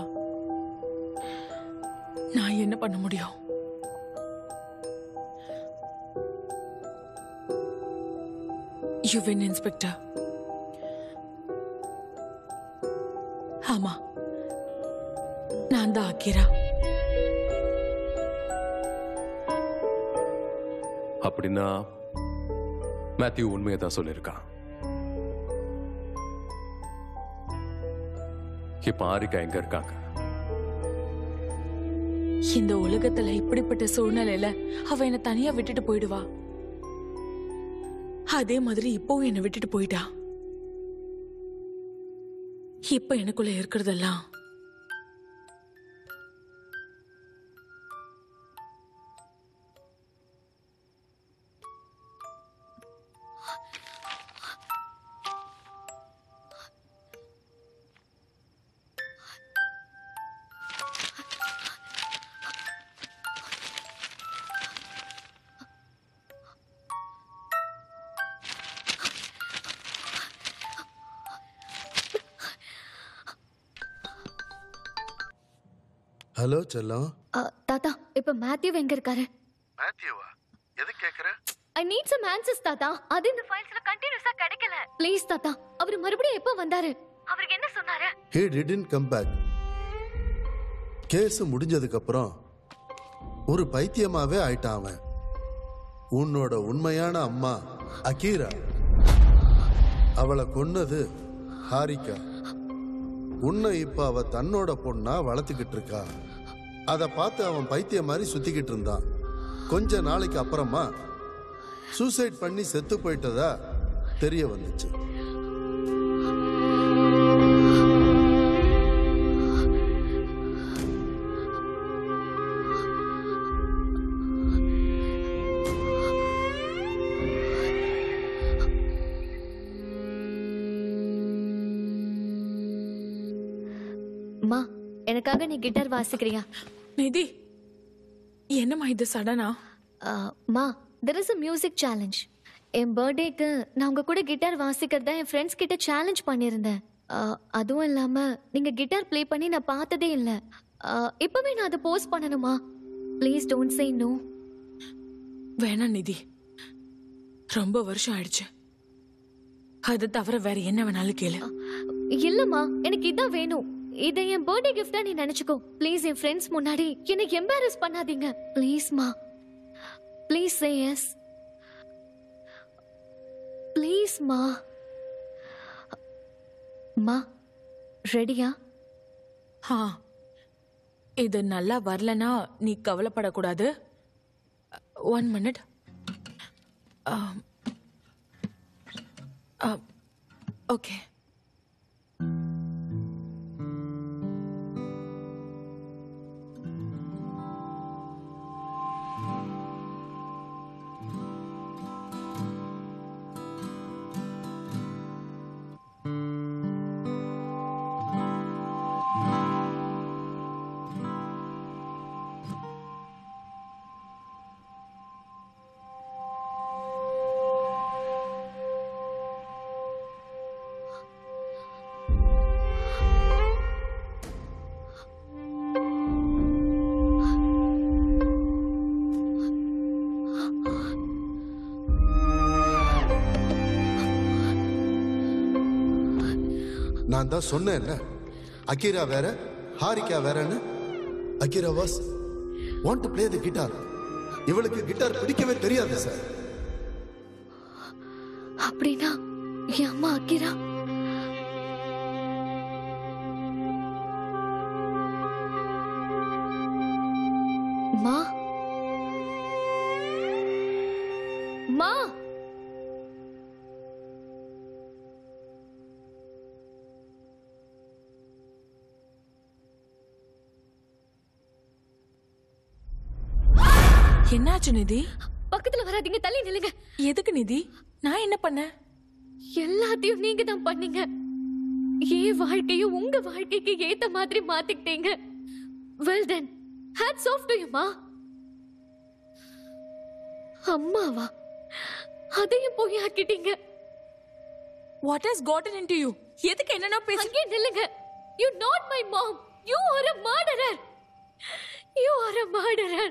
A: நான் என்ன பண்ண முடியும்? You win, Inspector. ஆமா, நான் தான் ஆக்கிரா.
F: அப்படின்னா மேத்யூ உண்மையை தான் சொல்லியிருக்கான். இப்ப ஆரிகா எங்க இருக்காங்க?
A: இந்த உலகத்துல இப்படிப்பட்ட சூழ்நிலையில அவ என்ன தனியா விட்டுட்டு போயிடுவா. அதே மாதிரி இப்பவும் என்ன விட்டுட்டு போயிட்டா. இப்ப எனக்குள்ள இருக்கிறதெல்லாம்
H: ஹலோ செல்லம்.
C: தாத்தா, இப்ப மேத்யூ எங்க இருக்காரு?
H: மேத்யூவா? எது கேக்குற?
C: I need some answers தாத்தா. அது இந்த ஃபைல்ஸ்ல கண்டினியூஸா கிடைக்கல. ப்ளீஸ் தாத்தா, அவர் மறுபடியும் எப்ப வந்தாரு? அவருக்கு என்ன சொன்னாரு?
H: He didn't come back. Case முடிஞ்சதுக்கு அப்புறம் ஒரு பைத்தியமாவே ஆயிட்டான் அவன். உன்னோட உண்மையான அம்மா அகீரா, அவளை கொன்னது ஹாரிகா. உன்னை இப்ப அவ தன்னோட பொண்ணா வளர்த்துக்கிட்டு இருக்கா. அதை பார்த்து அவன் பைத்தியம் மாதிரி சுத்திக்கிட்டு இருந்தான். கொஞ்ச நாளைக்கு அப்புறமா சூசைட் பண்ணி செத்து போயிட்டதா தெரிய வந்துச்சு.
C: மா, எனக்காக நீ கிட்டார் வாசிக்கிறியா?
A: நிதி, என்னம்மா இது சடனா?
C: மா, there is a music challenge. என் பர்த்டேக்கு நான் உங்க கூட கிட்டார் வாசிக்கிறதா என் ஃப்ரெண்ட்ஸ் கிட்ட சேலஞ்ச் பண்ணியிருந்தேன். அதுவும் இல்லாம நீங்க கிட்டார் ப்ளே பண்ணி நான் பார்த்ததே இல்லை. இப்பவே நான் அதை போஸ்ட் பண்ணணுமா? Please don't say no.
A: வேணாம் நிதி, ரொம்ப வருஷம் ஆயிடுச்சு. அது தவிர வேற என்ன வேணாலும் கேளு.
C: இல்லம்மா, எனக்கு இதான் வேணும். இதை என் பர்த்டே கிஃப்டா நீ நினைச்சுக்கோ. ப்ளீஸ் என் ஃப்ரெண்ட்ஸ் முன்னாடி என்னை எம்பாரஸ் பண்ணாதீங்க. ப்ளீஸ் மா, ப்ளீஸ் சே எஸ். ப்ளீஸ் மா. மா, ரெடியா?
A: இது நல்லா வரலனா நீ கவலைப்படக்கூடாது. 1 minute. ஓகே.
H: நான் தான் சொன்னேன்ல, அகிரா வேற ஹாரிகா வேறன்னு. Akira was want to play the guitar. இவளுக்கு கிட்டார் பிடிக்கவே தெரியாது சார்.
C: அப்படின்னா என் அம்மா அக்கிரா மா மா
A: என்னாச்சு நிதி?
C: பக்கத்துல வராதீங்க, தள்ளி நில்லுங்க.
A: எதுக்கு நிதி? நான் என்ன பண்ண?
C: எல்லாத்தையும் நீங்க தான் பண்ணீங்க. என் வாழ்க்கையும் உங்க வாழ்க்கைக்கு ஏத்த மாதிரி மாத்திக்கிட்டீங்க. Well then, hats off to you மா. அம்மாவா? அதையும் போய் ஆக்கிட்டீங்க.
A: What has gotten into you? எதுக்கு என்னன்னா பேச?
C: அங்கே நில்லுங்க. You not my mom. You are a murderer. You are a murderer.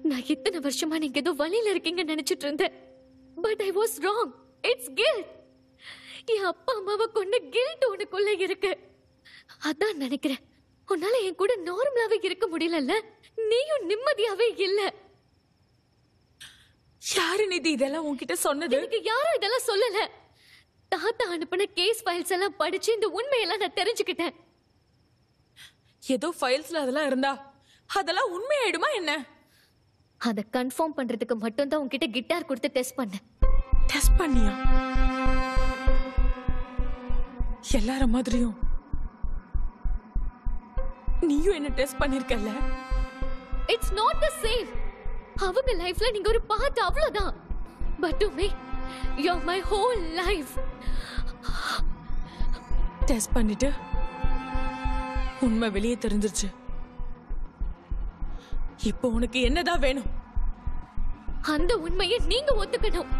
C: நான் இத்தனை வருஷமா நீங்க ஏதோ வழியில இருக்கீங்கன்னு நினைச்சிட்டு இருந்தேன். But I was wrong. It's guilt. என் அப்பா அம்மாவை கொண்ட கில்ட் உனக்குள்ள இருக்கு. அதான் நினைக்கிறேன் உன்னால என் கூட நார்மலாவே இருக்க முடியலல்ல. நீயும் நிம்மதியாவே இல்ல.
A: யாரு நிதி இதெல்லாம் உன்கிட்ட சொன்னது?
C: எனக்கு யாரும் இதெல்லாம் சொல்லல. தாத்தா அனுப்பின கேஸ் ஃபைல்ஸ் எல்லாம் படிச்சு இந்த உண்மையெல்லாம் நான் தெரிஞ்சுக்கிட்டேன்.
A: ஏதோ ஃபைல்ஸ்ல அதெல்லாம் இருந்தா அதெல்லாம் உண்மையாயிடுமா என்ன?
C: அத கன்ஃபார்ம் பண்றதுக்கு மட்டும் தான் உன்கிட்ட கிட்டார் கொடுத்து டெஸ்ட் பண்ணேன்.
A: டெஸ்ட் பண்ணியா? எல்லார மாதிரியும் நீயும் என்ன டெஸ்ட் பண்ணிருக்கல?
C: It's not the same. அவங்க லைஃப்ல நீங்க ஒரு பார்ட், அவ்வளவுதான். But to me you are my whole life.
A: Test பண்ணிட்டு உண்மை வெளியே தெரிஞ்சிருச்சு. இப்போ உனக்கு என்னதான் வேணும்?
C: அந்த உண்மையை நீங்க ஒத்துக்கணும்.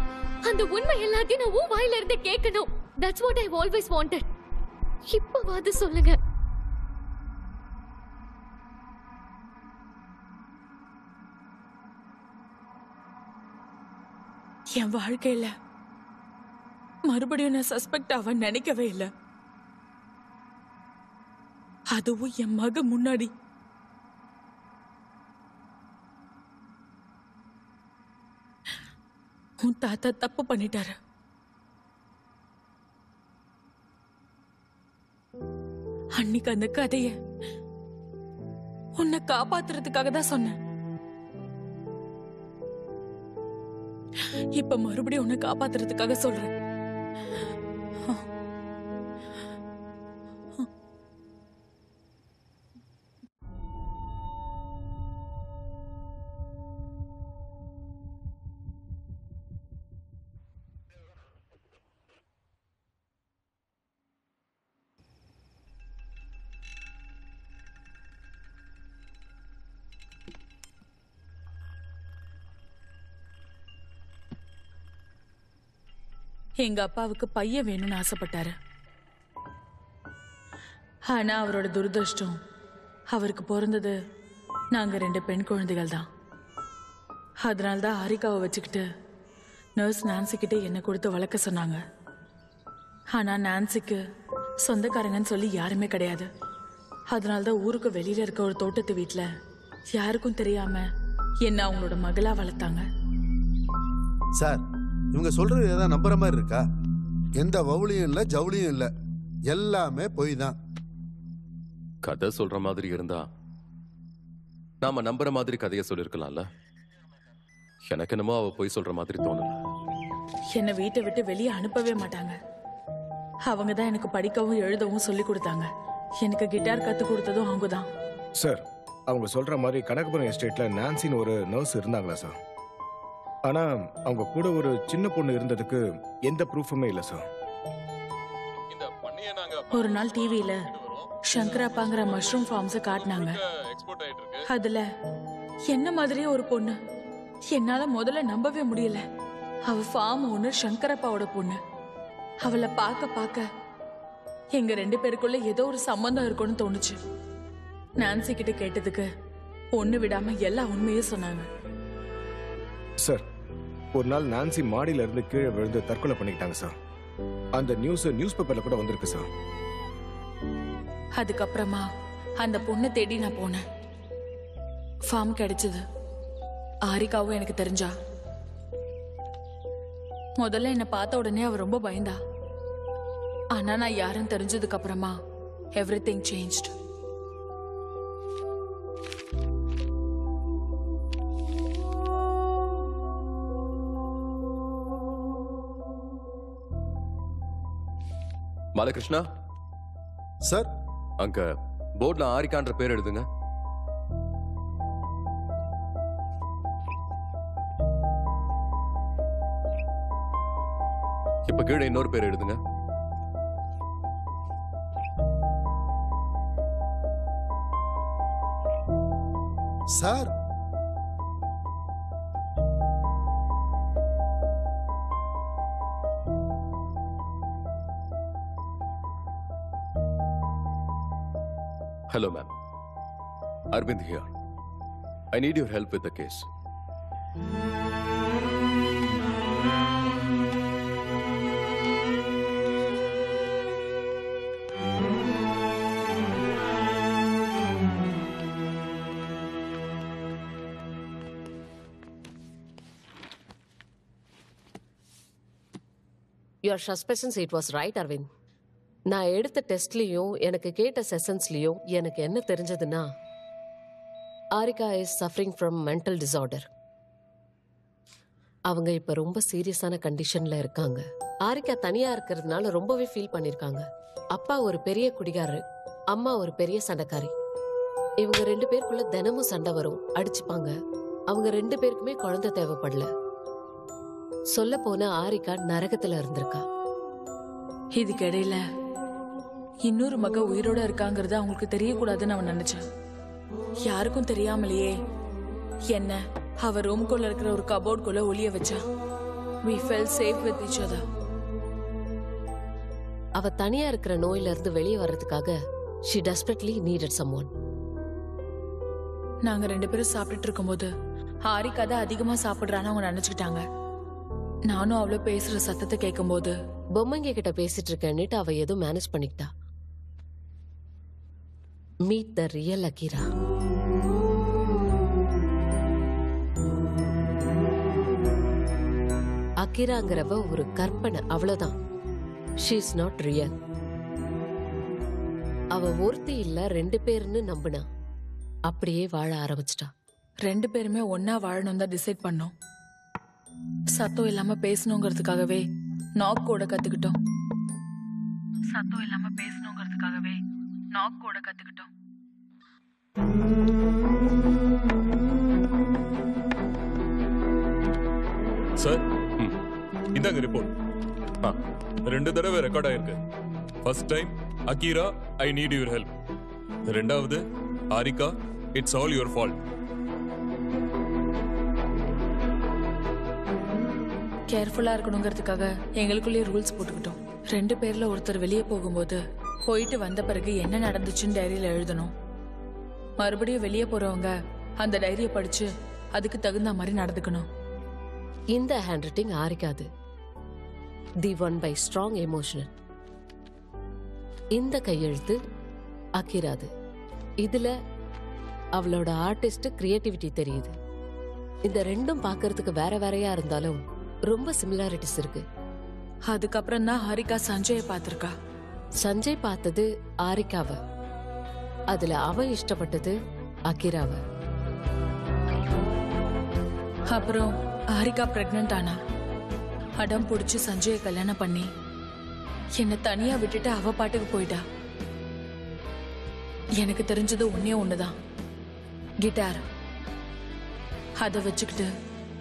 C: அந்த உண்மை எல்லாத்தையும் நான் உன் வாயில இருந்து கேட்கணும். That's what I've always wanted. இப்பவாது சொல்லுங்க.
A: என் வாழ்க்கையில மறுபடியும் நான் சஸ்பெக்ட் ஆவ நினைக்கவே இல்லை. அதுவும் என் மக முன்னாடி. உன் தாத்தா தப்பு பண்ணிட்டாரு. அன்னைக்கு அந்த கதைய உன்னை காப்பாத்துறதுக்காக தான் சொன்னேன். இப்ப மறுபடியும் உன்னை காப்பாத்துறதுக்காக சொல்றேன். எங்க அப்பாவுக்கு பையன் வேணும்னு ஆசைப்பட்டாரு. ஆனா அவரோட துரதிருஷ்டம், அவருக்கு பிறந்தது நாங்க 2 பெண் குழந்தைகள் தான். அதனால்தான் ஹாரிகாவை வச்சுக்கிட்டு நர்ஸ் நான்சி கிட்ட என்ன கொடுத்து வளர்க்க சொன்னாங்க. ஆனா நான்சிக்கு சொந்தக்காரங்கன்னு சொல்லி யாருமே கிடையாது. அதனால்தான் ஊருக்கு வெளியில இருக்க ஒரு தோட்டத்து வீட்டுல யாருக்கும் தெரியாம என்ன அவங்களோட மகளா வளர்த்தாங்க.
H: சார், இவங்க சொல்றது ஏதாவது நம்புற மாதிரி இருக்கா? எந்த வவுளியும் இல்ல, ஜவுளியும் இல்ல, எல்லாமே பொய் தான்.
F: கதை சொல்ற மாதிரி இருந்தா நாம நம்புற மாதிரி கதையை சொல்லிருக்கலாம்ல. எனக்கு என்னமோ அவ பொய் சொல்ற மாதிரி தோணல.
A: என்னை வீட்டை விட்டு வெளியே அனுப்பவே மாட்டாங்க. அவங்க தான் எனக்கு படிக்கவும் எழுதவும் சொல்லி கொடுத்தாங்க. எனக்கு கிட்டார் கத்து கொடுத்ததும் அவங்க தான்.
G: சார், அவங்க சொல்ற மாதிரி கனகபுரம் எஸ்டேட்ல நான்சின்னு ஒரு நர்ஸ் இருந்தாங்களா சார்? ஆனா அவங்க கூட ஒரு சின்ன பொண்ணு இருந்ததுக்கு எந்த ப்ரூஃபுமே இல்ல சார்.
A: ஒரு நாள் டிவியில சங்கராப்பாங்கிற மஷ்ரூம் ஃபார்ம்ஸை காட்டினாங்க. அதுல என்ன மாதிரியே ஒரு பொண்ணு. என்னால முதல்ல நம்பவே முடியல. அவ ஃபார்ம் ஓனர் சங்கரப்பாவோட பொண்ணு. அவளை பார்க்க பார்க்க எங்க 2 பேருக்குள்ள ஏதோ ஒரு சம்பந்தம் இருக்கும்னு தோணுச்சு. நான்சி கிட்ட கேட்டதுக்கு ஒண்ணு விடாம எல்லா உண்மையும் சொன்னாங்க.
G: சார், ஒரு நாள் நான்சி மாடியில இருந்து கீழே விழுந்து தற்கொலை பண்ணிக்கிட்டாங்க சார். அந்த நியூஸ் பேப்பர்ல கூட வந்திருக்கு சார்.
A: அதுக்கப்புறமா அந்த பொண்ணை தேடி நான் போனேன். ஃபார்ம் கிடைச்சது. ஆரிகாவும் எனக்கு தெரிஞ்சா. முதல்ல என்னை பார்த்த உடனே அவ ரொம்ப பயந்தா. ஆனா நான் யாரும் தெரிஞ்சதுக்கு அப்புறமா everything changed.
F: பாலகிருஷ்ணா
H: சார்,
F: அங்க போர்ட்ல ஆரிகான்ற பேர் எழுதுங்க. இப்ப கீழே இன்னொரு பேர் எழுதுங்க.
H: Sir,
F: Hello, ma'am. Arvind here. I need your help with the case.
E: Your suspicions, it was right, Arvind. நான் எடுத்த டெஸ்ட்லயும் எனக்கு கேட்ட செஷன்ஸ்லயும் எனக்கு என்ன தெரிஞ்சதுன்னா, Aarika is suffering from mental disorder. அவங்க இப்ப ரொம்ப சீரியஸான கண்டிஷன்ல இருக்காங்க. ஆரிகா தனியா இருக்கிறதுனால ரொம்பவே ஃபீல் பண்ணிருக்காங்க. அப்பா ஒரு பெரிய குடிகாரரு, அம்மா ஒரு பெரிய சண்டைக்காரி. இவங்க 2 பேருக்குள்ள தினமும் சண்டை வரும், அடிச்சுப்பாங்க. அவங்க 2 பேருக்குமே குழந்தை தேவைப்படல. சொல்ல போன ஆரிகா நரகத்துல இருந்திருக்கா.
A: இதுக்கிடையில இன்னொரு மக உயிரோட இருக்காங்கிறது அவங்களுக்கு தெரியக்கூடாதுன்னு அவன் நினைச்சேன். யாருக்கும் தெரியாமலேயே என்ன அவ ரூம்குள்ள இருக்கிற ஒரு கபோர்டுக்குள்ள ஒளிய வச்சா. We felt safe with each other.
E: அவ தனியா இருக்கிற நோயில இருந்து வெளியே வர்றதுக்காக she desperately needed someone.
A: நாங்க 2 பேரும் சாப்பிட்டுட்டு இருக்கும்போது ஆரிகா தான் அதிகமா சாப்பிடுறான்னு அவங்க நினைச்சுக்கிட்டாங்க. நானும் அவளோ பேசுற சத்தத்தை கேட்கும்போது
E: பொம்மைங்க கிட்ட பேசிட்டு இருக்கேன்னுட்டு அவ ஏதோ மேனேஜ் பண்ணிக்கிட்டா. Meet the real Akira. அகிராங்கிறவ ஒரு கற்பனை, அவ்வளவுதான். She is not real. அவ ஒருத்தி இல்ல 2 பேர்னு நம்பினா. அப்படியே வாழ ஆரம்பிச்சிட்டா.
A: 2 பேருமே ஒன்னா வாழணும் தான் டிசைட் பண்ணோம். சத்தம் இல்லாம பேசணுங்கிறதுக்காகவே நாக் கூட கத்துக்கிட்டோம்.
K: சார், இந்தாங்க ரிப்போர்ட். 2 தடவை ரெக்கார்ட் ஆயிருக்கு. First time Ahira, I need your help. 2வது ஆரிகா, இட்ஸ் ஆல் யுவர் ஃபால்ட்.
A: கேர்ஃபுல்லா இருக்கணுங்கிறதுக்காக எங்களுக்குள்ளேயே ரூல்ஸ் போட்டுக்கிட்டோம். 2 பேர்ல ஒருத்தர் வெளியே போகும்போது போயிட்டு வந்த பிறகு என்ன நடந்துச்சுன்னு டைரியில எழுதணும். மறுபடியும் வெளியே போறவங்க அந்த டைரியை படிச்சு அதுக்கு தகுந்த மாதிரி நடந்துக்கணும்.
E: இந்த ஹேண்ட் ரைட்டிங் ஆரிக்காது. The one by strong emotional. இந்த கையெழுத்து அகிராது. இதுல அவளோட ஆர்டிஸ்ட் கிரியேட்டிவிட்டி தெரியுது. இந்த 2ம் பார்க்கறதுக்கு வேற வேறையா இருந்தாலும் ரொம்ப சிமிலாரிட்டிஸ் இருக்கு.
A: அதுக்கப்புறம் தான் ஆரிகா சஞ்சயை பார்த்திருக்கா.
E: சஞ்சய் பார்த்தது ஆரிகாவ, அதுல அவன் இஷ்டப்பட்டது அகிராவ.
A: அப்புறம் ஆரிகா பிரெக்னன்ட் ஆனா. அடம் பிடிச்சு சஞ்சயை கல்யாணம் பண்ணி என்னை தனியா விட்டுட்டு அவ பாட்டுக்கு போயிட்டா. எனக்கு தெரிஞ்சது ஒண்ணுதான், கிட்டார். அதை வச்சுக்கிட்டு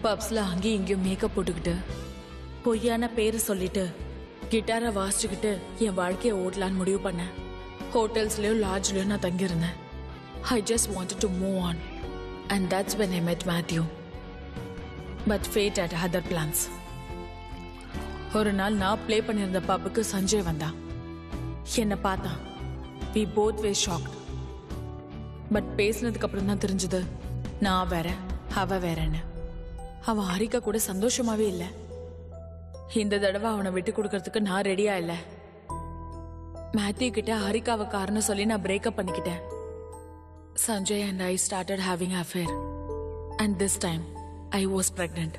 A: பப்ஸ்ல அங்கேயும் இங்கேயும் மேக்கப் போட்டுக்கிட்டு பொய்யான பேரு சொல்லிட்டு கிட்டாரை வாசிச்சுக்கிட்டு என் வாழ்க்கையை ஓட்டலான்னு முடிவு பண்ணேன். ஹோட்டல்ஸ்லயோ லாட்ஜ்லயோ நான் தங்கியிருந்தேன். I just wanted to move on. And that's when I met Matthew. But fate had other plans. ஒரு நாள் நான் ப்ளே பண்ணியிருந்த பப்புக்கு சஞ்சய் வந்தான். என்னை பார்த்தான். We both were shocked. But பேசினதுக்கு அப்புறம் தான் தெரிஞ்சது நான் வேற அவ வேறன்னு. அவன் ஹாரிகா கூட சந்தோஷமாவே இல்ல. இந்த தடவை அவனை விட்டு கொடுக்கறதுக்கு நான் ரெடியா இல்ல. மேத்யூ கிட்ட ஹாரிகாவை காரணம் சொல்லி நான் பிரேக்கப் பண்ணிக்கிட்டேன். Sanjay and I started having affair and this time I was pregnant.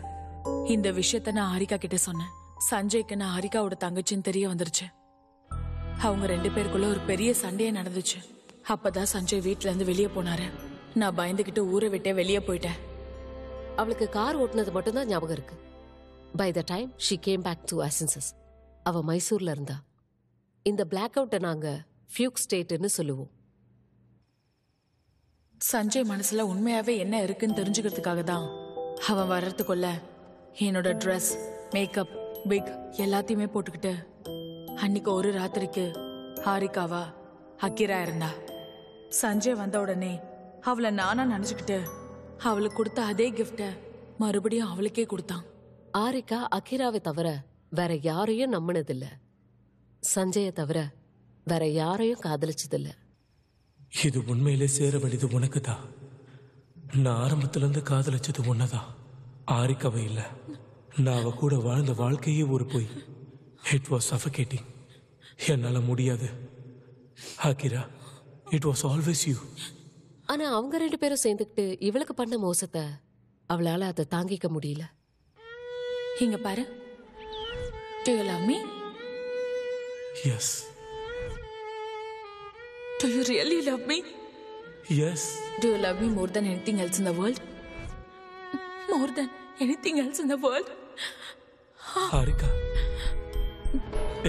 A: இந்த விஷயத்தை நான் ஹாரிகா கிட்ட சொன்னேன். சஞ்சய்க்கு நான் ஹாரிகாவோட தங்கச்சின்னு தெரிய வந்துருச்சு. அவங்க 2 பேருக்குள்ள ஒரு பெரிய சண்டையே நடந்துச்சு. அப்பதான் சஞ்சய் வீட்ல இருந்து வெளியே போனாரு. நான் பயந்துகிட்டு ஊரை விட்டே வெளியே போயிட்டேன்.
E: அவளுக்கு கார் ஓட்டுனது மட்டும்தான் ஞாபகம் இருக்கு. By the time she came back to senses. அவ மைசூர்ல இருந்தா. இந்த பிளாக் அவுட்டை நாங்க ஃபியூக் ஸ்டேட்னு சொல்லுவோம்.
A: சஞ்சய் மனசுல உண்மையாவே என்ன இருக்குன்னு தெரிஞ்சுக்கிறதுக்காக தான் அவன் வர்றதுக்குள்ள என்னோட ட்ரெஸ், மேக்கப், விக் எல்லாத்தையுமே போட்டுக்கிட்டு அன்னைக்கு ஒரு ராத்திரிக்கு ஹாரிகாவா அக்கிரா இருந்தா. சஞ்சய் வந்த உடனே அவளை நானா நினைச்சுக்கிட்டு அவளுக்கு கொடுத்த அதே கிஃப்ட மறுபடியும் அவளுக்கே கொடுத்தான்.
E: ஆரிகா அகிராவை தவிர வேற யாரையும் நம்பினதில்ல. சஞ்சய தவிர வேற யாரையும் காதலிச்சதில்ல.
D: இது உண்மையிலே சேர வேண்டியது உனக்குதான். நான் ஆரம்பத்துல இருந்து காதலிச்சது உன்னதான், ஆரிக்காவை இல்ல. நான் அவ கூட வாழ்ந்த வாழ்க்கையே ஒரு போய். It was suffocating. என்னால முடியாது Akira. It was always you.
E: ஆனா அவங்க 2 பேரும் சேர்ந்துக்கிட்டு இவளுக்கு பண்ண மோசத்தை அவளால அதை தாங்கிக்க முடியல.
A: இங்க பாரு. Do you love me?
D: Yes.
A: Do you really love me?
D: Yes.
A: Do you love me more than anything else in the world? More than anything else in the world?
D: Harika,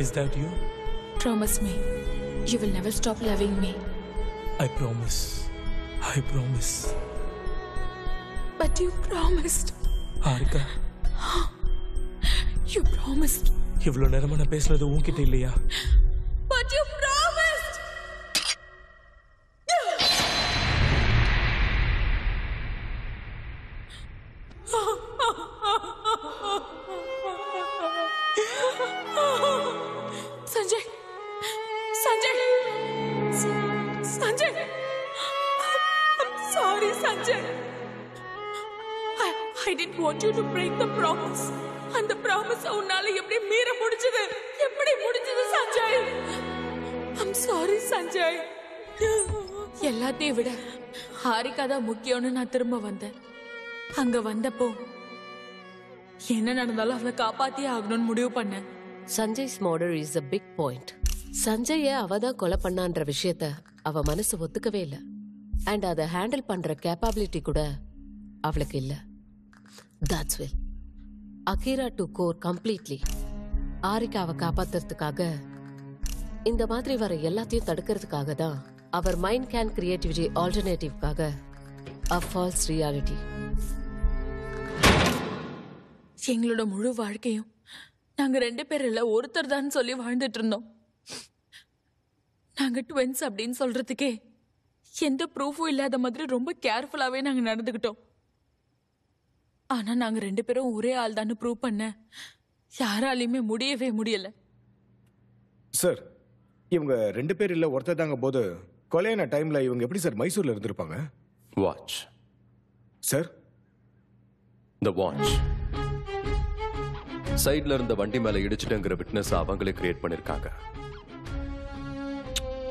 D: is that you?
A: Promise me, you will never stop loving me.
D: I promise. I promise.
A: But you promised.
D: Harika.
A: You promised.
D: இவ்வளவு நேரமா நான் பேசுனது உன்கிட்ட இல்லையா?
A: But you promised. Sanjay. Sanjay. Sanjay. I'm sorry, Sanjay. I didn't want you to break the promise. அந்த promise உன்னால எப்படி மீற முடிஞ்சது? எப்படி முடிஞ்சது சஞ்சய்? I'm sorry, Sanjay. எல்லாத்தையும் விட ஹாரிகா தான் முக்கியம்னு நான் திரும்ப வந்தேன். அங்க வந்தப்போ என்ன நடந்தாலும் அவளை காப்பாத்தியே ஆகணும்னு முடிவு பண்ணேன்.
E: Sanjay's murder is a big point. சஞ்சய அவதான் கொலை பண்ணான்ற விஷயத்த அவ மனசு ஒத்துக்கவே இல்ல. அண்ட் அதை ஹேண்டில் பண்ற கேப்பபிலிட்டி கூட அவளுக்கு இல்ல. That's well. Akira to core completely. ஆரிகாவை காப்பாத்துறதுக்காக, இந்த மாதிரி வர எல்லாத்தையும் தடுக்கிறதுக்காக தான் அவர் மைண்ட் கேன் கிரியேட்டிவிட்டி ஆல்டர்னேட்டிவ்காக a false reality.
A: எங்களோட முழு வாழ்க்கையும் நாங்க 2 பேர் இல்ல ஒருத்தர் தான் சொல்லி வாழ்ந்துட்டு இருந்தோம். நாங்க ட்வின்ஸ் அப்படின்னு சொல்றதுக்கே எந்த ப்ரூஃபும் இல்லாத மாதிரி ரொம்ப கேர்ஃபுல்லாவே நாங்க நடந்துகிட்டோம். ஆனா நாங்க 2 பேரும் ஒரே ஆள் தான் ப்ரூவ் பண்ண யாராலையுமே முடியவே முடியல.
G: சார், இவங்க 2 பேர் இல்ல ஒருத்தர் தாங்க போது கொலையான டைம்ல இவங்க எப்படி சார் மைசூர்ல இருந்திருப்பாங்க?
F: வாட்ச்
G: சார்,
F: த வாட்ச் சைட்ல இருந்த வண்டி மேல இடிச்சிட்டங்கிற விட்னஸ் அவங்களே கிரியேட் பண்ணிருக்காங்க.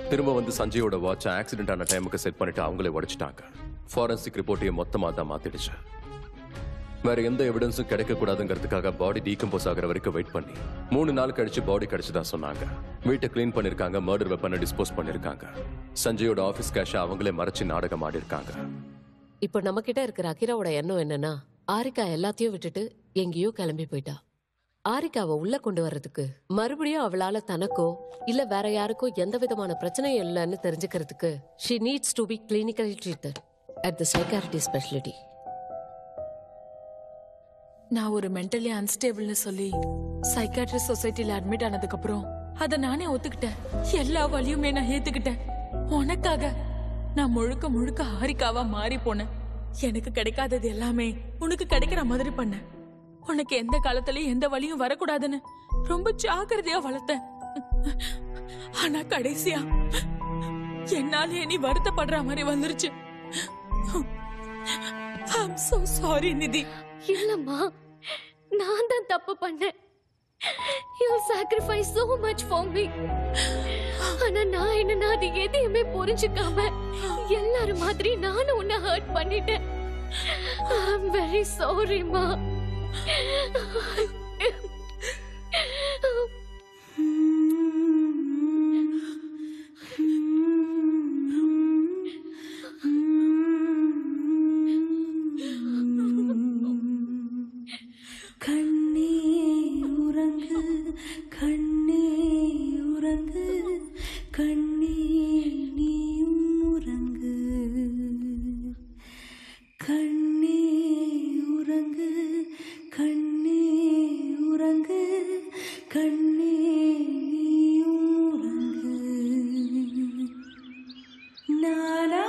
F: திரும்ப வந்து சஞ்சயோட வாட்ச் ஆக்சிடென்ட் ஆன டைமுக்கு செட் பண்ணிட்டு அவங்களே உடைச்சிட்டாங்க. ஃபாரன்சிக் ரிப்போர்ட்டையும் மொத்தமா தான் மாத்திடுச்சு. வேற எந்த எவிடன்ஸும் கிடைக்க கூடாதுங்கிறதுக்காக பாடி டீகம்போஸ் ஆகிற வரைக்கும் வெயிட் பண்ணி 3 நாள் கழிச்சு பாடி கிடைச்சதா சொன்னாங்க. வீட்டை கிளீன் பண்ணிருக்காங்க, மர்டர் வெப்பனை டிஸ்போஸ் பண்ணிருக்காங்க. சஞ்சயோட ஆபீஸ் கேஷ அவங்களே மறைச்சு நாடகம் ஆடி இருக்காங்க.
E: இப்போ நம்ம கிட்ட இருக்கிற அகிராவோட எண்ணம் என்னன்னா, ஆரிகா எல்லாத்தையும் விட்டுட்டு எங்கேயோ கிளம்பி போயிட்டா. ஆரிகாவை உள்ள கொண்டு வர்றதுக்கு மறுபடியும் அவளால தனக்கோ இல்ல வேற யாருக்கோ எந்த விதமான பிரச்சனையும் இல்லைன்னு தெரிஞ்சுக்கிறதுக்கு she needs to be clinically treated at the psychiatry specialty.
A: நான் ஒரு மென்டலி அன்ஸ்டேபிள்னு சொல்லி சைக்காட்ரி சொசைட்டில அட்மிட் ஆனதுக்கு அப்புறம் அதை நானே ஒத்துக்கிட்டேன். எல்லா வலியுமே நான் ஏத்துக்கிட்டேன். உனக்காக நான் முழுக்க முழுக்க ஹாரிகாவா மாறி போனேன். எனக்கு கிடைக்காதது எல்லாமே உனக்கு கிடைக்கிற மாதிரி பண்ண. உனக்கு எந்த காலத்திலயும் எந்த வலியும் வரக்கூடாதுன்னு ரொம்ப ஜாக்கிரதையா வளர்த்தேன். ஆனா கடைசியா என்னாலே நீ வருத்தப்படுற மாதிரி வந்துருச்சு. I'm so sorry, நிதி.
C: இல்லம்மா, நான் தான் தப்பு பண்ணேன். You sacrificed so much for me. ஆனா நான் என்னன்னா அது எதையுமே புரிஞ்சுக்காம எல்லாரும் மாதிரி நானும் உன்னை ஹர்ட் பண்ணிட்டேன். I'm very sorry, ma.
O: கண்ணே உறங்கு, கண்ணே உறங்கு, கண்ணே நீயும் உறங்கு, கண்ணே உறங்கு, கண்ணே உறங்கு, கண்ணே நீயும் உறங்கு. நானா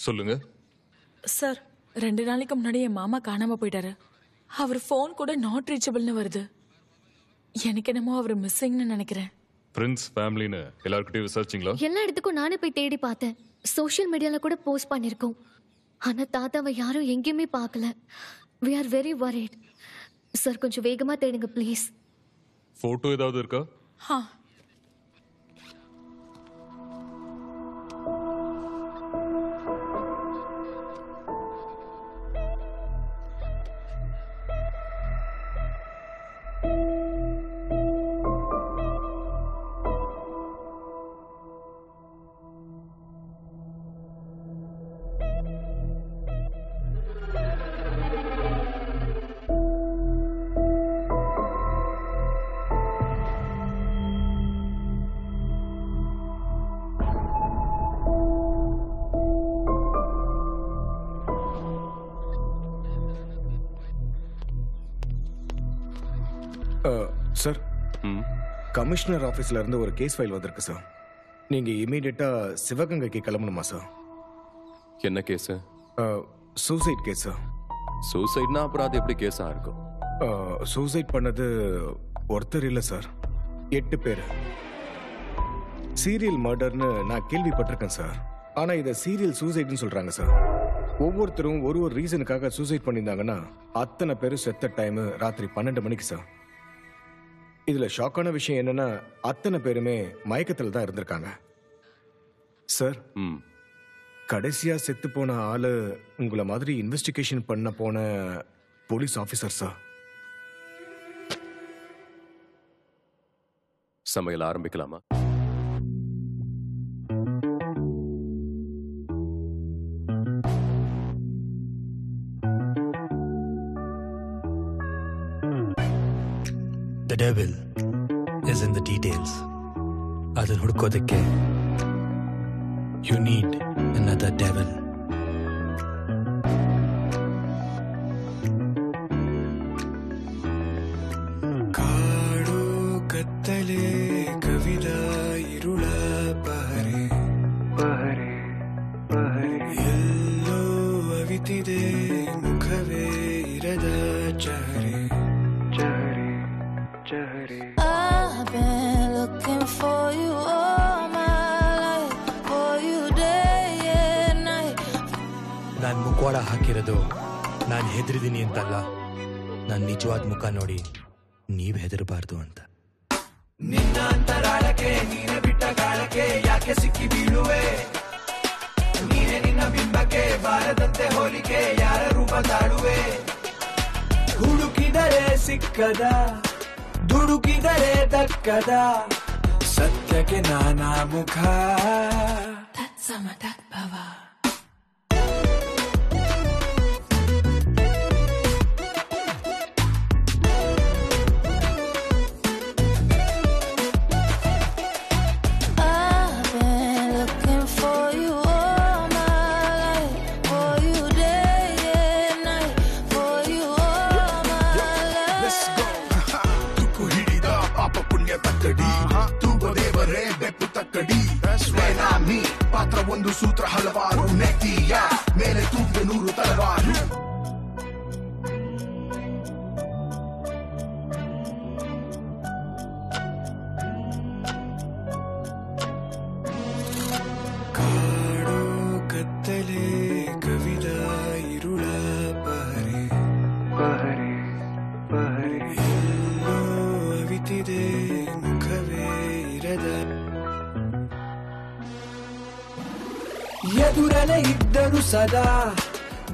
K: சொல்லுங்க
A: சார், 2 நாளைக்கு முன்னாடி என் மாமா காணாம போயிட்டாரு. அவர் ஃபோன் கூட நாட் ரீச்சபிள்னு வருது. எனக்கு என்னமோ அவர் மிஸ்ஸிங்னு நினைக்கிறேன்.
K: பிரின்ஸ் ஃபேமிலின்னு எல்லார்கிட்டயும் விசாரிச்சிங்களா?
C: எல்லா இடத்துக்கும் நானே போய் தேடி பார்த்தேன். சோஷியல் மீடியால கூட போஸ்ட் பண்ணிருக்கோம். ஆனா தாத்தாவை யாரும் எங்கேயுமே பார்க்கல. We are very worried. Sir கொஞ்சம் வேகமா தேடுங்க ப்ளீஸ்.
K: போட்டோ ஏதாவது இருக்கா?
G: சார், கமிஷனர் ஆபீஸ்ல இருந்து ஒரு கேஸ் ஃபைல் வந்திருக்கு சார். நீங்க இமீடியட்டா சிவகங்கைக்கு கிளம்பணுமா சார்?
F: என்ன கேஸ்?
G: Suicide case sir.
F: சூசைட்னா அப்புறம் அது எப்படி கேஸா இருக்கும்?
G: சூசைட் பண்ணது ஒருத்தர் இல்ல சார், 8 பேர். சீரியல் மர்டர்னு நான் கேள்விப்பட்டிருக்கேன் சார். ஆனா இதை சீரியல் சூசைட்னு சொல்றாங்க சார். ஒவ்வொருத்தரும் ஒரு ரீசனுக்காக சூசைட் பண்ணியிருந்தாங்கன்னா அத்தனை பேரும் செத்த டைம் ராத்திரி 12 மணிக்கு சார். இதுல ஷாக்கான விஷயம் என்னன்னா அத்தனை பேருமே மயக்கத்தில் தான் இருந்திருக்காங்க சார். கடைசியா செத்து போன ஆளு உங்களை மாதிரி இன்வெஸ்டிகேஷன் பண்ண போன போலீஸ் ஆபீசர் சார்.
F: சமையல் ஆரம்பிக்கலாமா?
P: The devil is in the details. ಅದನ್ನ ಹುಡುಕೋದಕ್ಕೆ you need another devil. ಕಾಡು ಕತ್ತಲೆ ಕವಿದ ಇರುಳ ಪಹರೆ ಪಹರೆ ಪಹರೆ ಎಲ್ಲೋ ಅವಿತಿದೆ ಮುಖವೇ ಇರದ ಚಹರೆ ಚಹರೆ ಚಹರೆ. I've been looking for Pakhwada ಹಾಕಿರೋದು ನಾನು ಹೆದರಿದ್ದೀನಿ ಅಂತಲ್ಲ, ನಾನು ನಿಜವಾದ ಮುಖ ನೋಡಿ ನೀವ್ ಹೆದರಬಾರ್ದು ಅಂತ.
L: ನಿನ್ನ ಅಂತರಾಳಕ್ಕೆ ನೀನೆ ಬಿಟ್ಟ ಗಾಳಕ್ಕೆ ಯಾಕೆ ಸಿಕ್ಕಿ ಬೀಳುವೆ, ನೀನೆ ನಿನ್ನ ಬಿಂಬಕ್ಕೆ ಬಾರದಂತೆ ಹೋಲಿಕೆ ಯಾರ ರೂಪ ತಾಳುವೆ. ಹುಡುಕಿದರೆ ಸಿಕ್ಕದ, ದುಡುಕಿದರೆ ದಕ್ಕದ, ಸತ್ಯಕ್ಕೆ ನಾನಾ ಮುಖ.
Q: ಪಾತ್ರ ಒಂದು ಸೂತ್ರ ಹಲವಾರು, ನೆತ್ತಿಯ ಮೇಲೆ ತೂಗಿದ 100 ತಲವಾರು.
L: ಕಾಡೋ ಕತ್ತಲೆ ಕವಿದ ಇರುಳ ಪಹರೆ ಪಹರೆ ಪಹರೆ, ಎಲ್ಲೋ ಅವಿತಿದೆ ಮುಖವೇ ಇರದ. ಎದುರಲೆ ಇದ್ದರು ಸದಾ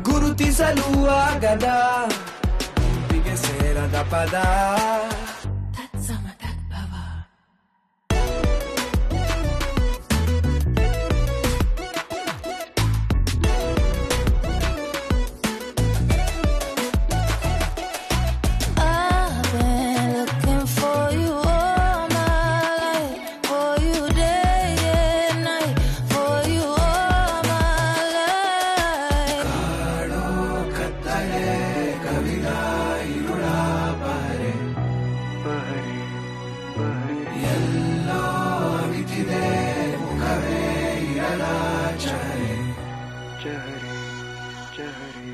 L: ಗುರುತಿಸಲು ಆಗದ, ಗುಂಪಿಗೆ ಸೇರದ ಪದ. ಚಹರೆ ಚಹರೆ